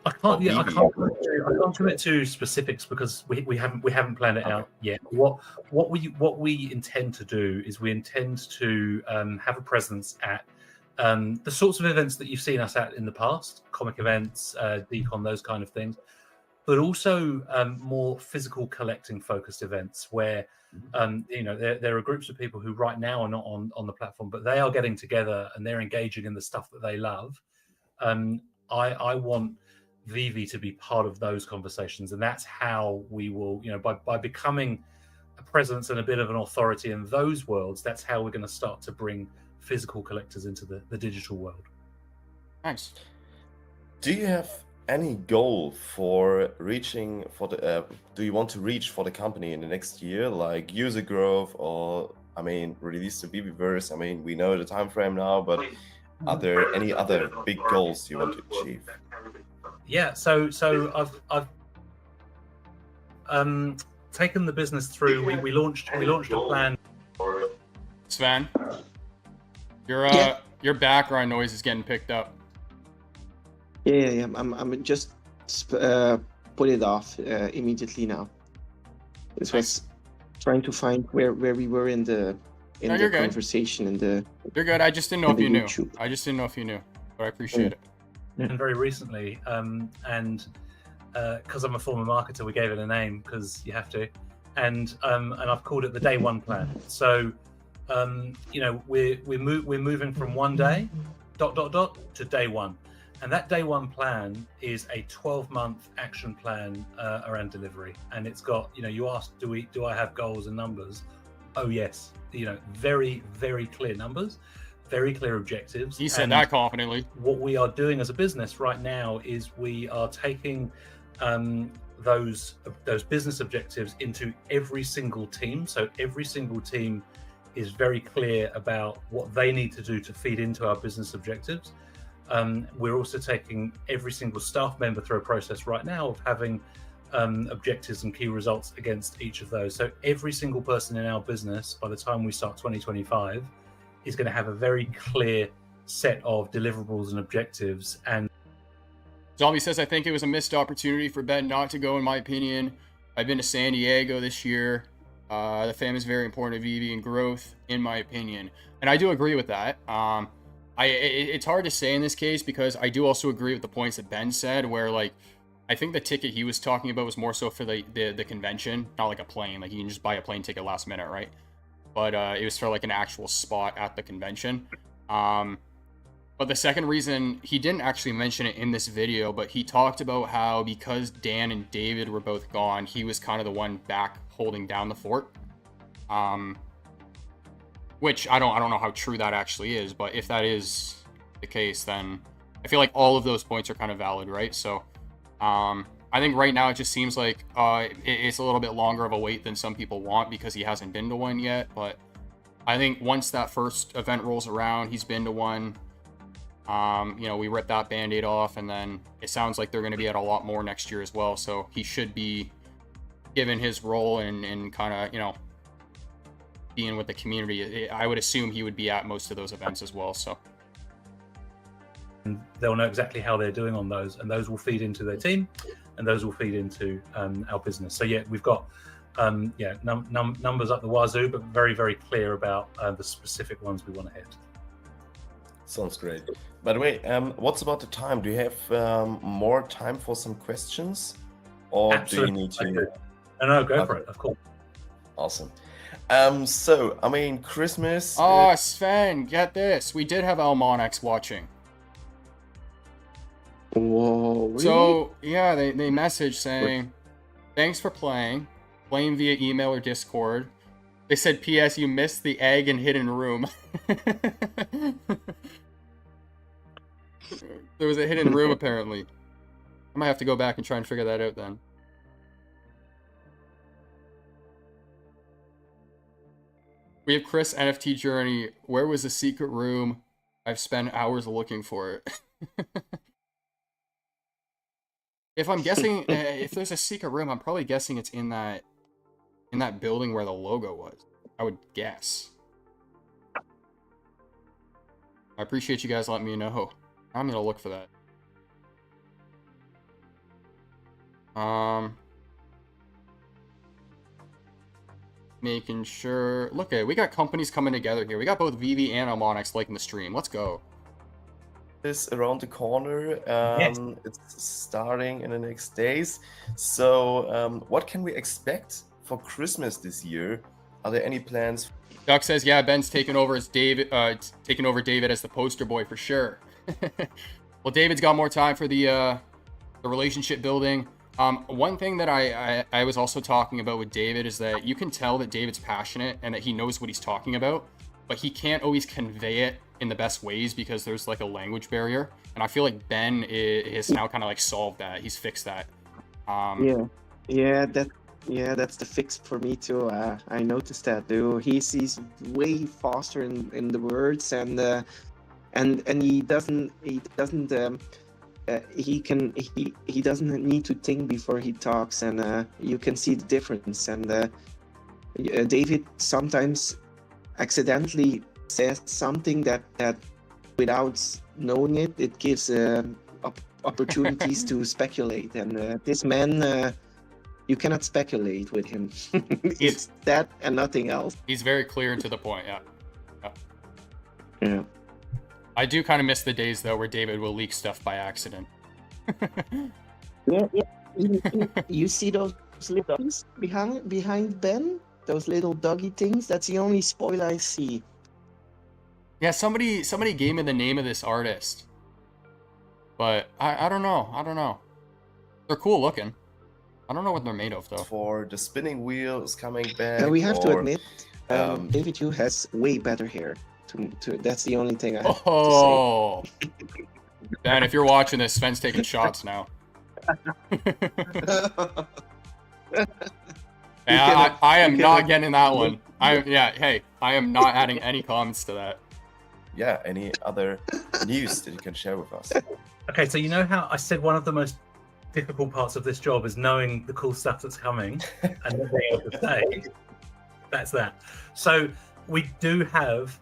S5: I can't commit to specifics because we haven't planned it out yet. What we intend to do is we intend to have a presence at the sorts of events that you've seen us at in the past, comic events, decon, those kind of things, but also more physical collecting focused events where there are groups of people who right now are not on the platform, but they are getting together and they're engaging in the stuff that they love. I want VV to be part of those conversations, and that's how we will, by becoming a presence and a bit of an authority in those worlds, that's how we're going to start to bring physical collectors into the digital world.
S1: Nice.
S6: Do you have any goal for reaching do you want to reach for the company in the next year, like user growth, or release the VVverse? We know the time frame now, but are there any other big goals you want to achieve?
S5: Yeah, so I've taken the business through. We launched a plan.
S1: Sven,
S4: Yeah.
S1: your background noise is getting picked up.
S4: Yeah. I'm just put it off immediately now. This was trying to find where we were in the
S1: No, you're good.
S4: conversation in the.
S1: You're good. I just didn't know
S4: in
S1: if you
S4: the
S1: knew.
S4: YouTube.
S1: I just didn't know if you knew, but I appreciate it.
S5: And very recently, and because I'm a former marketer, we gave it a name because you have to, and I've called it the Day One Plan. So, we're moving from one day, ... to day one, and that Day One Plan is a 12-month action plan around delivery, and it's got, you asked, do I have goals and numbers? Oh yes, very, very clear numbers. Very clear objectives.
S1: He said that confidently.
S5: What we are doing as a business right now is we are taking those business objectives into every single team. So every single team is very clear about what they need to do to feed into our business objectives. We're also taking every single staff member through a process right now of having objectives and key results against each of those. So every single person in our business, by the time we start 2025, is going to have a very clear set of deliverables and objectives. And
S1: Zombie says, I think it was a missed opportunity for Ben not to go, in my opinion. I've been to San Diego this year. The fam is very important to VV and growth, in my opinion. And I do agree with that. It's hard to say in this case because I do also agree with the points that Ben said, where I think the ticket he was talking about was more so for the convention, not like a plane. Like you can just buy a plane ticket last minute, right? But it was for an actual spot at the convention. But the second reason, he didn't actually mention it in this video, but he talked about how because Dan and David were both gone, he was kind of the one back holding down the fort. Which I don't know how true that actually is, but if that is the case, then I feel like all of those points are kind of valid, right? So I think right now it just seems like it's a little bit longer of a wait than some people want because he hasn't been to one yet. But I think once that first event rolls around, he's been to one. We rip that Band-Aid off, and then it sounds like they're going to be at a lot more next year as well. So he should be given his role and kind of, being with the community. I would assume he would be at most of those events as well. So
S5: they'll know exactly how they're doing on those, and those will feed into their team, and those will feed into our business. So yeah, we've got numbers up the wazoo, but very, very clear about the specific ones we want to hit.
S6: Sounds great. By the way, what's about the time? Do you have more time for some questions, or
S5: Absolutely.
S6: do you need to?
S5: No, go for it. Of course.
S6: Awesome. Christmas.
S1: Oh, Sven, get this. We did have ElmonX watching.
S4: Whoa. Really?
S1: So, yeah, they messaged saying, thanks for playing via email or Discord. They said, P.S. you missed the egg and hidden room. There was a hidden room, apparently. I might have to go back and try and figure that out then. We have Chris NFT Journey. Where was the secret room? I've spent hours looking for it. If I'm guessing, if there's a secret room, I'm probably guessing it's in that building where the logo was. I would guess. I appreciate you guys letting me know. I'm gonna look for that. Making sure. Look at it. We got companies coming together here. We got both VV and ElmonX liking the stream. Let's go.
S6: is around the corner.
S5: Yes.
S6: It's starting in the next days. So, what can we expect for Christmas this year? Are there any plans?
S1: Duck says, yeah, Ben's taking over David as the poster boy for sure. Well, David's got more time for the relationship building. One thing that I was also talking about with David is that you can tell that David's passionate and that he knows what he's talking about, but he can't always convey it in the best ways because there's like a language barrier. And I feel like Ben is now kind of like solved that. He's fixed that.
S4: That's the fix for me too. I noticed that too. He's way faster in the words, and he doesn't he doesn't need to think before he talks, and you can see the difference. And David sometimes accidentally says something that without knowing it gives opportunities to speculate. And this man, you cannot speculate with him. It's that and nothing else.
S1: He's very clear and to the point.
S4: Yeah.
S1: I do kind of miss the days though where David will leak stuff by accident.
S4: Yeah. You see those little things behind Ben? Those little doggy things? That's the only spoiler I see.
S1: Yeah, somebody gave me the name of this artist, but I don't know. They're cool looking. I don't know what they're made of though.
S6: For the spinning wheel is coming back.
S4: We have to
S6: or,
S4: admit, David Hugh has way better hair. That's the only thing I have
S1: Oh, Ben, if you're watching this, Sven's taking shots now. I am not getting that one. I am not adding any comments to that.
S6: Yeah, any other news that you can share with us?
S5: Okay, so you know how I said one of the most difficult parts of this job is knowing the cool stuff that's coming and not being able to say. That's that. So we do have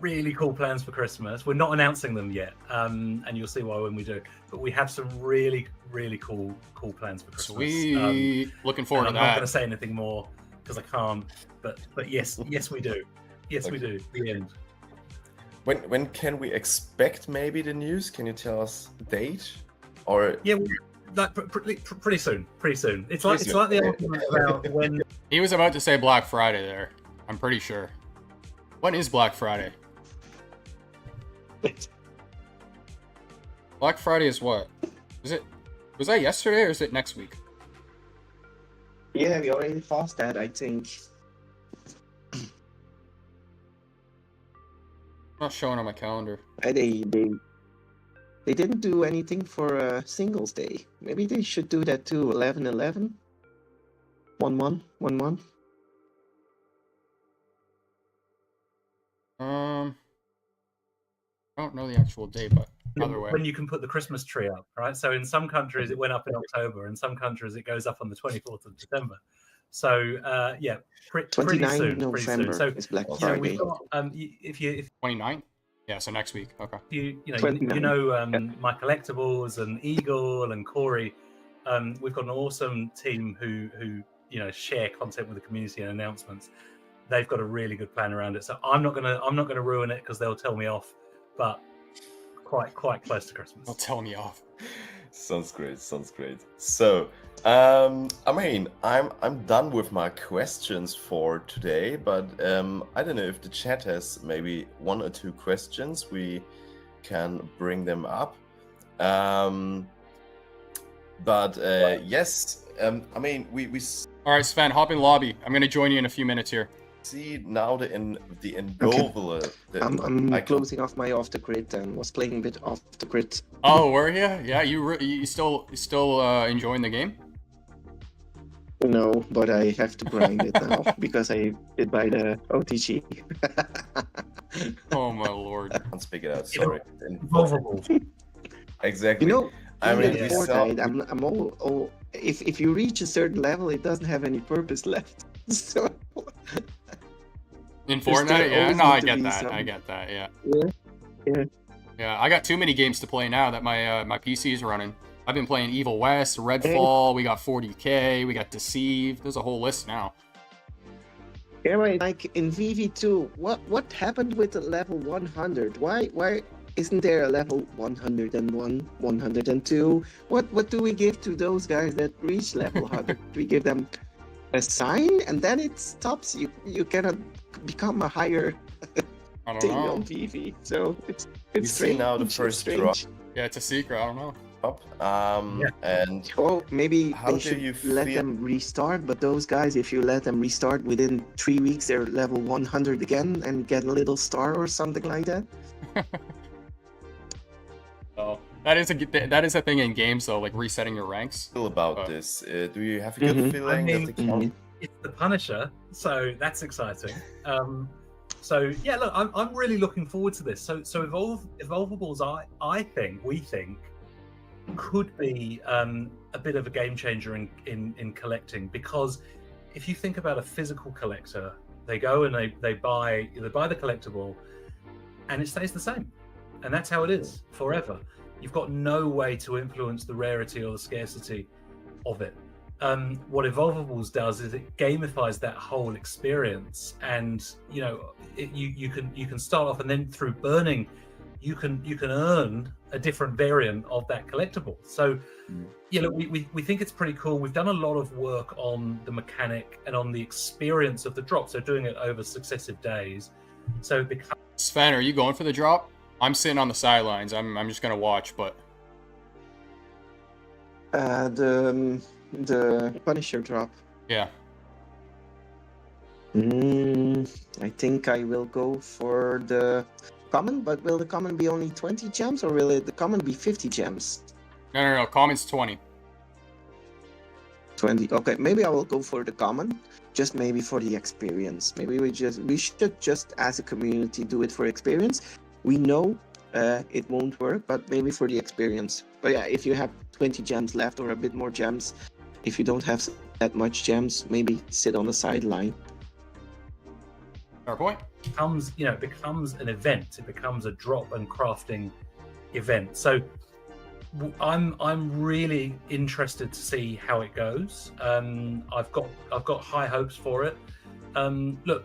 S5: really cool plans for Christmas. We're not announcing them yet, and you'll see why when we do. But we have some really cool plans for Christmas.
S1: Sweet. Looking forward to
S5: I'm
S1: that.
S5: not going to say anything more because I can't. But yes, we do. Yes, we do. The end.
S6: When can we expect maybe the news? Can you tell us the date? Or
S5: Yeah, like pretty soon. It's like the argument about when
S1: He was about to say Black Friday there. I'm pretty sure. When is Black Friday? Black Friday is what? Was that yesterday or is it next week?
S4: Yeah, we already passed that, I think.
S1: Not showing on my calendar.
S4: They didn't do anything for Singles Day. Maybe they should do that too. 11/11. 1/1. 1/1.
S1: I don't know the actual date, but either way.
S5: when you can put the Christmas tree up, right? So in some countries it went up in October, in some countries it goes up on the 24th of December. So pretty
S4: 29
S5: soon.
S4: November
S5: So
S4: is Black
S5: you know,
S4: Friday.
S5: we've got, if
S1: 29th? Yeah, so next week. Okay.
S5: you
S4: 29.
S5: My Collectibles and Eagle and Corey, we've got an awesome team who share content with the community and announcements. They've got a really good plan around it. So I'm not gonna ruin it because they'll tell me off, but quite close to Christmas.
S1: They'll tell me off.
S6: Sounds great. So, I'm done with my questions for today, but I don't know if the chat has maybe one or two questions. We can bring them up. Yes, we
S1: All right, Sven, hop in lobby. I'm gonna join you in a few minutes here.
S6: see now the Endover.
S4: I'm closing off my off the grid and was playing a bit off the grid.
S1: Oh, were you? Yeah, you still enjoying the game?
S4: No, but I have to grind it now because I did buy the OTG.
S1: Oh my lord.
S6: Can't speak it out. Sorry.
S5: Vulnerable.
S6: Exactly.
S4: In
S6: we saw.
S4: Fortnite, I'm all if you reach a certain level, it doesn't have any purpose left. So
S1: In
S4: There's still
S1: Fortnite, yeah,
S4: always
S1: no, I
S4: need to
S1: get
S4: be
S1: that.
S4: some-
S1: I get that. Yeah.
S4: Yeah.
S1: Yeah, I got too many games to play now that my PC is running. I've been playing Evil West, Redfall. We got 40K. We got Deceived. There's a whole list now.
S4: yeah, like in VV2, what happened with the level 100? Why isn't there a level 101, 102? What do we give to those guys that reach level 100? Do we give them a sign and then it stops? You cannot become a higher
S1: I don't
S4: thing
S1: know.
S4: on VV. So it's
S6: We see
S4: strange.
S6: now the
S4: it's
S6: first
S4: strange.
S6: drop.
S1: Yeah, it's a secret. I don't know.
S6: And
S4: Oh, maybe
S6: How
S4: they
S6: do
S4: should
S6: you
S4: let
S6: feel-
S4: them restart. But those guys, if you let them restart within 3 weeks, they're level 100 again and get a little star or something like that.
S1: So that is a thing in games though, like resetting your ranks.
S6: feel about this? Do you have a good
S4: Mhm.
S6: feeling
S5: I
S6: that
S5: mean-
S6: the count
S5: It's the Punisher, so that's exciting. So yeah, look, I'm really looking forward to this. So Evolvables, we think could be a bit of a game changer in collecting, because if you think about a physical collector, they go and they buy the collectible, and it stays the same, and that's how it is forever. You've got no way to influence the rarity or the scarcity of it. What Evolvables does is it gamifies that whole experience, and you can start off, and then through burning, you can earn a different variant of that collectible. So, look, we think it's pretty cool. We've done a lot of work on the mechanic and on the experience of the drop, so doing it over successive days. So it becomes
S1: Sven, are you going for the drop? I'm sitting on the sidelines. I'm just gonna watch, but
S4: The Punisher drop.
S1: yeah.
S4: I think I will go for the common, but will the common be only 20 gems or will the common be 50 gems?
S1: No. Common's 20.
S4: 20. Okay, maybe I will go for the common, just maybe for the experience. Maybe we should just as a community do it for experience. We know it won't work, but maybe for the experience. But yeah, if you have 20 gems left or a bit more gems, if you don't have that much gems, maybe sit on the sideline.
S1: Fair point.
S5: becomes an event. It becomes a drop and crafting event. So I'm really interested to see how it goes. I've got high hopes for it. Look,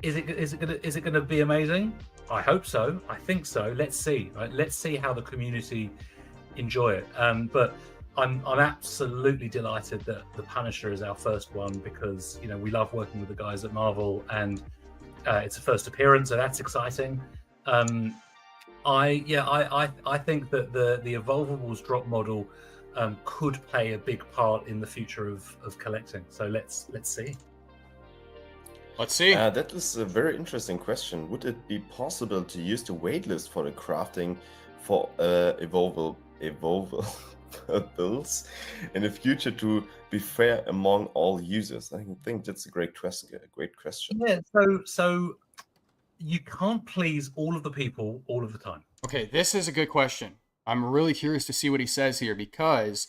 S5: is it gonna be amazing? I hope so. I think so. Let's see. Right? Let's see how the community enjoy it. But I'm absolutely delighted that the Punisher is our first one, because we love working with the guys at Marvel, and it's a first appearance, so that's exciting. I think that the Evolvables drop model could play a big part in the future of collecting. So let's see.
S1: Let's see.
S6: That is a very interesting question. Would it be possible to use the waitlist for the crafting for Evolvables in the future to be fair among all users? I think that's a great question.
S5: Yeah. So you can't please all of the people all of the time.
S1: Okay, this is a good question. I'm really curious to see what he says here, because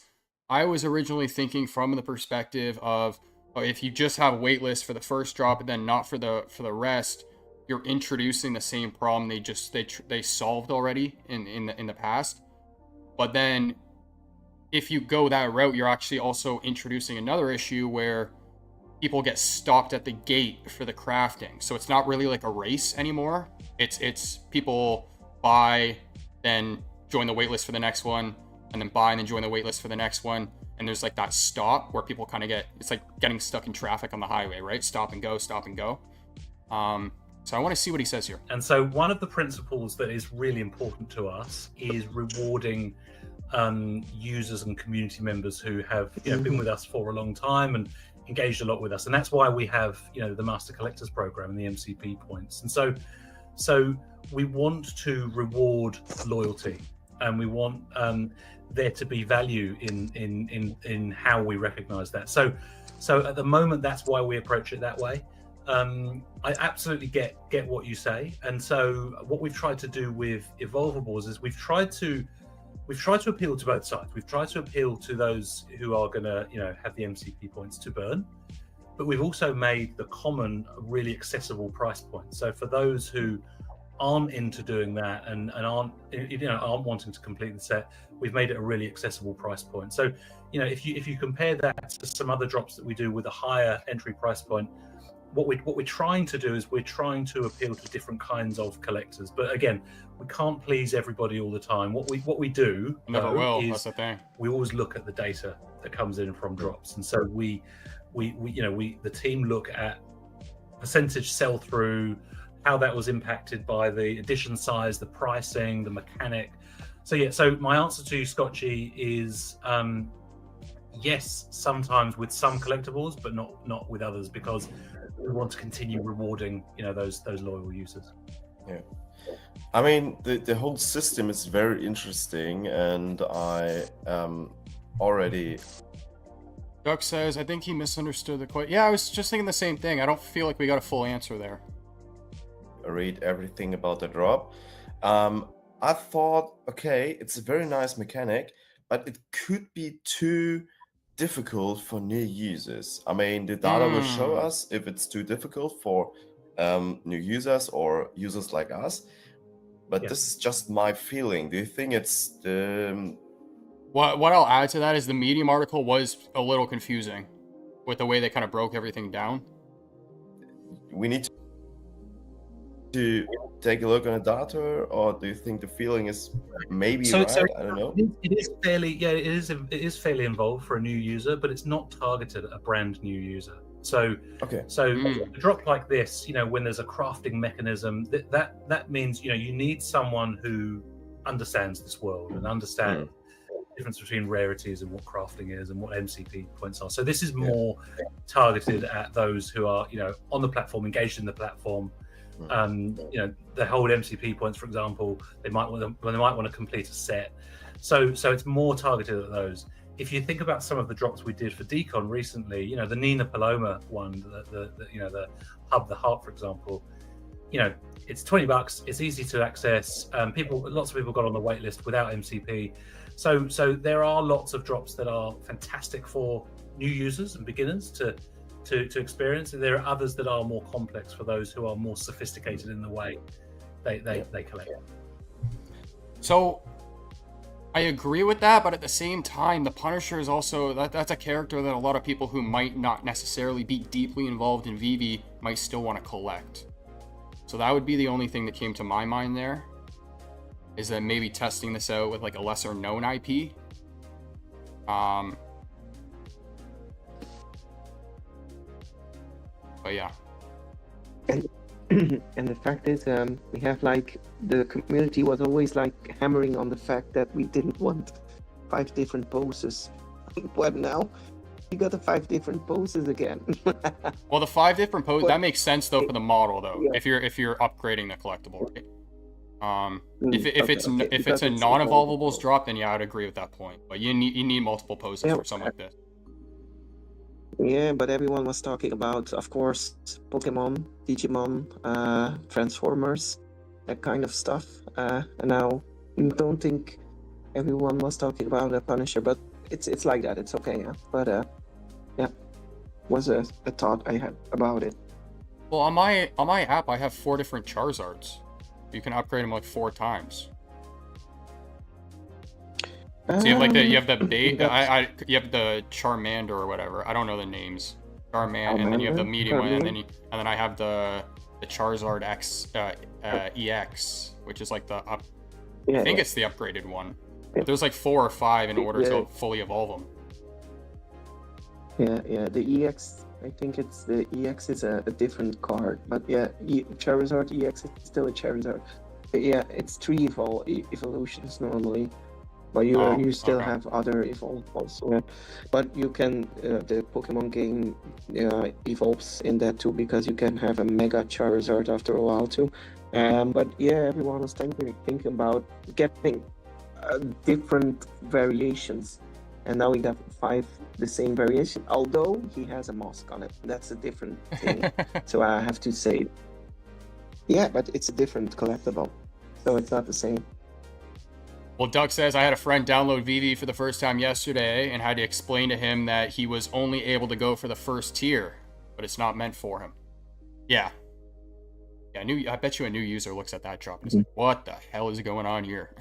S1: I was originally thinking from the perspective of if you just have a waitlist for the first drop and then not for the rest, you're introducing the same problem they solved already in the past. But then if you go that route, you're actually also introducing another issue where people get stopped at the gate for the crafting. So it's not really like a race anymore. It's people buy, then join the waitlist for the next one, and then buy and then join the waitlist for the next one. And there's like that stop where people kind of it's like getting stuck in traffic on the highway, right? Stop and go, stop and go. So I want to see what he says here.
S5: And so one of the principles that is really important to us is rewarding users and community members who have been with us for a long time and engaged a lot with us. And that's why we have the Master Collectors Program and the MCP points. And so we want to reward loyalty, and we want there to be value in how we recognize that. So at the moment, that's why we approach it that way. I absolutely get what you say. And so what we've tried to do with Evolvables is we've tried to appeal to both sides. We've tried to appeal to those who are going to have the MCP points to burn, but we've also made the common a really accessible price point. So for those who aren't into doing that and aren't wanting to complete the set, we've made it a really accessible price point. So if you compare that to some other drops that we do with a higher entry price point, what we're trying to do is we're trying to appeal to different kinds of collectors. But again, we can't please everybody all the time. What we do
S1: Never will. That's
S5: is
S1: the thing.
S5: we always look at the data that comes in from drops, and so we the team look at percentage sell through, how that was impacted by the edition size, the pricing, the mechanic. So yeah, so my answer to you, Scotchy, is yes, sometimes with some collectibles, but not with others, because we want to continue rewarding those loyal users.
S6: Yeah, I mean the whole system is very interesting, and I already.
S1: Doug says, I think he misunderstood the question. Yeah, I was just thinking the same thing. I don't feel like we got a full answer there.
S6: Read everything about the drop. I thought, okay, it's a very nice mechanic, but it could be too difficult for new users. I mean, the data will show us if it's too difficult for new users or users like us. But this is just my feeling. Do you think it's the...
S1: What I'll add to that is the Medium article was a little confusing with the way they kind of broke everything down.
S6: We need to take a look on the data, or do you think the feeling is maybe right? I don't know.
S5: It is fairly, it is fairly involved for a new user, but it's not targeted at a brand new user. So a drop like this, when there's a crafting mechanism, that means you need someone who understands this world and understands the difference between rarities and what crafting is and what MCP points are. So this is more targeted at those who are on the platform, engaged in the platform. They hold MCP points, for example. They might want to complete a set. So it's more targeted at those. If you think about some of the drops we did for Decon recently, the Nina Paloma one, the Hub the Heart, for example, it's $20. It's easy to access. Lots of people got on the wait list without MCP. So there are lots of drops that are fantastic for new users and beginners to experience, and there are others that are more complex for those who are more sophisticated in the way they collect.
S1: So I agree with that, but at the same time, the Punisher is also that's a character that a lot of people who might not necessarily be deeply involved in VV might still want to collect. So that would be the only thing that came to my mind there, is that maybe testing this out with like a lesser known IP. But yeah.
S4: And the fact is, we have the community was always hammering on the fact that we didn't want 5 different poses. But now we got the 5 different poses again.
S1: Well, the 5 different poses, that makes sense though for the model though.
S4: Yeah.
S1: If you're upgrading the collectible, right? If
S4: Okay.
S1: it's a non-evolvables drop, then yeah, I'd agree with that point. But you need multiple poses for something like this.
S4: Yeah, but everyone was talking about, of course, Pokemon, Digimon, Transformers, that kind of stuff. And now I don't think everyone was talking about a Punisher, but it's like that. It's okay, yeah. But was a thought I had about it.
S1: Well, on my app, I have 4 different Charizards. You can upgrade them 4 times. So you have you have the Charmander or whatever. I don't know the names. Charmander, and then you have the medium one, and then I have the Charizard X EX, which is like the up. I think it's the upgraded one. But there's 4 or 5 in order to fully evolve them.
S4: Yeah. The EX. I think it's the EX is a different card, but Charizard EX is still a Charizard. But yeah, it's 3 evolutions normally. But you still have other evolve also. But you can the Pokemon game evolves in that too, because you can have a Mega Charizard after a while too. But yeah, everyone was thinking about getting different variations, and now we got 5 the same variation. Although he has a mask on it, that's a different thing. So I have to say, yeah, but it's a different collectible, so it's not the same.
S1: Well, Doug says, I had a friend download VV for the first time yesterday and had to explain to him that he was only able to go for the first tier, but it's not meant for him. Yeah. I bet you a new user looks at that drop and is like, what the hell is going on here?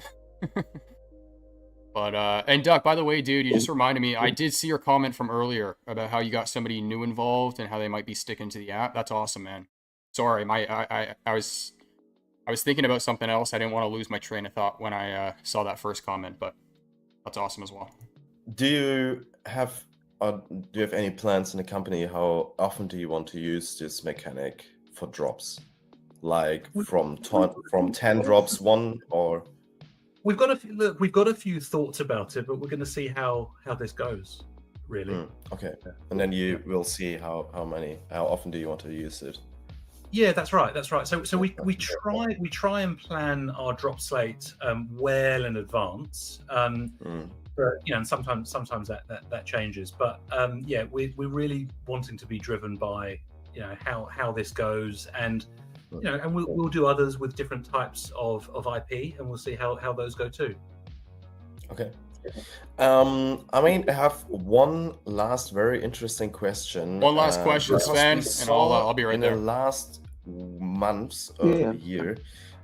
S1: But and Duck, by the way, dude, you just reminded me. I did see your comment from earlier about how you got somebody new involved and how they might be sticking to the app. That's awesome, man. Sorry, I was thinking about something else. I didn't want to lose my train of thought when I saw that first comment, but that's awesome as well.
S6: Do you have any plans in the company? How often do you want to use this mechanic for drops? Like from 10 drops, one, or
S5: We've got a few thoughts about it, but we're going to see how this goes. Really.
S6: Okay, and then you will see how often do you want to use it.
S5: Yeah, that's right. So we try and plan our drop slate well in advance. But and sometimes that changes. But yeah, we're really wanting to be driven by how this goes, and and we'll do others with different types of IP, and we'll see how those go too.
S6: Okay. I have one last very interesting question.
S1: One last question, Sven, and I'll be right there.
S6: In the last months of the year,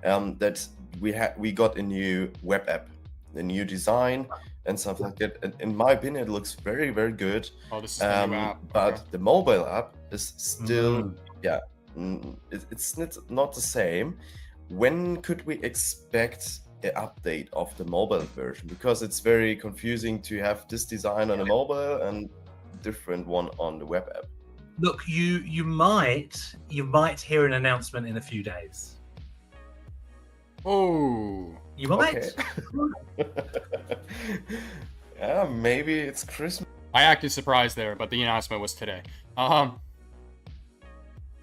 S6: that we got a new web app, a new design and stuff like that. And in my opinion, it looks very, very good.
S1: Oh, this is the new app.
S6: But the mobile app is still, it's not the same. When could we expect an update of the mobile version? Because it's very confusing to have this design on a mobile and different one on the web app.
S5: Look, you might hear an announcement in a few days.
S1: Oh,
S5: you might.
S6: Okay. Yeah, maybe it's Christmas.
S1: I acted surprised there, but the announcement was today. For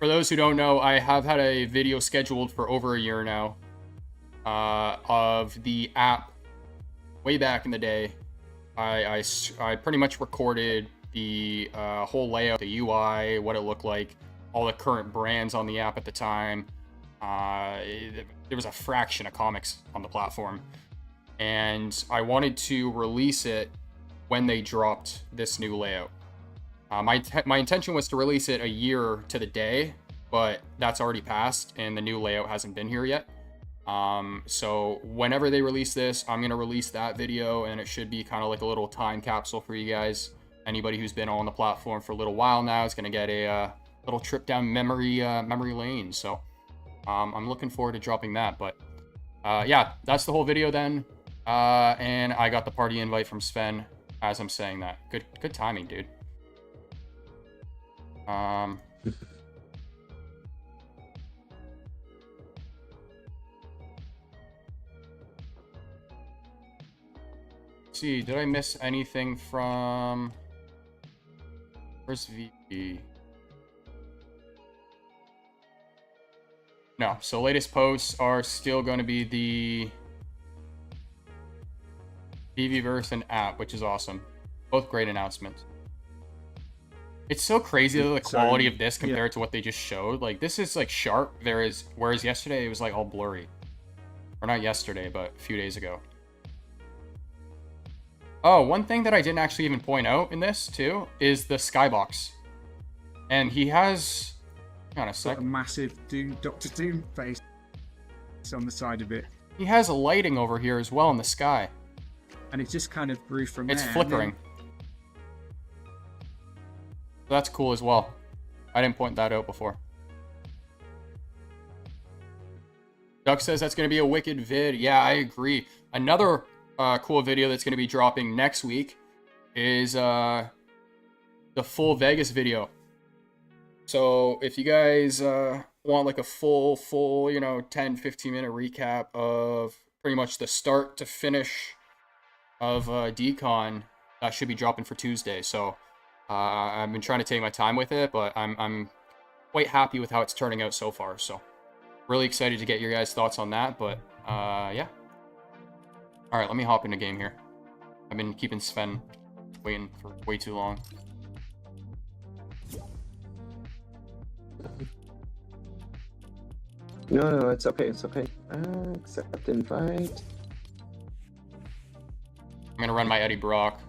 S1: those who don't know, I have had a video scheduled for over a year now of the app. Way back in the day, I pretty much recorded the whole layout, the UI, what it looked like, all the current brands on the app at the time. There was a fraction of comics on the platform, and I wanted to release it when they dropped this new layout. My intention was to release it a year to the day, but that's already passed and the new layout hasn't been here yet. So whenever they release this, I'm gonna release that video, and it should be kind of like a little time capsule for you guys. Anybody who's been on the platform for a little while now is gonna get a little trip down memory lane. So I'm looking forward to dropping that. But yeah, that's the whole video then. And I got the party invite from Sven as I'm saying that. Good timing, dude. See, did I miss anything from... Where's VV? No, so latest posts are still going to be the VVverse and app, which is awesome. Both great announcements. It's so crazy the quality of this compared to what they just showed. Like, this is like sharp, whereas yesterday it was like all blurry. Or not yesterday, but a few days ago. Oh, one thing that I didn't actually even point out in this, too, is the skybox. And he has... Hang on a sec.
S3: A massive Doctor Doom face on the side of it.
S1: He has lighting over here as well in the sky.
S3: And it just kind of grew from there.
S1: It's flickering. That's cool as well. I didn't point that out before. Duck says that's going to be a wicked vid. Yeah, I agree. Another... cool video that's going to be dropping next week is the full Vegas video. So if you guys want like a full 10-15 minute recap of pretty much the start to finish of Decon, that should be dropping for Tuesday. So I've been trying to take my time with it, but I'm quite happy with how it's turning out so far. So really excited to get your guys' thoughts on that. But yeah. All right, let me hop into game here. I've been keeping Sven waiting for way too long.
S4: No, it's okay, accept invite.
S1: I'm gonna run my Eddie Brock.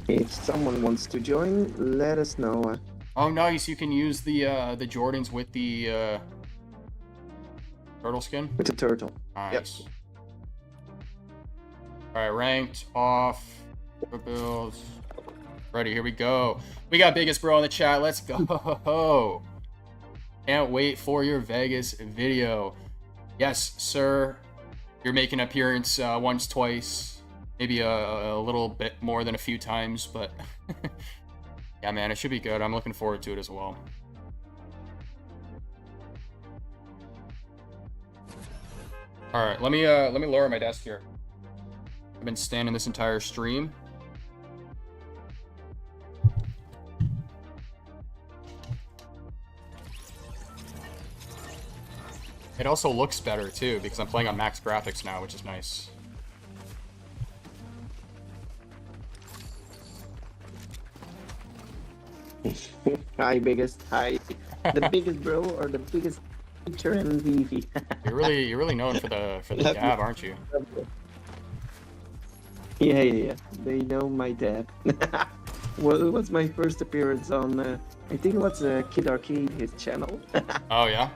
S4: If someone wants to join, let us know.
S1: Oh, nice, you can use the Jordans with the Turtle skin?
S4: With the turtle.
S1: Nice. Alright, ranked, off, builds. Ready, here we go. We got Biggest Bro in the chat. Let's go. Can't wait for your Vegas video. Yes, sir. You're making an appearance once, twice, maybe a little bit more than a few times, but yeah, man, it should be good. I'm looking forward to it as well. All right, let me lower my desk here. I've been standing this entire stream. It also looks better too because I'm playing on max graphics now, which is nice.
S4: Hi, biggest. Hi. The biggest bro or the biggest teacher in VV.
S1: You're really known for the dab, aren't you?
S4: Yeah. They know my dad. Well, it was my first appearance on, I think it was Kid Arcade, his channel.
S1: Oh, yeah?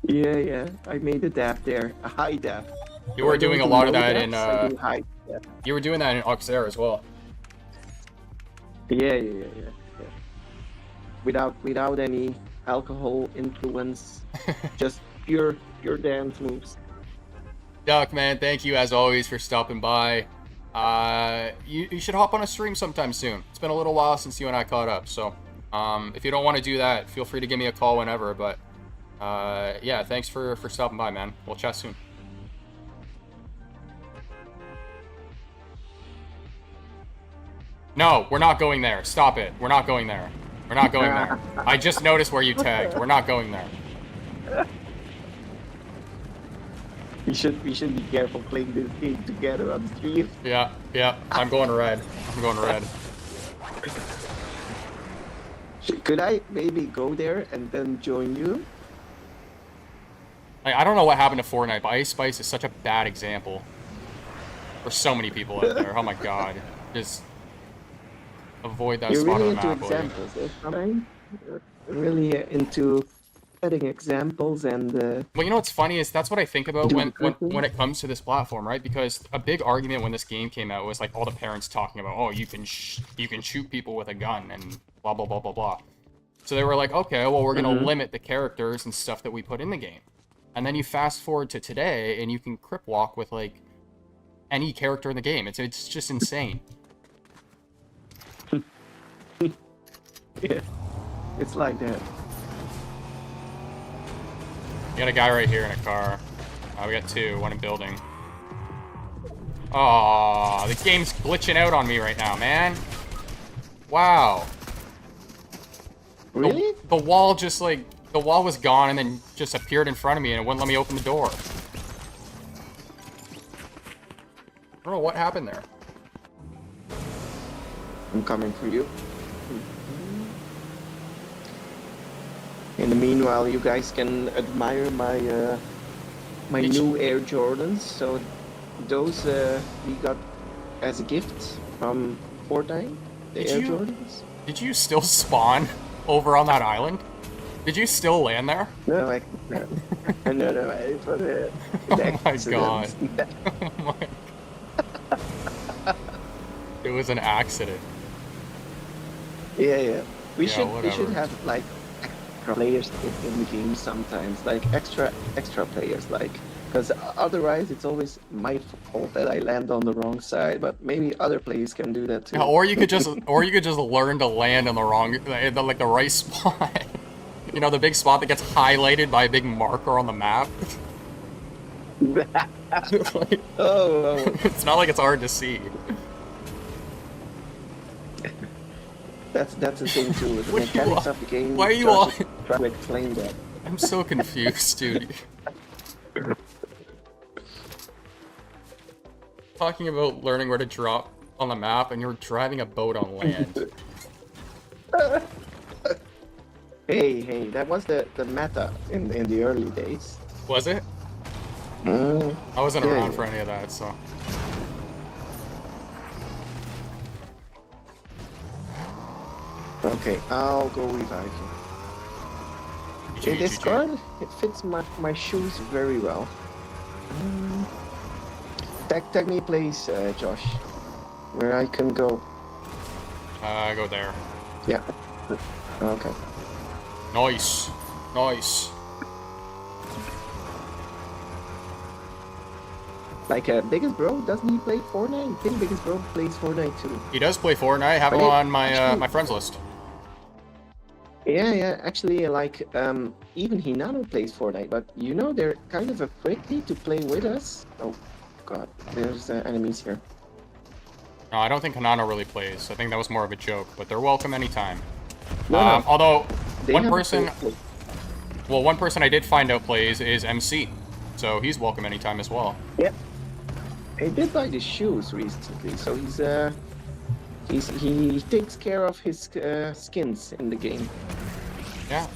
S4: Yeah. I made a dab there, a high dab.
S1: You were doing a lot of that in,
S4: I do high dab.
S1: You were doing that in Auxerre as well.
S4: Yeah. Without any alcohol influence, just pure dance moves.
S1: Duck, man, thank you as always for stopping by. You should hop on a stream sometime soon. It's been a little while since you and I caught up, so if you don't want to do that, feel free to give me a call whenever. But yeah, thanks for stopping by, man. We'll chat soon. No, we're not going there. Stop it. We're not going there. We're not going there. I just noticed where you tagged. We're not going there.
S4: We should be careful playing this game together on stream.
S1: Yeah. I'm going red.
S4: Could I maybe go there and then join you?
S1: I don't know what happened to Fortnite, but Ice Spice is such a bad example for so many people out there. Oh my god. Just avoid that
S4: You're
S1: spot
S4: really
S1: on the
S4: into
S1: map.
S4: examples, right? You're really into setting examples and
S1: Well, you know what's funny is that's what I think about
S4: doing
S1: when it comes to this platform, right? Because a big argument when this game came out was like all the parents talking about, oh, you can shoot people with a gun and blah blah blah blah blah. So they were like, okay, well, we're gonna limit the characters and stuff that we put in the game. And then you fast forward to today, and you can crip walk with like any character in the game. It's just insane.
S4: yeah, it's like that.
S1: You got a guy right here in a car. We got two, one in building. Oh, the game's glitching out on me right now, man. Wow.
S4: Really?
S1: The wall just like, the wall was gone and then just appeared in front of me and it wouldn't let me open the door. I don't know what happened there.
S4: I'm coming for you. In the meanwhile, you guys can admire my my new Air Jordans. So those we got as a gift from Fortnite. The Air Jordans.
S1: Did you still spawn over on that island? Did you still land there?
S4: No, no. It was an
S1: Oh my
S4: accident.
S1: god. Oh my. It was an accident.
S4: Yeah. We
S1: Yeah,
S4: should
S1: whatever.
S4: have like extra players in the game sometimes, like extra players, like, because otherwise it's always my fault that I land on the wrong side. But maybe other players can do that too.
S1: Yeah, or you could just learn to land on the wrong, like the right spot. You know, the big spot that gets highlighted by a big marker on the map. Like,
S4: Oh,
S1: it's not like it's hard to see.
S4: that's a thing too. The
S1: What are you
S4: mechanics
S1: on?
S4: of the game.
S1: Why are you
S4: tries
S1: on?
S4: to try to explain that.
S1: I'm so confused, dude. Talking about learning where to drop on the map, and you're driving a boat on land.
S4: Hey, that was the meta in the early days.
S1: Was it?
S4: Mm.
S1: I wasn't
S4: Yeah,
S1: around
S4: yeah.
S1: for any of that, so.
S4: Okay, I'll go revive you. This card, it fits my shoes very well. Tag me, please, Josh, where I can go.
S1: Go there.
S4: Yeah. Okay.
S1: Nice. Nice.
S4: Like Biggest Bro, doesn't he play Fortnite? I think Biggest Bro plays Fortnite too.
S1: He does play Fortnite. I have him on my my friends list.
S4: Yeah. Actually, like even Hinano plays Fortnite, but you know they're kind of afraid to play with us. Oh, God, there's enemies here.
S1: No, I don't think Hanano really plays. I think that was more of a joke, but they're welcome anytime.
S4: No.
S1: Although
S4: They
S1: one
S4: haven't
S1: person,
S4: played-
S1: one person I did find out plays is MC, so he's welcome anytime as well.
S4: Yeah. He did buy the shoes recently, so he takes care of his skins in the game.
S1: Yeah.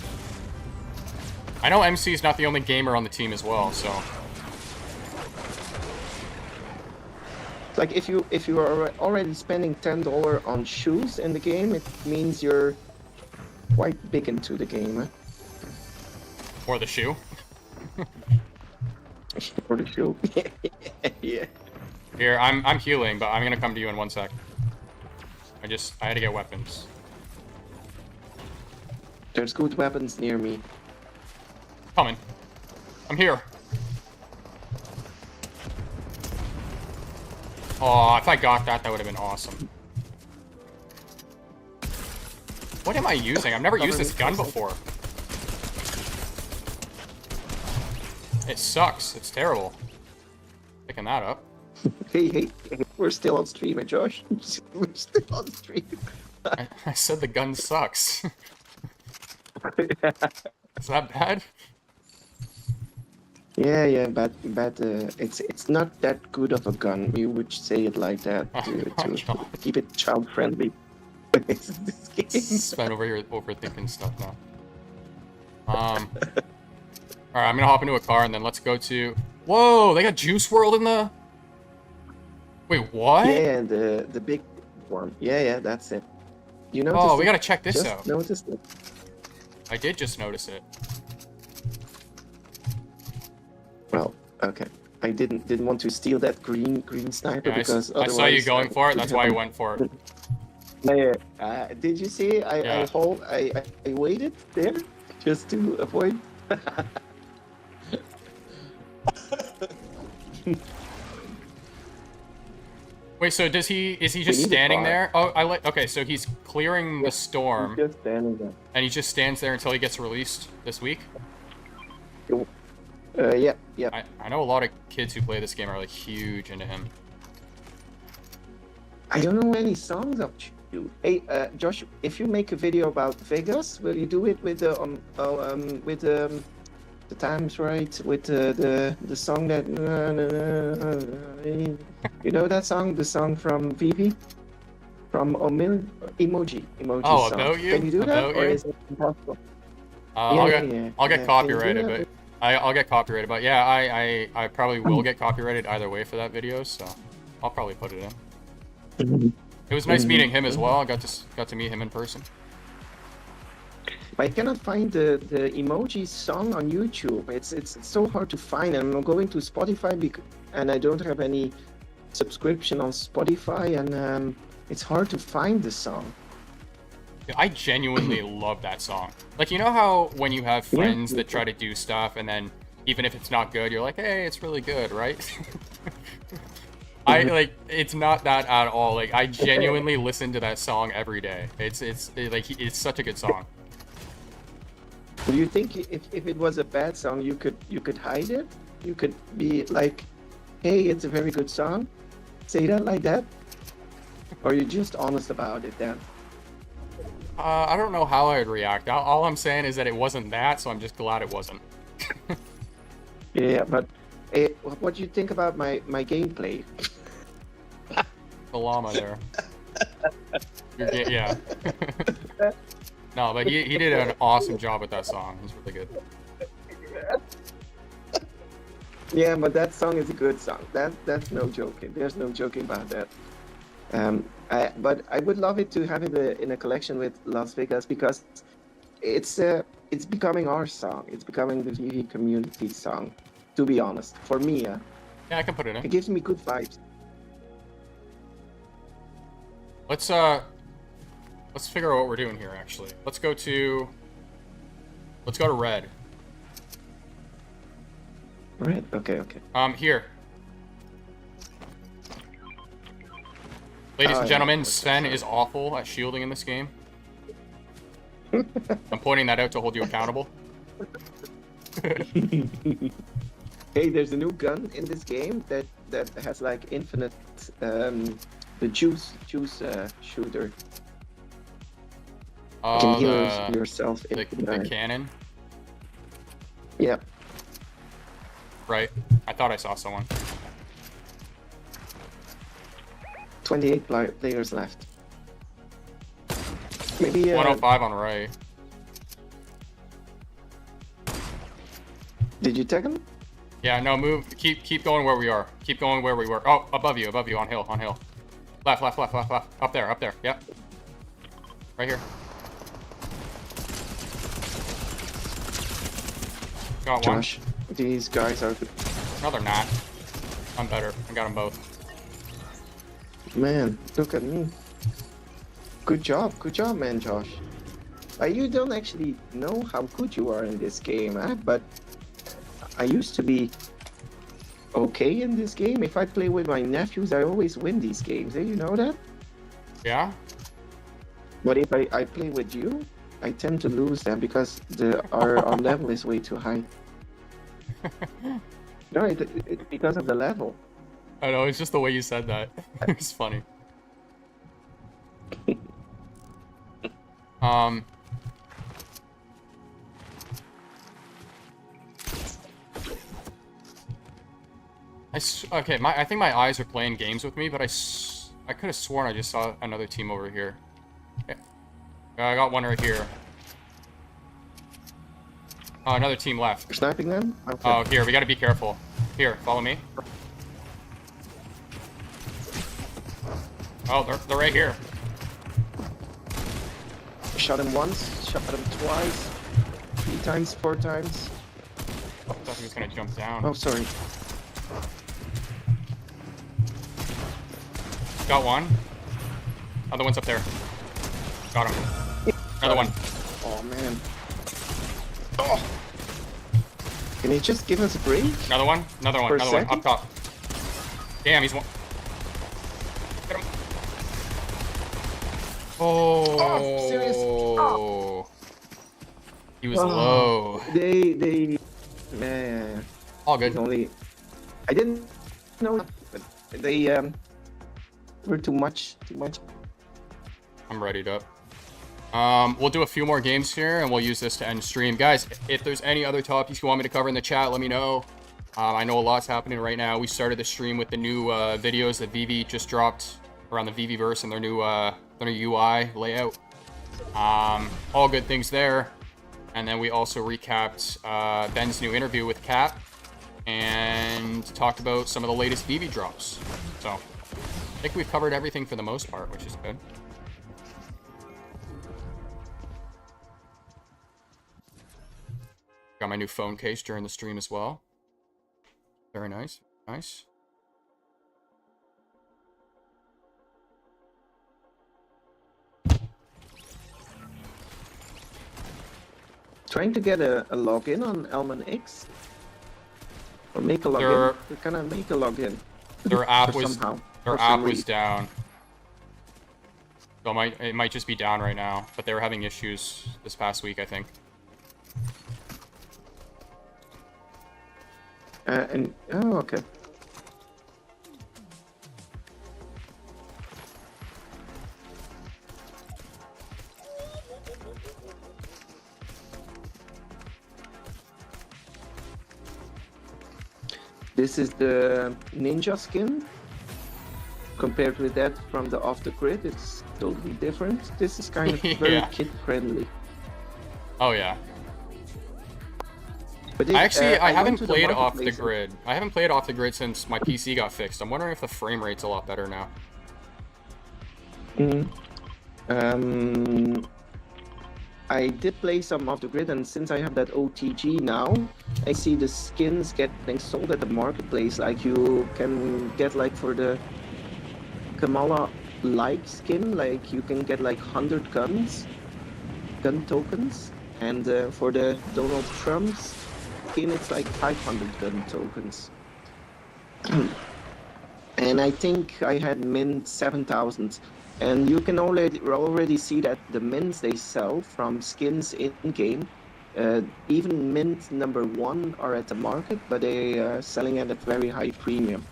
S1: I know MC is not the only gamer on the team as well, so.
S4: Like if you are already spending $10 on shoes in the game, it means you're quite big into the game. Huh?
S1: Or the shoe.
S4: For the shoe. Yeah.
S1: Here, I'm healing, but I'm gonna come to you in 1 sec. I had to get weapons.
S4: There's good weapons near me.
S1: Coming. I'm here. Oh, if I got that, that would have been awesome. What am I using? I've never used this gun before. It sucks. It's terrible. Picking that up.
S4: Hey, we're still on stream, Josh. We're still on stream.
S1: I said the gun sucks. Is that bad?
S4: Yeah, but it's not that good of a gun. We would say it like that to keep it child friendly. This game.
S1: Sven over here overthinking stuff now. Alright, I'm gonna hop into a car and then let's go to. Whoa, they got Juice World in the. Wait, what?
S4: Yeah, the big one. Yeah, that's it. You know.
S1: Oh, we gotta check this
S4: just
S1: out.
S4: Noticed it.
S1: I did just notice it.
S4: Well, okay. I didn't want to steal that green sniper
S1: Yeah,
S4: because
S1: I saw you
S4: otherwise
S1: going for it. That's why I went for it.
S4: Yeah. Did you see? I waited there just to avoid.
S1: Wait, so is he just
S4: need a
S1: standing
S4: car.
S1: there? Oh, okay, so he's clearing the storm
S4: Just standing there.
S1: and he just stands there until he gets released this week?
S4: Yeah.
S1: I know a lot of kids who play this game are like huge into him.
S4: I don't know any songs of you. Hey, Josh, if you make a video about Vegas, will you do it with the times right with the song that you know that song, the song from VV, from emoji
S1: Oh,
S4: song.
S1: About You?
S4: Can you do that,
S1: About
S4: or
S1: You?
S4: is it impossible?
S1: I'll get
S4: yeah.
S1: I'll get
S4: Can you do
S1: copyrighted,
S4: that?
S1: but I'll get copyrighted. But yeah, I probably will get copyrighted either way for that video, so I'll probably put it in. It was nice meeting him as well. I got to meet him in person.
S4: I cannot find the emoji song on YouTube. It's so hard to find. I'm going to Spotify and I don't have any subscription on Spotify, and it's hard to find the song.
S1: I genuinely love that song. Like, you know how when you have friends that try to do stuff and then even if it's not good, you're like, hey, it's really good, right? It's not that at all. Like, I genuinely listen to that song every day. It's such a good song.
S4: Do you think if it was a bad song, you could hide it? You could be like, hey, it's a very good song. Say that like that? Or are you just honest about it then?
S1: I don't know how I would react. All I'm saying is that it wasn't that, so I'm just glad it wasn't.
S4: Yeah, but what do you think about my gameplay?
S1: The llama there. Yeah. No, but he did an awesome job with that song. It was really good.
S4: Yeah, but that song is a good song. That's no joking. There's no joking about that. But I would love it to have it in a collection with Las Vegas because it's it's becoming our song. It's becoming the VV community song. To be honest, for me,
S1: Yeah, I can put it
S4: it
S1: in.
S4: gives me good vibes.
S1: Let's figure out what we're doing here. Actually, let's go to red.
S4: Right? Okay. Okay.
S1: Here. Ladies
S4: Oh,
S1: and
S4: yeah,
S1: gentlemen,
S4: okay,
S1: Sven
S4: sorry.
S1: is awful at shielding in this game. I'm pointing that out to hold you accountable.
S4: Hey, there's a new gun in this game that has like infinite the juice shooter. You can heal yourself
S1: the
S4: into
S1: cannon.
S4: Yeah.
S1: Right. I thought I saw someone.
S4: 28 players left. Maybe
S1: 105 on right.
S4: Did you tag him?
S1: Yeah, no, move. Keep going where we are. Keep going where we were. Oh, above you, on hill, Left. Up there. Yep. Right here. Got one.
S4: Josh, these guys are
S1: No, they're not. I'm better. I got them both.
S4: man. Look at me. Good job, man, Josh. You don't actually know how good you are in this game, but I used to be okay in this game. If I play with my nephews, I always win these games. You know that?
S1: Yeah?
S4: But if I play with you, I tend to lose them because our level is way too high. No, it's because of the level.
S1: I know, it's just the way you said that. It's funny. Okay, I think my eyes are playing games with me, but I could have sworn I just saw another team over here. Yeah. I got one right here. Oh, another team left.
S4: You're sniping them? Okay.
S1: Oh, here, we gotta be careful. Here, follow me. Oh, they're right here.
S4: Shot him once, shot him twice, 3 times, 4 times.
S1: I thought he was gonna jump down.
S4: Oh, sorry.
S1: Got one. Other one's up there. Got him. Another one.
S4: Oh, man. Oh! Can you just give us a break?
S1: Another one. Another one.
S4: For a
S1: Another one.
S4: second?
S1: Up top. Damn, he's one. Get him. Oh.
S4: Serious? Oh.
S1: He was low.
S4: They, man.
S1: All good.
S4: Only, I didn't know, but they were too much.
S1: I'm readied up. We'll do a few more games here, and we'll use this to end stream. Guys, if there's any other topics you want me to cover in the chat, let me know. I know a lot's happening right now. We started the stream with the new videos that VV just dropped around the VVverse and their new UI layout. All good things there. And then we also recapped Ben's new interview with Cap and talked about some of the latest VV drops. So I think we've covered everything for the most part, which is good. Got my new phone case during the stream as well. Very nice. Nice.
S4: Trying to get a login on ElmonX. Or make a login. We're gonna make a login.
S1: Their app
S4: Or
S1: was
S4: somehow,
S1: their
S4: for some
S1: app was
S4: reason.
S1: down. So it might just be down right now, but they were having issues this past week, I think.
S4: Oh, okay. This is the ninja skin. Compared with that from the off the grid, it's totally different. This is kind of very
S1: Yeah.
S4: kid friendly.
S1: Oh yeah.
S4: But
S1: I
S4: went
S1: haven't
S4: to the
S1: played off the
S4: marketplace
S1: grid. I haven't played off the grid since my PC got fixed. I'm wondering if the frame rate's a lot better now.
S4: I did play some off the grid, and since I have that OTG now, I see the skins getting sold at the marketplace. Like you can get like for the Kamala like skin, like you can get like 100 gun tokens, and for the Donald Trump skin, it's like 500 gun tokens. And I think I had mint 7,000. And you can already see that the mints they sell from skins in game, even mint number 1 are at the market, but they are selling at a very high premium.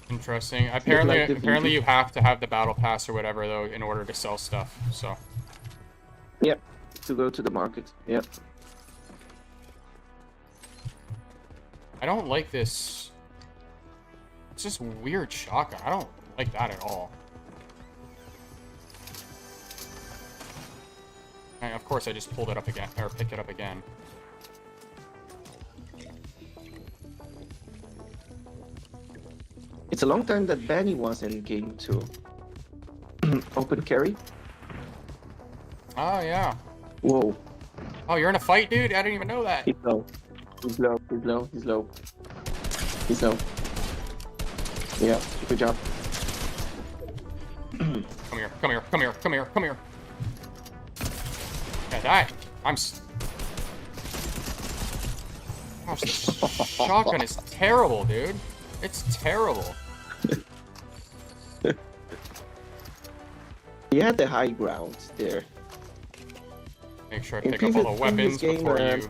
S1: Interesting. Apparently you have to have the battle pass or whatever though in order to sell stuff. So.
S4: Yep, to go to the market. Yep.
S1: I don't like this. It's just weird shotgun. I don't like that at all. And of course, I just pulled it up again, or picked it up again.
S4: It's a long time that Benny was in game too. Open carry.
S1: Oh yeah.
S4: Whoa.
S1: Oh, you're in a fight, dude? I didn't even know that.
S4: He's low. He's low. He's low. He's low. He's low. Yeah, good job.
S1: Come here, come here, come here, come here, come here. Yeah, die. Gosh, this shotgun is terrible, dude. It's terrible.
S4: You had the high ground there.
S1: Make sure I pick up all the weapons before you...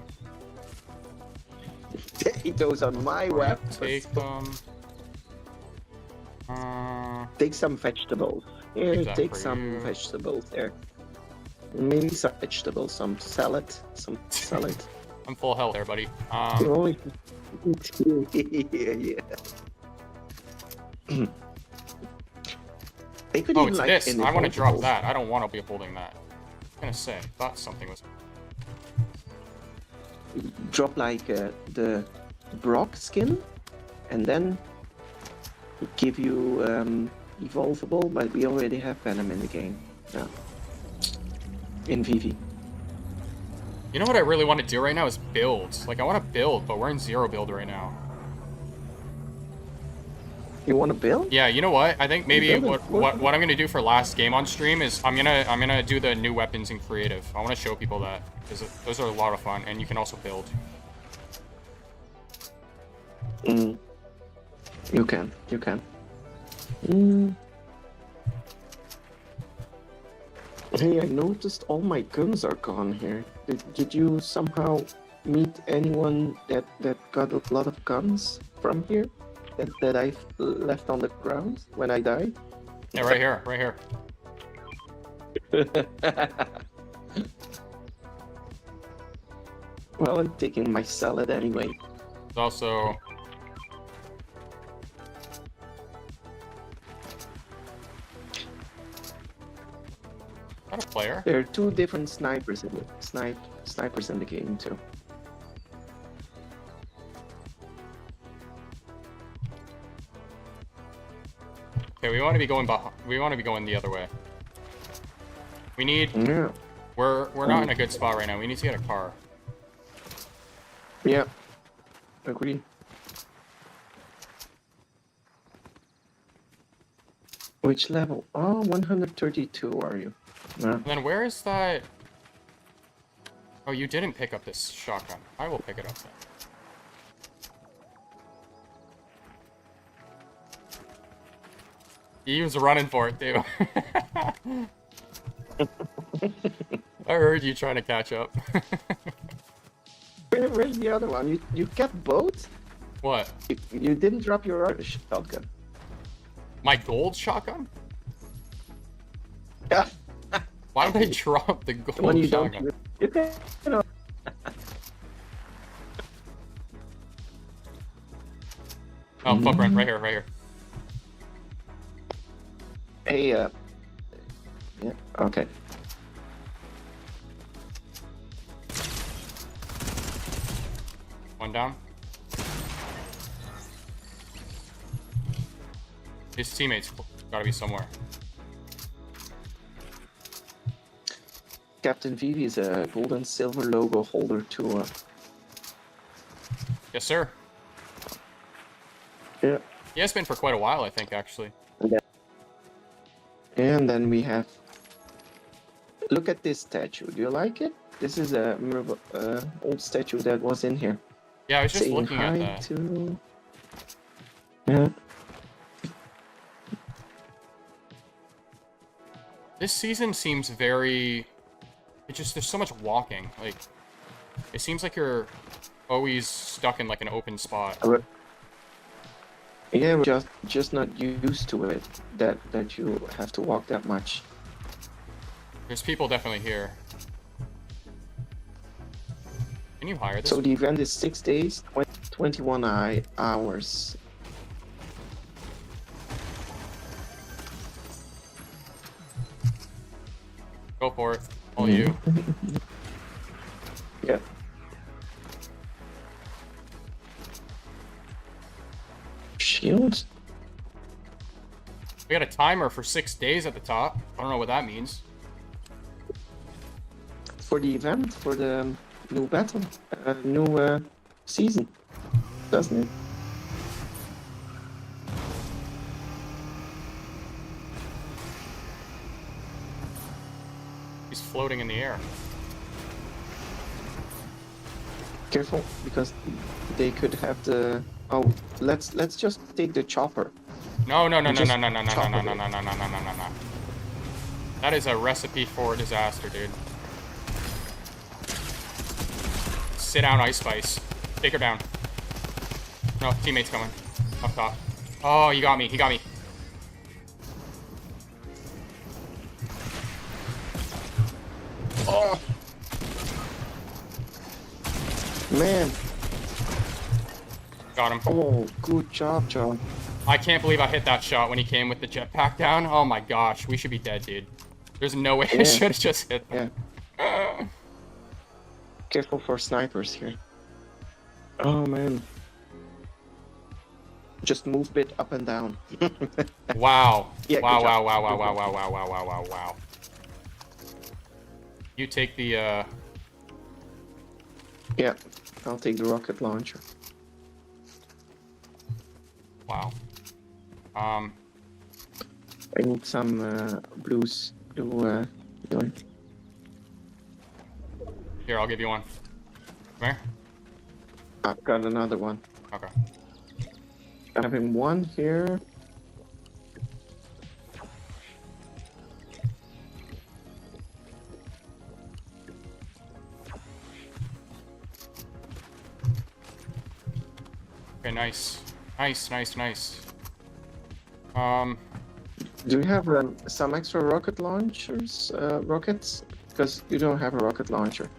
S4: Take those on my weapons.
S1: Take them.
S4: Take some vegetables. Here, take
S1: for
S4: some
S1: you.
S4: vegetables there. Maybe some vegetables, some salad.
S1: I'm full health there, buddy.
S4: Oh, yeah. They could
S1: Oh,
S4: even,
S1: it's
S4: like,
S1: this.
S4: in the
S1: I want to drop
S4: vegetables-
S1: that. I don't want to be holding that. I was gonna say, thought something was...
S4: Drop like the Brock skin, and then give you evolvable, but we already have Venom in the game. Yeah. In VV.
S1: You know what I really want to do right now is build. Like, I want to build, but we're in 0 build right now.
S4: You want to build?
S1: Yeah, you know what? I think maybe
S4: build it.
S1: what I'm gonna do for last game on stream is I'm gonna do the new weapons in creative. I want to show people that because those are a lot of fun, and you can also build.
S4: You can. Hey, I noticed all my guns are gone here. Did you somehow meet anyone that got a lot of guns from here? That I left on the ground when I died?
S1: Yeah, right here, right here.
S4: Well, I'm taking my salad anyway.
S1: There's also... Is that a player?
S4: There are 2 different snipers in the snipers in the game too.
S1: Okay, we want to be going the other way. We need...
S4: Yeah.
S1: We're not in a good spot right now. We need to get a car.
S4: Yeah. Agree. Which level? Oh, 132 are you? Yeah.
S1: And then where is that... Oh, you didn't pick up this shotgun. I will pick it up then. He was running for it, too. I heard you trying to catch up.
S4: Where's the other one? You kept both?
S1: What?
S4: You didn't drop your other shotgun.
S1: My gold shotgun?
S4: Yeah.
S1: Why would I drop the
S4: The one
S1: gold
S4: you
S1: shotgun?
S4: don't. You can, you know.
S1: Oh, footprint, right here, right here.
S4: Hey, yeah, okay.
S1: One down. His teammates gotta be somewhere.
S4: Captain VV is a gold and silver logo holder too.
S1: Yes, sir.
S4: Yeah.
S1: He has been for quite a while, I think, actually.
S4: And then we have. Look at this statue. Do you like it? This is a old statue that was in here.
S1: Yeah, I was just
S4: Saying
S1: looking
S4: hi
S1: at that.
S4: to. Yeah.
S1: This season seems very... there's so much walking. Like, it seems like you're always stuck in, like, an open spot.
S4: Yeah, we're just not used to it. That you have to walk that much.
S1: There's people definitely here. Can you hire this?
S4: So the event is 6 days, 21 hours.
S1: Go for it. All you.
S4: Yeah. Shields?
S1: We got a timer for 6 days at the top. I don't know what that means.
S4: For the event, for the new battle, new season, doesn't it?
S1: He's floating in the air.
S4: Careful, because they could have the. Oh, let's just take the chopper.
S1: No, no, no, no,
S4: Just
S1: no, no, no, no, no,
S4: chop
S1: no,
S4: it.
S1: no, no, no, no, no, no, no. That is a recipe for disaster, dude. Sit down, Ice Spice. Take her down. No, teammate's coming. Up top. Oh, he got me. He got me.
S4: Oh! Man,
S1: Got him.
S4: oh, good job, John.
S1: I can't believe I hit that shot when he came with the jetpack down. Oh my gosh, we should be dead, dude. There's no way I
S4: Yeah.
S1: should have just hit them.
S4: Yeah. Careful for snipers here. Oh man. Just move bit up and down.
S1: Wow.
S4: Yeah,
S1: Wow,
S4: good
S1: wow,
S4: job.
S1: wow, wow,
S4: Good
S1: wow,
S4: job.
S1: wow, wow, wow, wow, wow, wow. You take the,
S4: Yeah, I'll take the rocket launcher.
S1: wow.
S4: I need some blue. Doing.
S1: Here, I'll give you one. Come here.
S4: I've got another one.
S1: Okay.
S4: Having one here.
S1: Okay, nice. Nice, nice, nice.
S4: Do you have some extra rocket launchers? Rockets? Because you don't have a rocket launcher.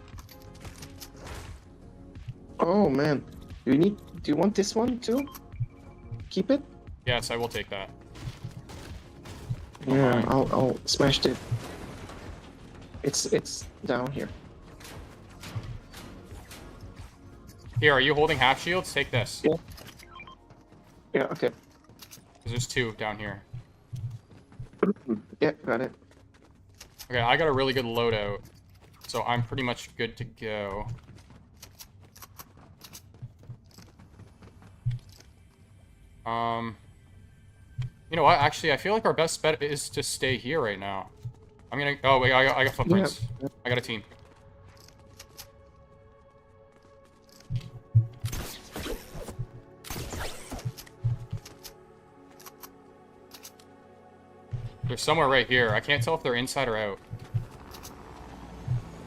S4: Oh man, do you want this one too? Keep it?
S1: Yes, I will take that.
S4: Yeah,
S1: Alright.
S4: I'll smash it. It's down here.
S1: Here, are you holding half shields? Take this.
S4: Yeah. Yeah, okay.
S1: 'Cause there's two down here.
S4: Yeah, got it.
S1: Okay, I got a really good loadout. So I'm pretty much good to go. You know what? Actually, I feel like our best bet is to stay here right now. I'm gonna. Oh wait, I got footprints.
S4: Yeah.
S1: I got a team. They're somewhere right here. I can't tell if they're inside or out.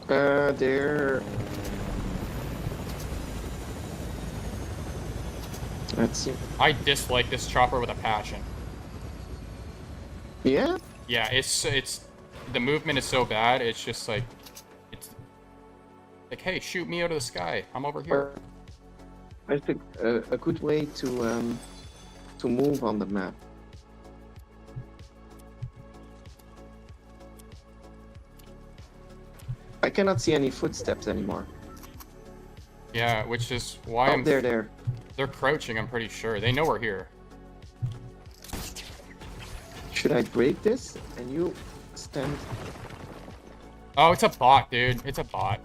S4: There. Let's see.
S1: I dislike this chopper with a passion.
S4: Yeah?
S1: Yeah, it's the movement is so bad. It's just like it's like, hey, shoot me out of the sky. I'm over here.
S4: I think a good way to move on the map. I cannot see any footsteps anymore.
S1: Yeah, which is why
S4: Oh,
S1: I'm.
S4: there.
S1: They're crouching. I'm pretty sure they know we're here.
S4: Should I break this and you stand?
S1: Oh, it's a bot, dude. It's a bot.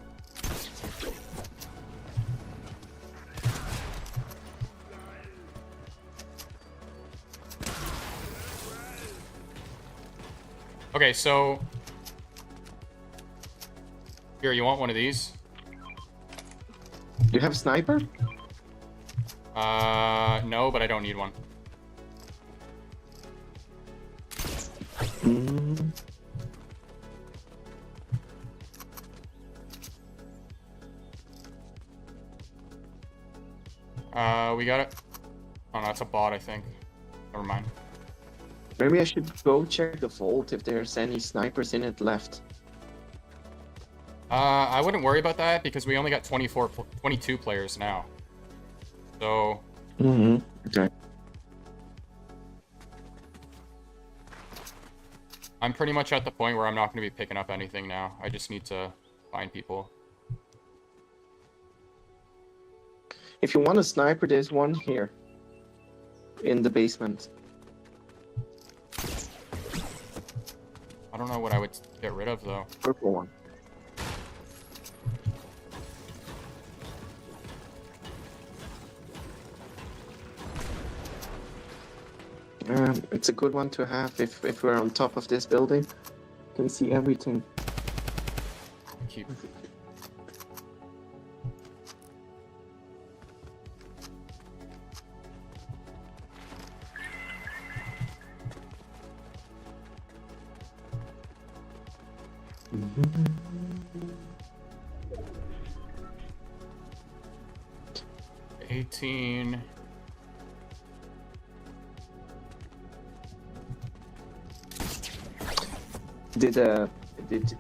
S1: Okay, so... Here, you want one of these?
S4: You have sniper?
S1: No, but I don't need one.
S4: Mm.
S1: We got it. Oh, no, it's a bot, I think. Never mind.
S4: Maybe I should go check the vault if there's any snipers in it left.
S1: I wouldn't worry about that because we only got 22 players now. So...
S4: Okay.
S1: I'm pretty much at the point where I'm not going to be picking up anything now. I just need to find people.
S4: If you want a sniper, there's one here. In the basement.
S1: I don't know what I would get rid of, though.
S4: Purple one. It's a good one to have if we're on top of this building. You can see everything.
S1: Keep... $18. Did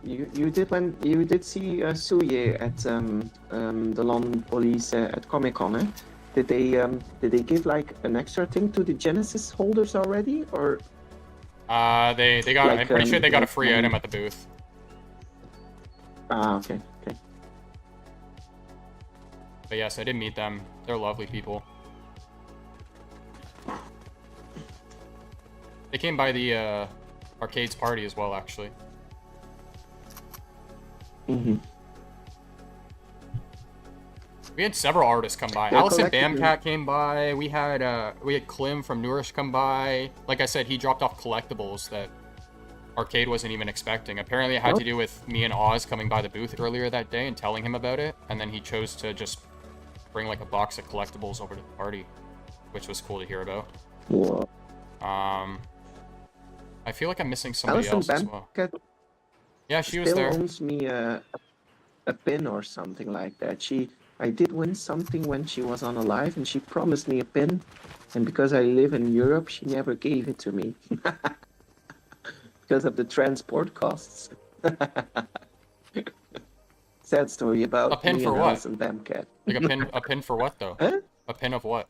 S1: you did see Suye at the London police at Comic Con? Eh? Did they give like an extra thing to the Genesis holders already, or? They got.
S4: Like,
S1: I'm pretty sure they got a free
S4: like,
S1: item at the booth.
S4: Ah, okay.
S1: But yes, I did meet them. They're lovely people. They came by the arcades party as well, actually.
S4: Mm-hmm.
S1: We had several artists come by.
S4: They're
S1: Allison
S4: collectively-
S1: Bamcat came by. We had Klim from Nourish come by. Like I said, he dropped off collectibles that Arcade wasn't even expecting. Apparently, it had to do with me and Oz coming by the booth earlier that day and telling him about it, and then he chose to just bring like a box of collectibles over to the party, which was cool to hear about.
S4: Whoa.
S1: I feel like I'm missing somebody
S4: Allison
S1: else as well.
S4: Bamcat
S1: Yeah, she was
S4: still
S1: there.
S4: owns me a pin or something like that. I did win something when she was on a live, and she promised me a pin, and because I live in Europe, she never gave it to me because of the transport costs. Sad story about
S1: A pin
S4: me
S1: for
S4: and
S1: what?
S4: Allison Bamcat.
S1: Like a pin for what though?
S4: Huh?
S1: A pin of what?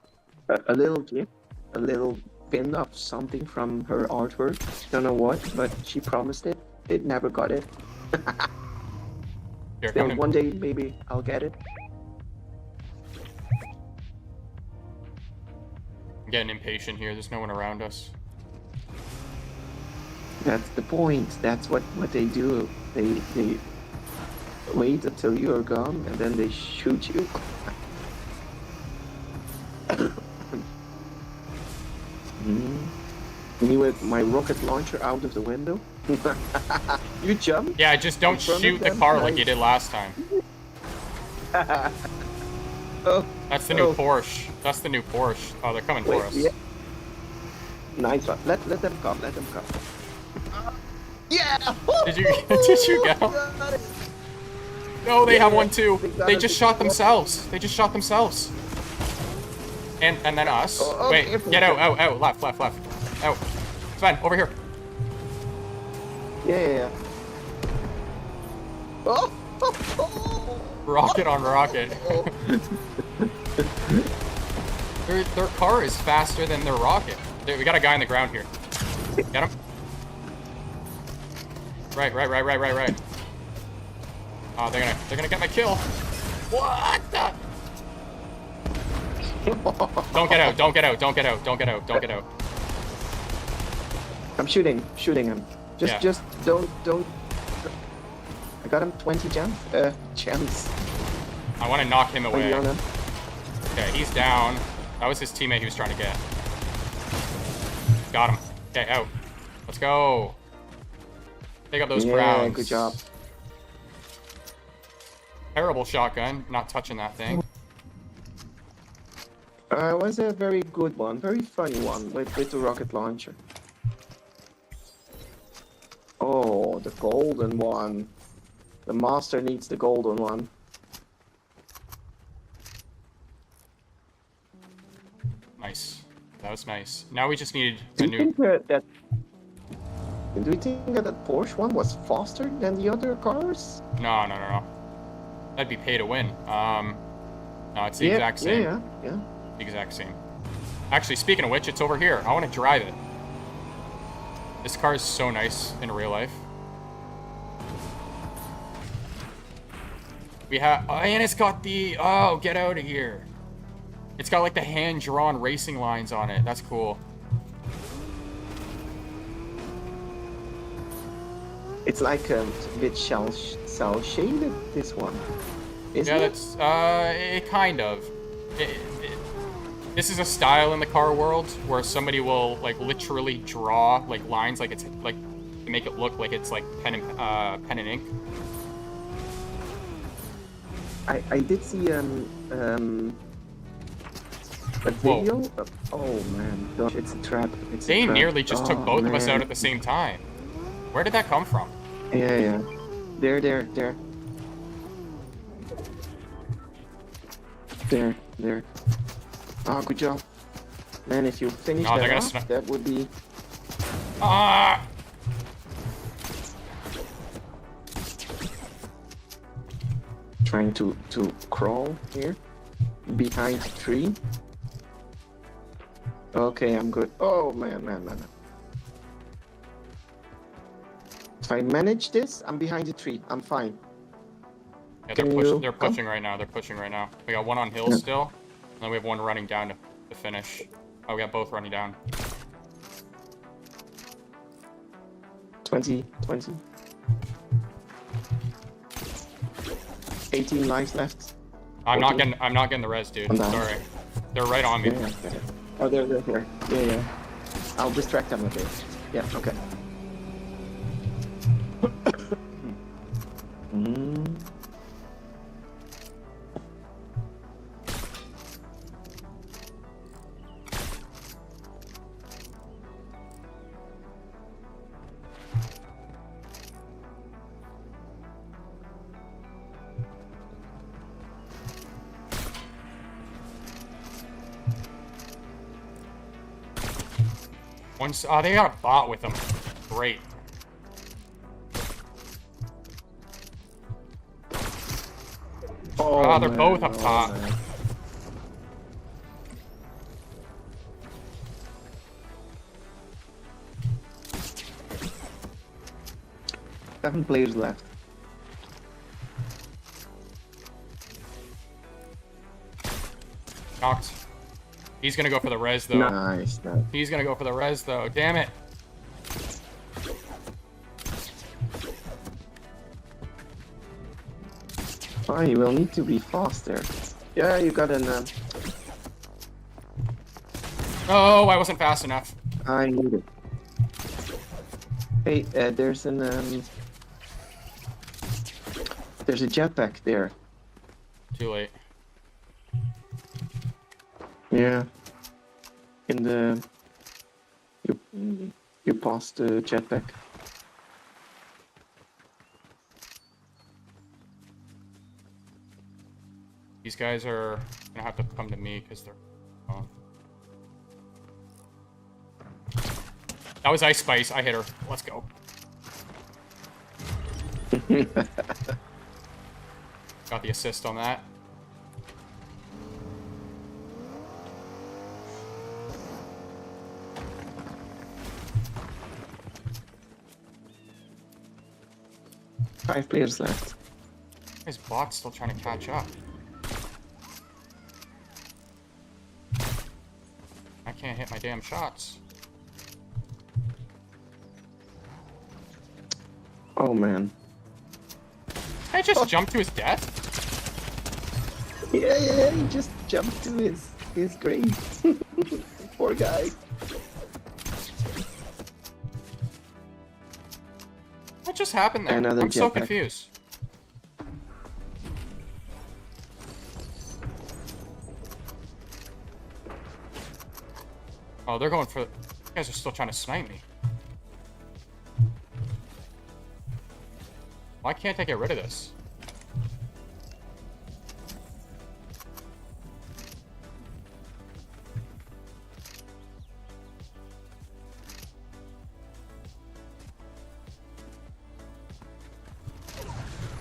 S4: A little gift, a little pin of something from her artwork. Don't know what, but she promised it. It never got it.
S1: Here,
S4: Still,
S1: come
S4: one day maybe I'll get it.
S1: I'm getting impatient here. There's no one around us.
S4: That's the point. That's what they do. They wait until you are gone and then they shoot you. Me with my rocket launcher out of the window. You jump?
S1: Yeah, just don't
S4: In front of
S1: shoot the
S4: them?
S1: car like
S4: Nice.
S1: you did last time.
S4: Oh,
S1: That's the new
S4: Oh.
S1: Porsche. That's the new Porsche. Oh, they're coming for
S4: wait,
S1: us.
S4: yeah. Nice one. Let them come. Let them come. Yeah.
S1: Did you did you go?
S4: Got it.
S1: No, they
S4: Yeah,
S1: have
S4: yeah.
S1: one too.
S4: They got
S1: They
S4: it.
S1: just shot themselves. They just shot themselves. And then us.
S4: Oh,
S1: Wait,
S4: careful.
S1: get out, left. Out. Sven, over here.
S4: Yeah. Oh.
S1: Rocket on rocket. Their car is faster than their rocket. We got a guy on the ground here. Get him. Right. Oh, they're gonna get my kill. What the? Don't get out.
S4: I'm shooting him.
S1: Yeah.
S4: Just don't. I got him 20 gems.
S1: I want to knock him away.
S4: On him.
S1: Okay, he's down. That was his teammate he was trying to get. Got him. Okay, out. Let's go. Take up those crowns.
S4: Good job.
S1: Terrible shotgun. Not touching that thing.
S4: It was a very good one, very funny one with the rocket launcher. Oh, the golden one. The master needs the golden one.
S1: Nice. That was nice. Now we just need
S4: Do
S1: a
S4: you
S1: new...
S4: think that do you think that Porsche one was faster than the other cars?
S1: No. That'd be pay to win. No, it's the exact same.
S4: Yeah.
S1: The exact same. Actually, speaking of which, it's over here. I want to drive it. This car is so nice in real life. We have... Oh, and it's got the... Oh, get out of here. It's got like the hand-drawn racing lines on it. That's cool.
S4: It's like a bit cell shaded, this one. Isn't
S1: Yeah,
S4: it?
S1: that's... it kind of. This is a style in the car world where somebody will like literally draw like lines, like it's like to make it look like it's like pen and ink.
S4: I did see a video. Oh man, gosh, it's a trap. It's
S1: They
S4: a trap.
S1: nearly just took
S4: Oh,
S1: both of us
S4: man.
S1: out at the same time. Where did that come from?
S4: Yeah. There. There. Oh, good job. Man, if you finish
S1: No, they're
S4: that
S1: gonna
S4: off, that would be...
S1: Ah!
S4: Trying to crawl here. Behind the tree. Okay, I'm good. Oh, man. If I manage this, I'm behind the tree. I'm fine.
S1: Yeah,
S4: Can
S1: they're
S4: you
S1: pushing right now. They're pushing right now. We got one on hill still, and then we have one running down to finish. Oh, we got both running down.
S4: 20. 18 lives left.
S1: I'm not
S4: 14.
S1: getting the res, dude.
S4: I'm down.
S1: Sorry. They're right on me.
S4: Yeah. Oh, they're here. Yeah. I'll distract them a bit. Yeah, okay.
S1: Oh, they got a bot with them. Great.
S4: Oh,
S1: they're
S4: man,
S1: both up top.
S4: Man. Seven players left.
S1: Knocked. He's gonna go for the res though.
S4: Nice.
S1: He's gonna go for the res though. Damn it.
S4: Oh, you will need to be faster. Yeah, you got an...
S1: Oh, I wasn't fast enough.
S4: I need it. Hey, there's an... There's a jetpack there.
S1: Too late.
S4: Yeah. In the... You passed the jetpack.
S1: These guys are gonna have to come to me because they're... Oh. That was Ice Spice. I hit her. Let's go. Got the assist on that.
S4: Five players left.
S1: His bot's still trying to catch up. I can't hit my damn shots.
S4: Oh man.
S1: I just jumped to his death?
S4: Yeah, he just jumped to his grave. Poor guy.
S1: What just happened there?
S4: Another
S1: I'm so
S4: jetpack.
S1: confused. Oh, they're going for... You guys are still trying to snipe me. Why can't I get rid of this?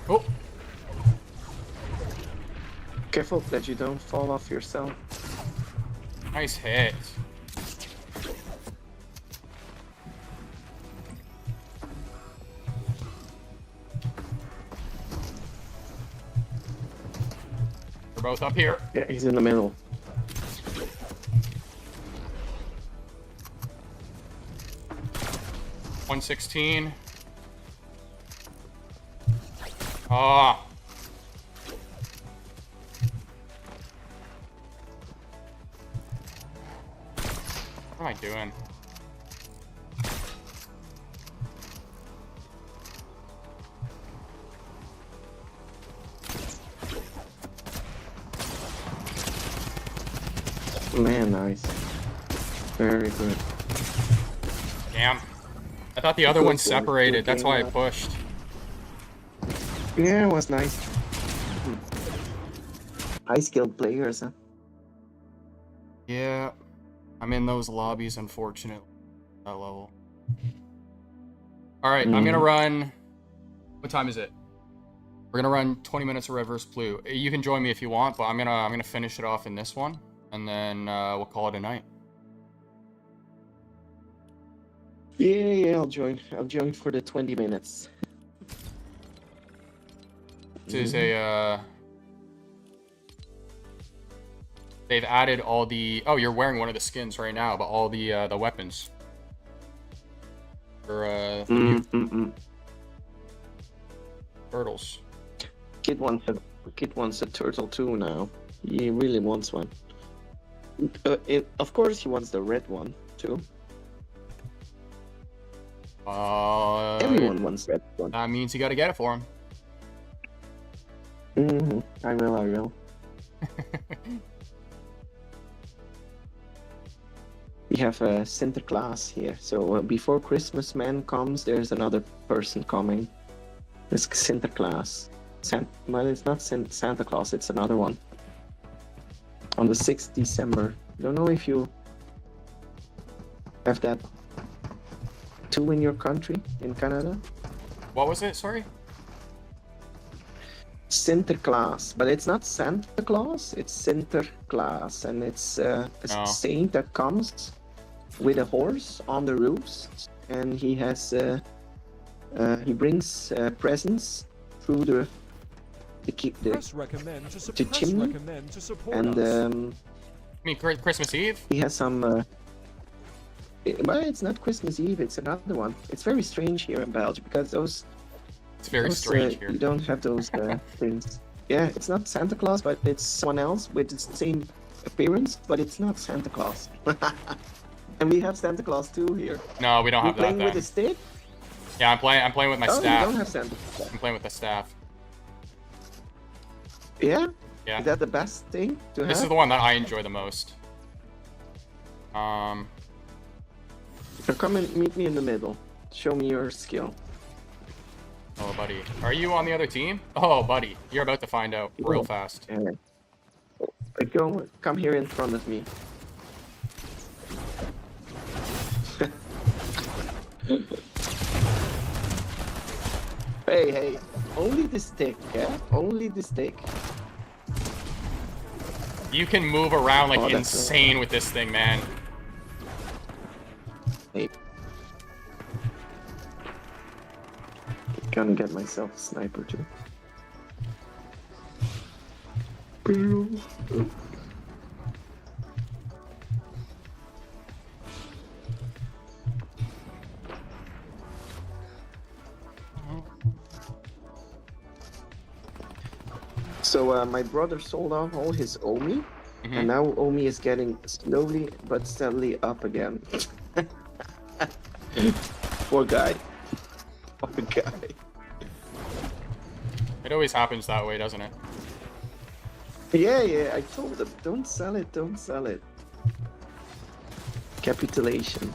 S1: Oh!
S4: Careful that you don't fall off yourself.
S1: Nice hit. We're both up here.
S4: Yeah, he's in the middle.
S1: $116. Ah. What am I doing?
S4: Man, nice. Very good.
S1: Damn. I thought the other
S4: Good
S1: one
S4: work,
S1: separated.
S4: good
S1: That's why I
S4: game.
S1: pushed.
S4: Yeah, it was nice. High skilled players, huh?
S1: Yeah. I'm in those lobbies, unfortunately. That level. Alright, I'm gonna run... What time is it? We're gonna run 20 minutes of Red vs. Blue. You can join me if you want, but I'm gonna finish it off in this one. And then we'll call it a night.
S4: Yeah, I'll join. I'll join for the 20 minutes.
S1: This is a, they've added all the... Oh, you're wearing one of the skins right now, but all the weapons. For, turtles.
S4: Kid wants a turtle too now. He really wants one. Of course, he wants the red one too. Everyone wants red one.
S1: That means you gotta get it for him.
S4: I will. We have a Sinterklaas here. So before Christmas man comes, there's another person coming. It's Sinterklaas. Well, it's not Santa Claus, it's another one. On the 6th December. Don't know if you have that too in your country, in Canada.
S1: What was it? Sorry?
S4: Sinterklaas, but it's not Santa Claus, it's Sinterklaas, and it's a saint that comes with a horse on the roofs, and he has he brings presents through the chimney, and
S1: You mean Christmas Eve?
S4: he has some. Well, it's not Christmas Eve; it's another one. It's very strange here in Belgium because
S1: It's very strange here.
S4: you don't have those things. Yeah, it's not Santa Claus, but it's someone else with the same appearance, but it's not Santa Claus. And we have Santa Claus too here.
S1: No, we don't have that
S4: playing
S1: then.
S4: with a stick?
S1: Yeah, I'm playing with my
S4: Oh,
S1: staff.
S4: you don't have Santa Claus.
S1: I'm playing with the staff.
S4: Yeah?
S1: Yeah.
S4: Is that the best thing to have?
S1: This is the one that I enjoy the most.
S4: So come and meet me in the middle. Show me your skill.
S1: Oh, buddy. Are you on the other team? Oh, buddy. You're about to find out real fast.
S4: Come here in front of me. Hey, only the stick, yeah? Only the stick.
S1: You can move around like
S4: that's
S1: insane with this thing, man.
S4: Hey. Gonna get myself a sniper too. So my brother sold off all his Omi,
S1: Mhm.
S4: and now Omi is getting slowly but steadily up again. Poor guy. Poor guy.
S1: It always happens that way, doesn't it?
S4: Yeah, I told him, don't sell it, don't sell it. Capitulation.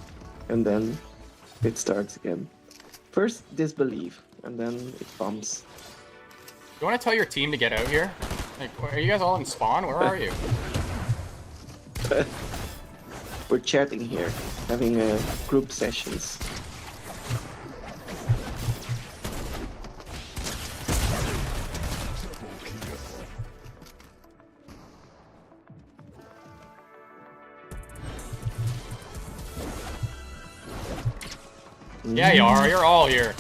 S4: And then it starts again. First disbelief, and then it bumps.
S1: You want to tell your team to get out here? Like, are you guys all in spawn? Where are you?
S4: We're chatting here, having group sessions.
S1: Yeah, you are. You're all here.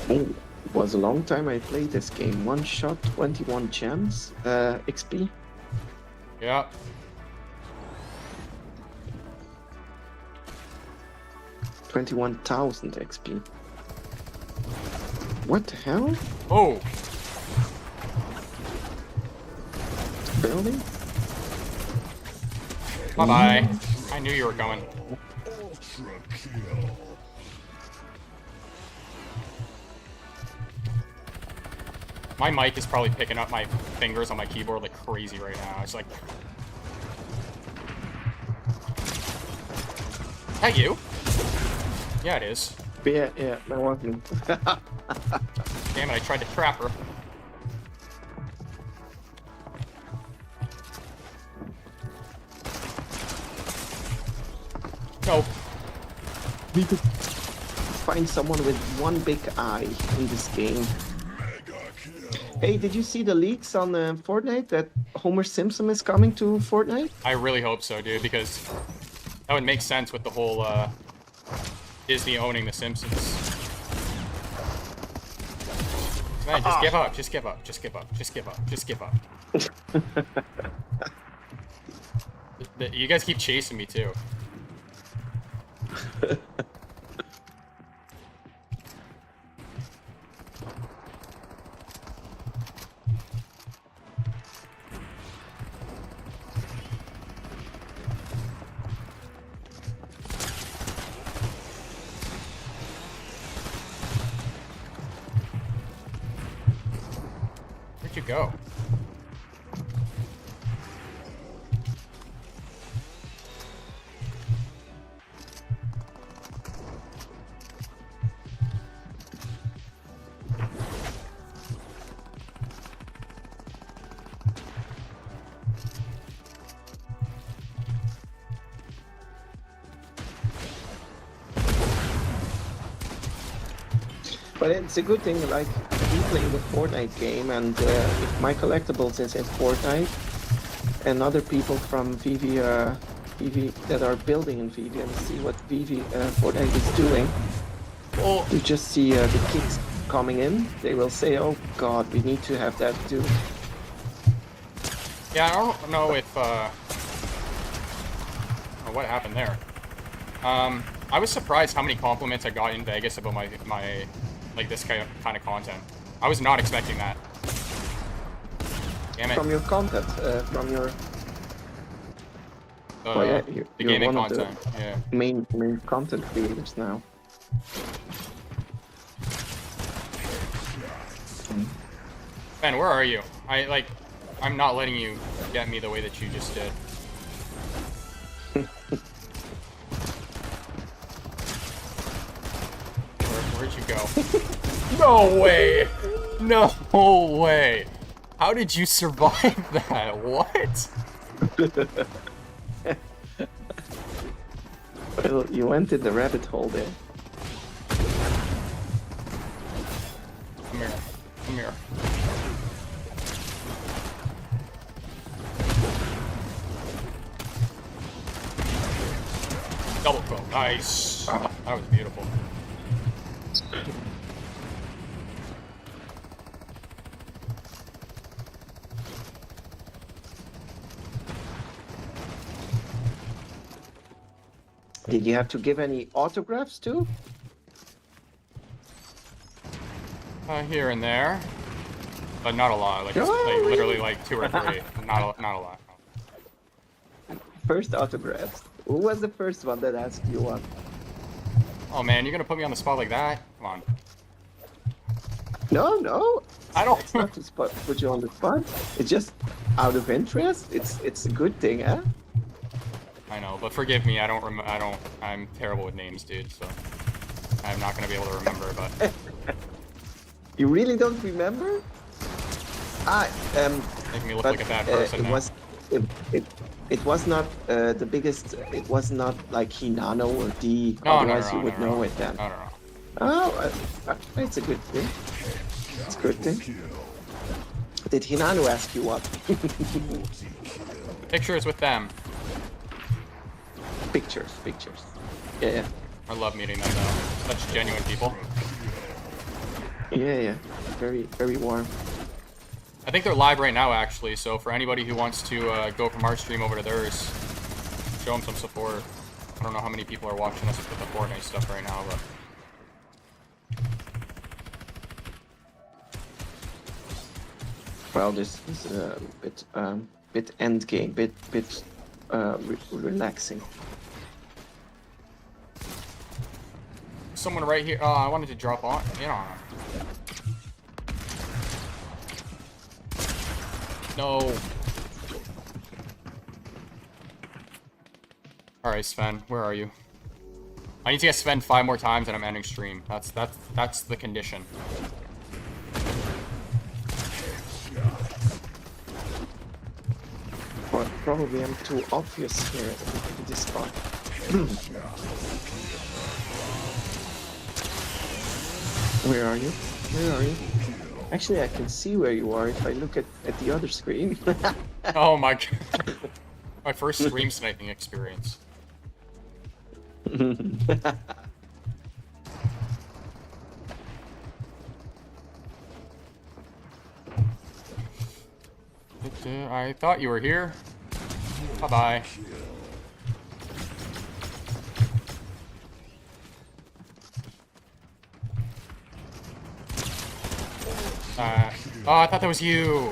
S4: Oh, it was a long time I played this game. One shot, 21 gems, XP.
S1: Yeah.
S4: $21,000 XP. What the hell?
S1: Oh.
S4: Building?
S1: Bye-bye. I knew you were coming. My mic is probably picking up my fingers on my keyboard like crazy right now. It's like... Is that you? Yeah, it is.
S4: Yeah, that wasn't.
S1: Damn it, I tried to trap her. No.
S4: Need to find someone with one big eye in this game. Hey, did you see the leaks on Fortnite that Homer Simpson is coming to Fortnite?
S1: I really hope so, dude, because that would make sense with the whole Disney owning The Simpsons. Man, just give up, just give up, just give up, just give up, just give up. You guys keep chasing me, too. Where'd you go?
S4: But it's a good thing, like, we play the Fortnite game, and if my collectibles is in Fortnite, and other people from VV that are building in VV and see what Fortnite is doing,
S1: Oh,
S4: you just see the kicks coming in, they will say, oh god, we need to have that too.
S1: yeah, I don't know if, oh, what happened there? I was surprised how many compliments I got in Vegas about my like, this kind of content. I was not expecting that. Damn it.
S4: From your content, from your
S1: The
S4: you're
S1: gaming
S4: one of the
S1: content, yeah.
S4: main content creators now.
S1: Ben, where are you? I'm not letting you get me the way that you just did. Where'd you go? No way! No way! How did you survive that? What?
S4: Well, you went in the rabbit hole there.
S1: Come here. Come here. Double kill. Nice. That was beautiful.
S4: Did you have to give any autographs too?
S1: Here and there, but not a lot. Like, it's, like literally like 2 or 3. Not a lot.
S4: First autographs. Who was the first one that asked you what?
S1: Oh man, you're gonna put me on the spot like that? Come on.
S4: No.
S1: I don't.
S4: It's not to put you on the spot. It's just out of interest. It's a good thing, eh?
S1: I know, but forgive me. I'm terrible with names, dude. So I'm not gonna be able to remember. But
S4: You really don't remember?
S1: making me look
S4: but,
S1: like a bad person now.
S4: It was not the biggest. It was not like Hinano or D.
S1: No,
S4: Otherwise, you would know it then.
S1: I don't know.
S4: Oh, it's a good thing. It's a good thing. Did Hinano ask you what?
S1: Pictures with them.
S4: Pictures. Yeah.
S1: I love meeting them though. Such genuine people.
S4: Yeah. Very, very warm.
S1: I think they're live right now, actually. So for anybody who wants to go from our stream over to theirs, show them some support. I don't know how many people are watching us with the Fortnite stuff right now, but
S4: Well, this is a bit end game, bit relaxing.
S1: someone right here. Oh, I wanted to drop on. You know. No. Alright, Sven, where are you? I need to get Sven 5 more times and I'm ending stream. That's the condition.
S4: Well, probably I'm too obvious here at this spot. Where are you? Actually, I can see where you are if I look at the other screen.
S1: Oh my god. My first stream sniping experience. I thought you were here. Bye-bye. Oh, I thought that was you.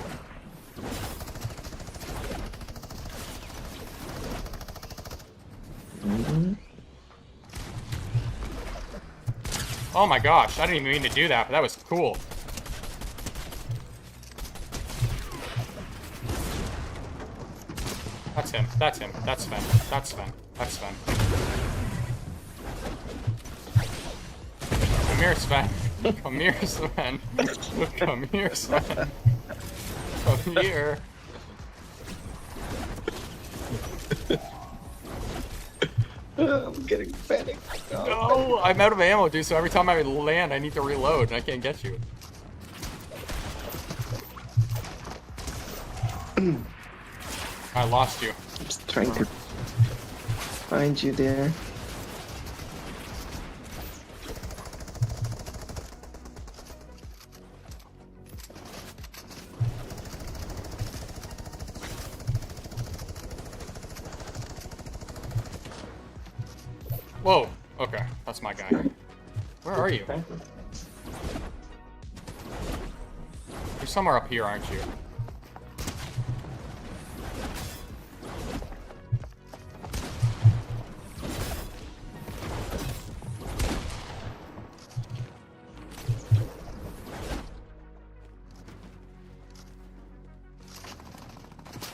S1: Oh my gosh, I didn't even mean to do that, but that was cool. That's him. That's him. That's Sven. That's Sven. That's Sven. Come here, Sven. Come here, Sven. Come here, Sven. Come here.
S4: I'm getting panicked.
S1: No, I'm out of ammo, dude, so every time I land, I need to reload, and I can't get you. I lost you.
S4: I'm just trying to find you there.
S1: Whoa. Okay, that's my guy. Where are you? You're somewhere up here, aren't you?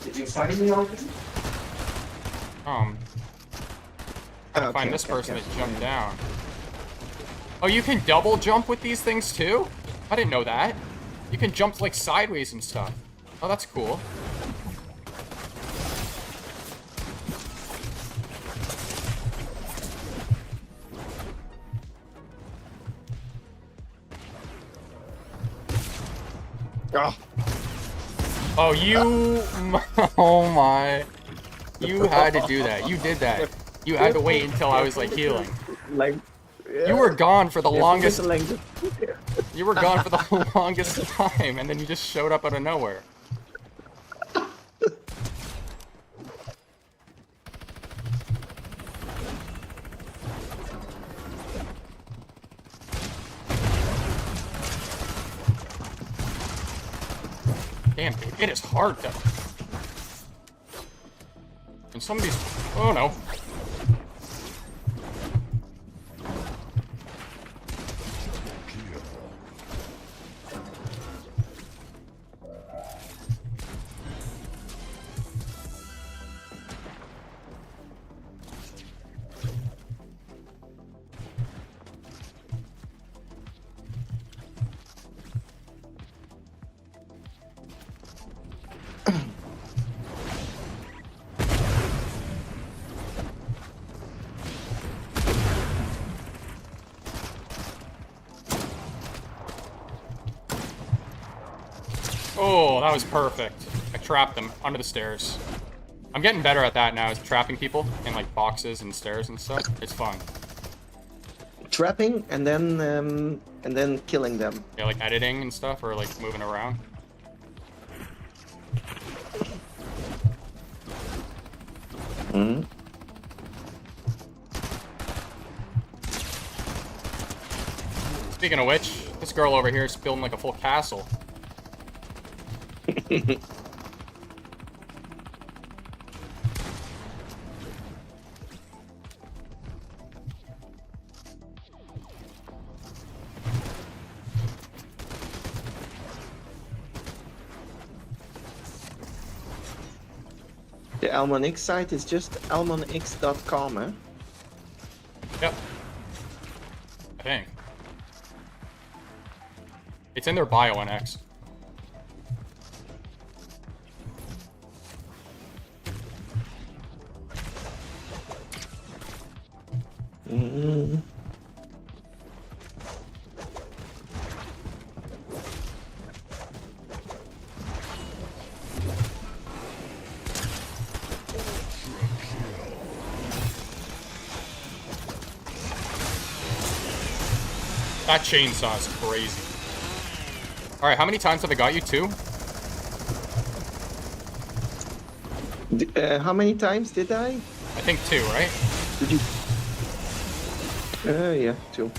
S2: Did you find me already?
S1: I find this person to jump down. Oh, you can double jump with these things too? I didn't know that. You can jump like sideways and stuff. Oh, that's cool. Oh, you... Oh my... You had to do that. You did that. You had to wait until I was like healing. You were gone for the longest... You were gone for the longest time, and then you just showed up out of nowhere. Damn, dude, it is hard though. And some of these... Oh no. Oh, that was perfect. I trapped them under the stairs. I'm getting better at that now, is trapping people in like boxes and stairs and stuff. It's fun.
S4: Trapping and then killing them.
S1: Yeah, like editing and stuff, or like moving around.
S4: Mm.
S1: Speaking of which, this girl over here is building like a full castle.
S4: The ElmonX site is just elmonx.com, eh?
S1: Yep. I think. It's in their bio on X.
S4: Mm.
S1: That chainsaw is crazy. Alright, how many times have I got you? 2?
S4: How many times did I?
S1: I think 2, right?
S4: Did you? Yeah, 2.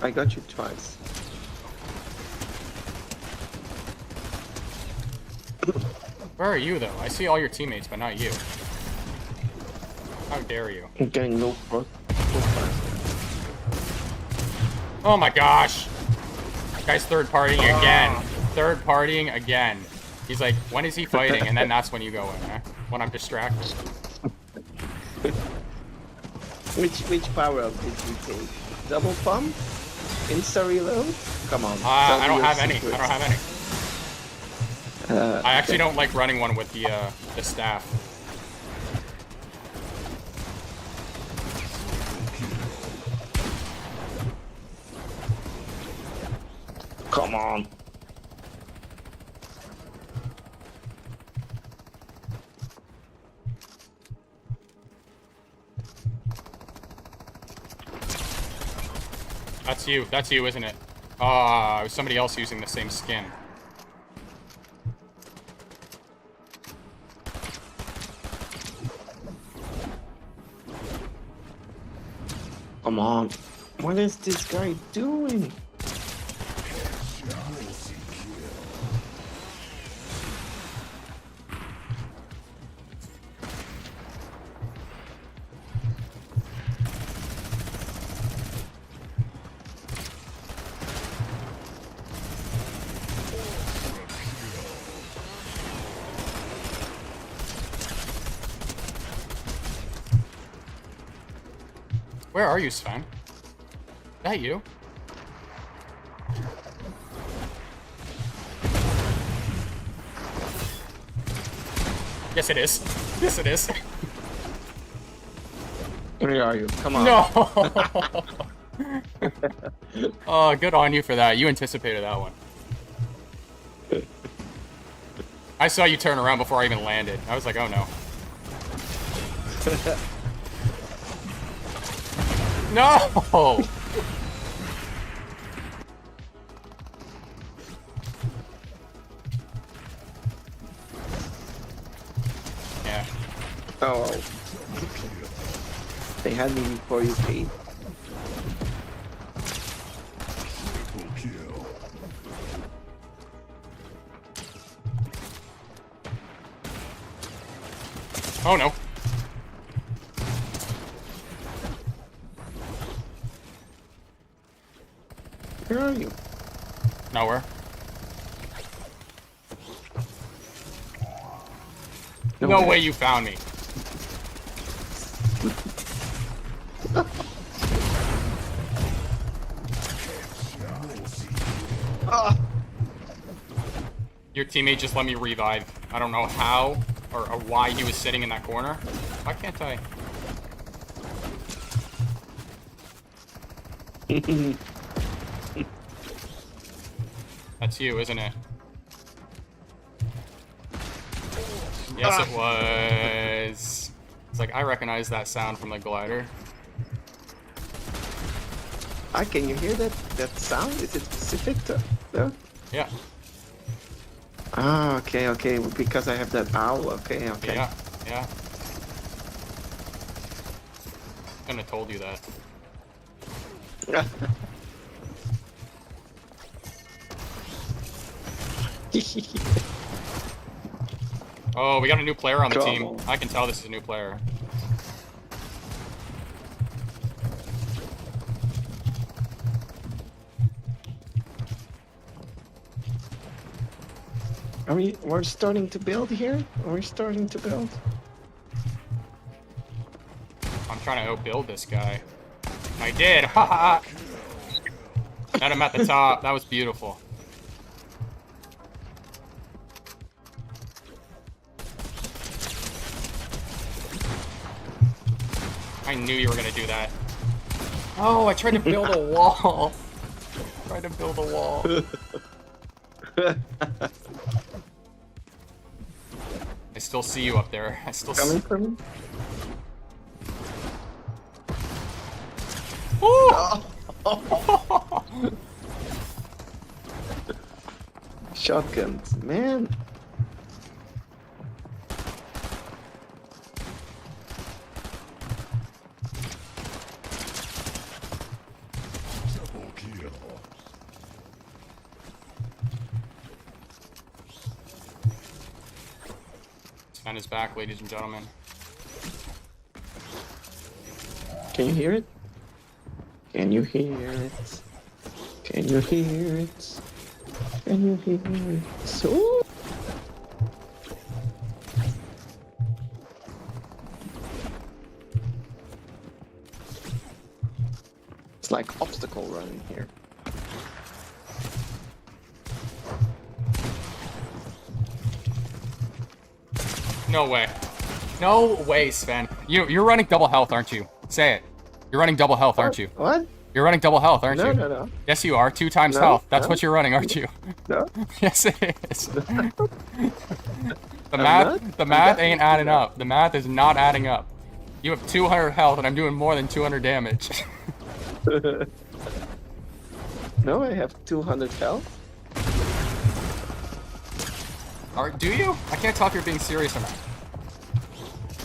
S4: I got you twice.
S1: Where are you, though? I see all your teammates, but not you. How dare you?
S4: I'm getting no pro.
S1: Oh my gosh! Guy's third-partying again. Third-partying again. He's like, when is he fighting? And then that's when you go in, eh? When I'm distracted.
S4: Which power-up did you take? Double pump? Insta-reload? Come on.
S1: I don't have any. I don't have any. I actually
S4: okay.
S1: don't like running one with the staff.
S4: Come on.
S1: That's you, isn't it? Ah, it was somebody else using the same skin.
S4: Come on. What is this guy doing?
S1: Where are you, Sven? Is that you? Yes, it is. Yes, it is.
S4: Where are you? Come on.
S1: No! Oh, good on you for that. You anticipated that one. I saw you turn around before I even landed. I was like, oh no. No! Yeah.
S4: Oh. They had me before you paid.
S1: Oh no.
S4: Where are you?
S1: Nowhere. No way you found me. Your teammate just let me revive. I don't know how or why he was sitting in that corner. Why can't I? That's you, isn't it? Yes, it was. It's like, I recognize that sound from the glider.
S4: Can you hear that sound? Is it specific to there?
S1: Yeah.
S4: Ah, okay, okay. Because I have that owl. Okay, okay.
S1: Yeah, yeah. Couldn't have told you that. Oh, we got a new player on the team.
S4: Trouble.
S1: I can tell this is a new player.
S4: We're starting to build here? We're starting to build?
S1: I'm trying to outbuild this guy. I did! Haha! Met him at the top. That was beautiful. I knew you were gonna do that. Oh, I tried to build a wall. Tried to build a wall. I still see you up there. I still see.
S4: Coming for me? Shotguns, man.
S1: Sven is back, ladies and gentlemen.
S4: Can you hear it? Can you hear it? Can you hear it? Can you hear it? So. It's like obstacle running here.
S1: No way. No way, Sven. You're running double health, aren't you? Say it. You're running double health, aren't you?
S4: What?
S1: You're running double health, aren't
S4: No,
S1: you?
S4: no, no.
S1: Yes, you are. 2 times
S4: No,
S1: health. That's
S4: no.
S1: what you're running, aren't you?
S4: No.
S1: Yes, it is. The
S4: I'm
S1: math,
S4: not.
S1: the
S4: I'm
S1: math
S4: definitely
S1: ain't adding
S4: not.
S1: up. The math is not adding up. You have 200 health, and I'm doing more than 200 damage.
S4: No, I have 200 health.
S1: Do you? I can't tell if you're being serious or not.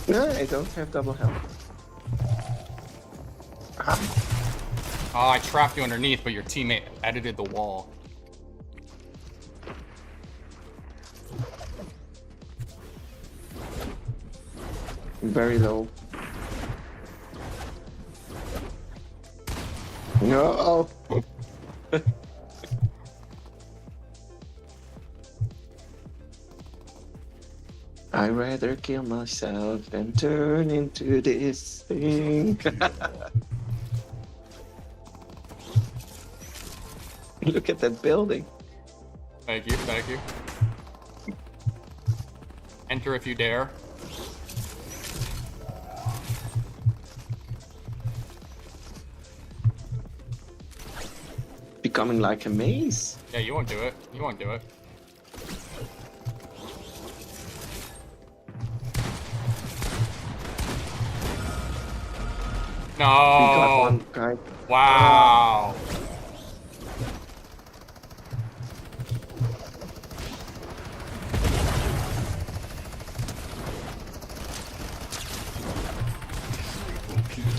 S4: No, I don't have double health.
S1: Oh, I trapped you underneath, but your teammate edited the wall.
S4: Very low. No. I'd rather kill myself than turn into this thing. Look at that building.
S1: Thank you, thank you. Enter if you dare.
S4: Becoming like a maze.
S1: Yeah, you won't do it. You won't do it.
S4: We got
S1: No.
S4: one guy.
S1: Wow.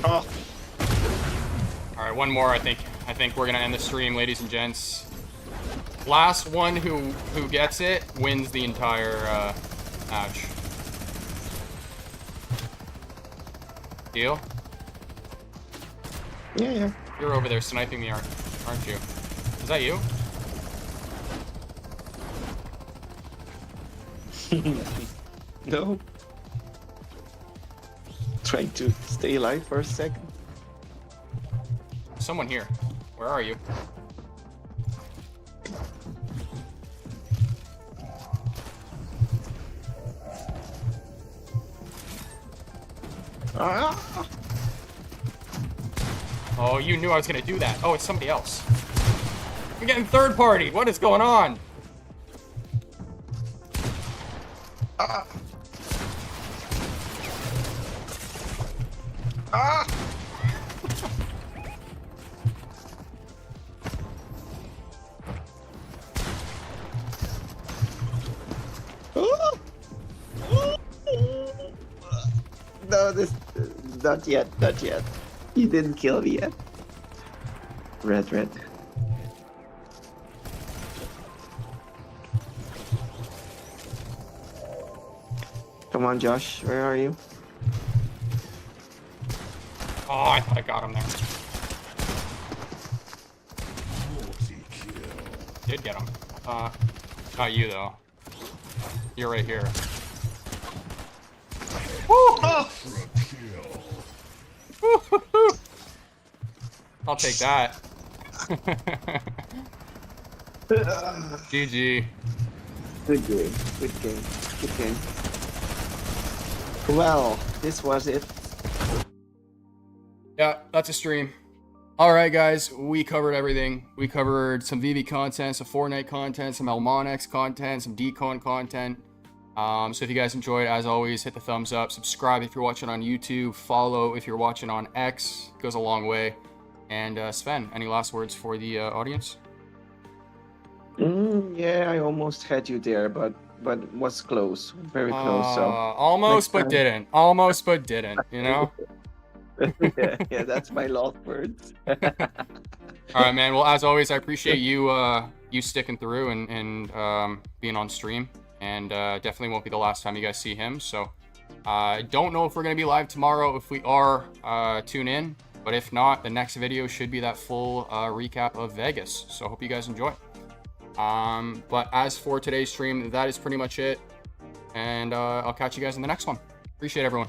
S4: Oh.
S1: All right, one more. I think we're gonna end the stream, ladies and gents. Last one who gets it wins the entire match. Deal?
S4: Yeah.
S1: You're over there sniping me, aren't you? Is that you?
S4: No. Trying to stay alive for a second.
S1: Someone here. Where are you?
S4: Ah!
S1: Oh, you knew I was gonna do that. Oh, it's somebody else. I'm getting third party. What is going on?
S4: Ah! Ah! No, this not yet. You didn't kill me yet. Red. Come on, Josh. Where are you?
S1: Oh, I thought I got him there. Did get him. Not you though. You're right here. Woo! Oh! I'll take that. GG.
S4: Good game. Well, this was it.
S1: Yeah, that's a stream. All right, guys, we covered everything. We covered some VV content, some Fortnite content, some ElmonX content, some Decon content. So if you guys enjoyed, as always, hit the thumbs up, subscribe if you're watching on YouTube, follow if you're watching on X. It goes a long way. And Sven, any last words for the audience?
S4: Yeah, I almost had you there, but was close, very close. So
S1: almost, but didn't. Almost, but didn't. You know.
S4: yeah, that's my last words.
S1: All right, man. Well, as always, I appreciate you you sticking through and being on stream. And definitely won't be the last time you guys see him. So I don't know if we're going to be live tomorrow. If we are, tune in. But if not, the next video should be that full recap of Vegas. So I hope you guys enjoy. But as for today's stream, that is pretty much it. And I'll catch you guys in the next one. Appreciate everyone.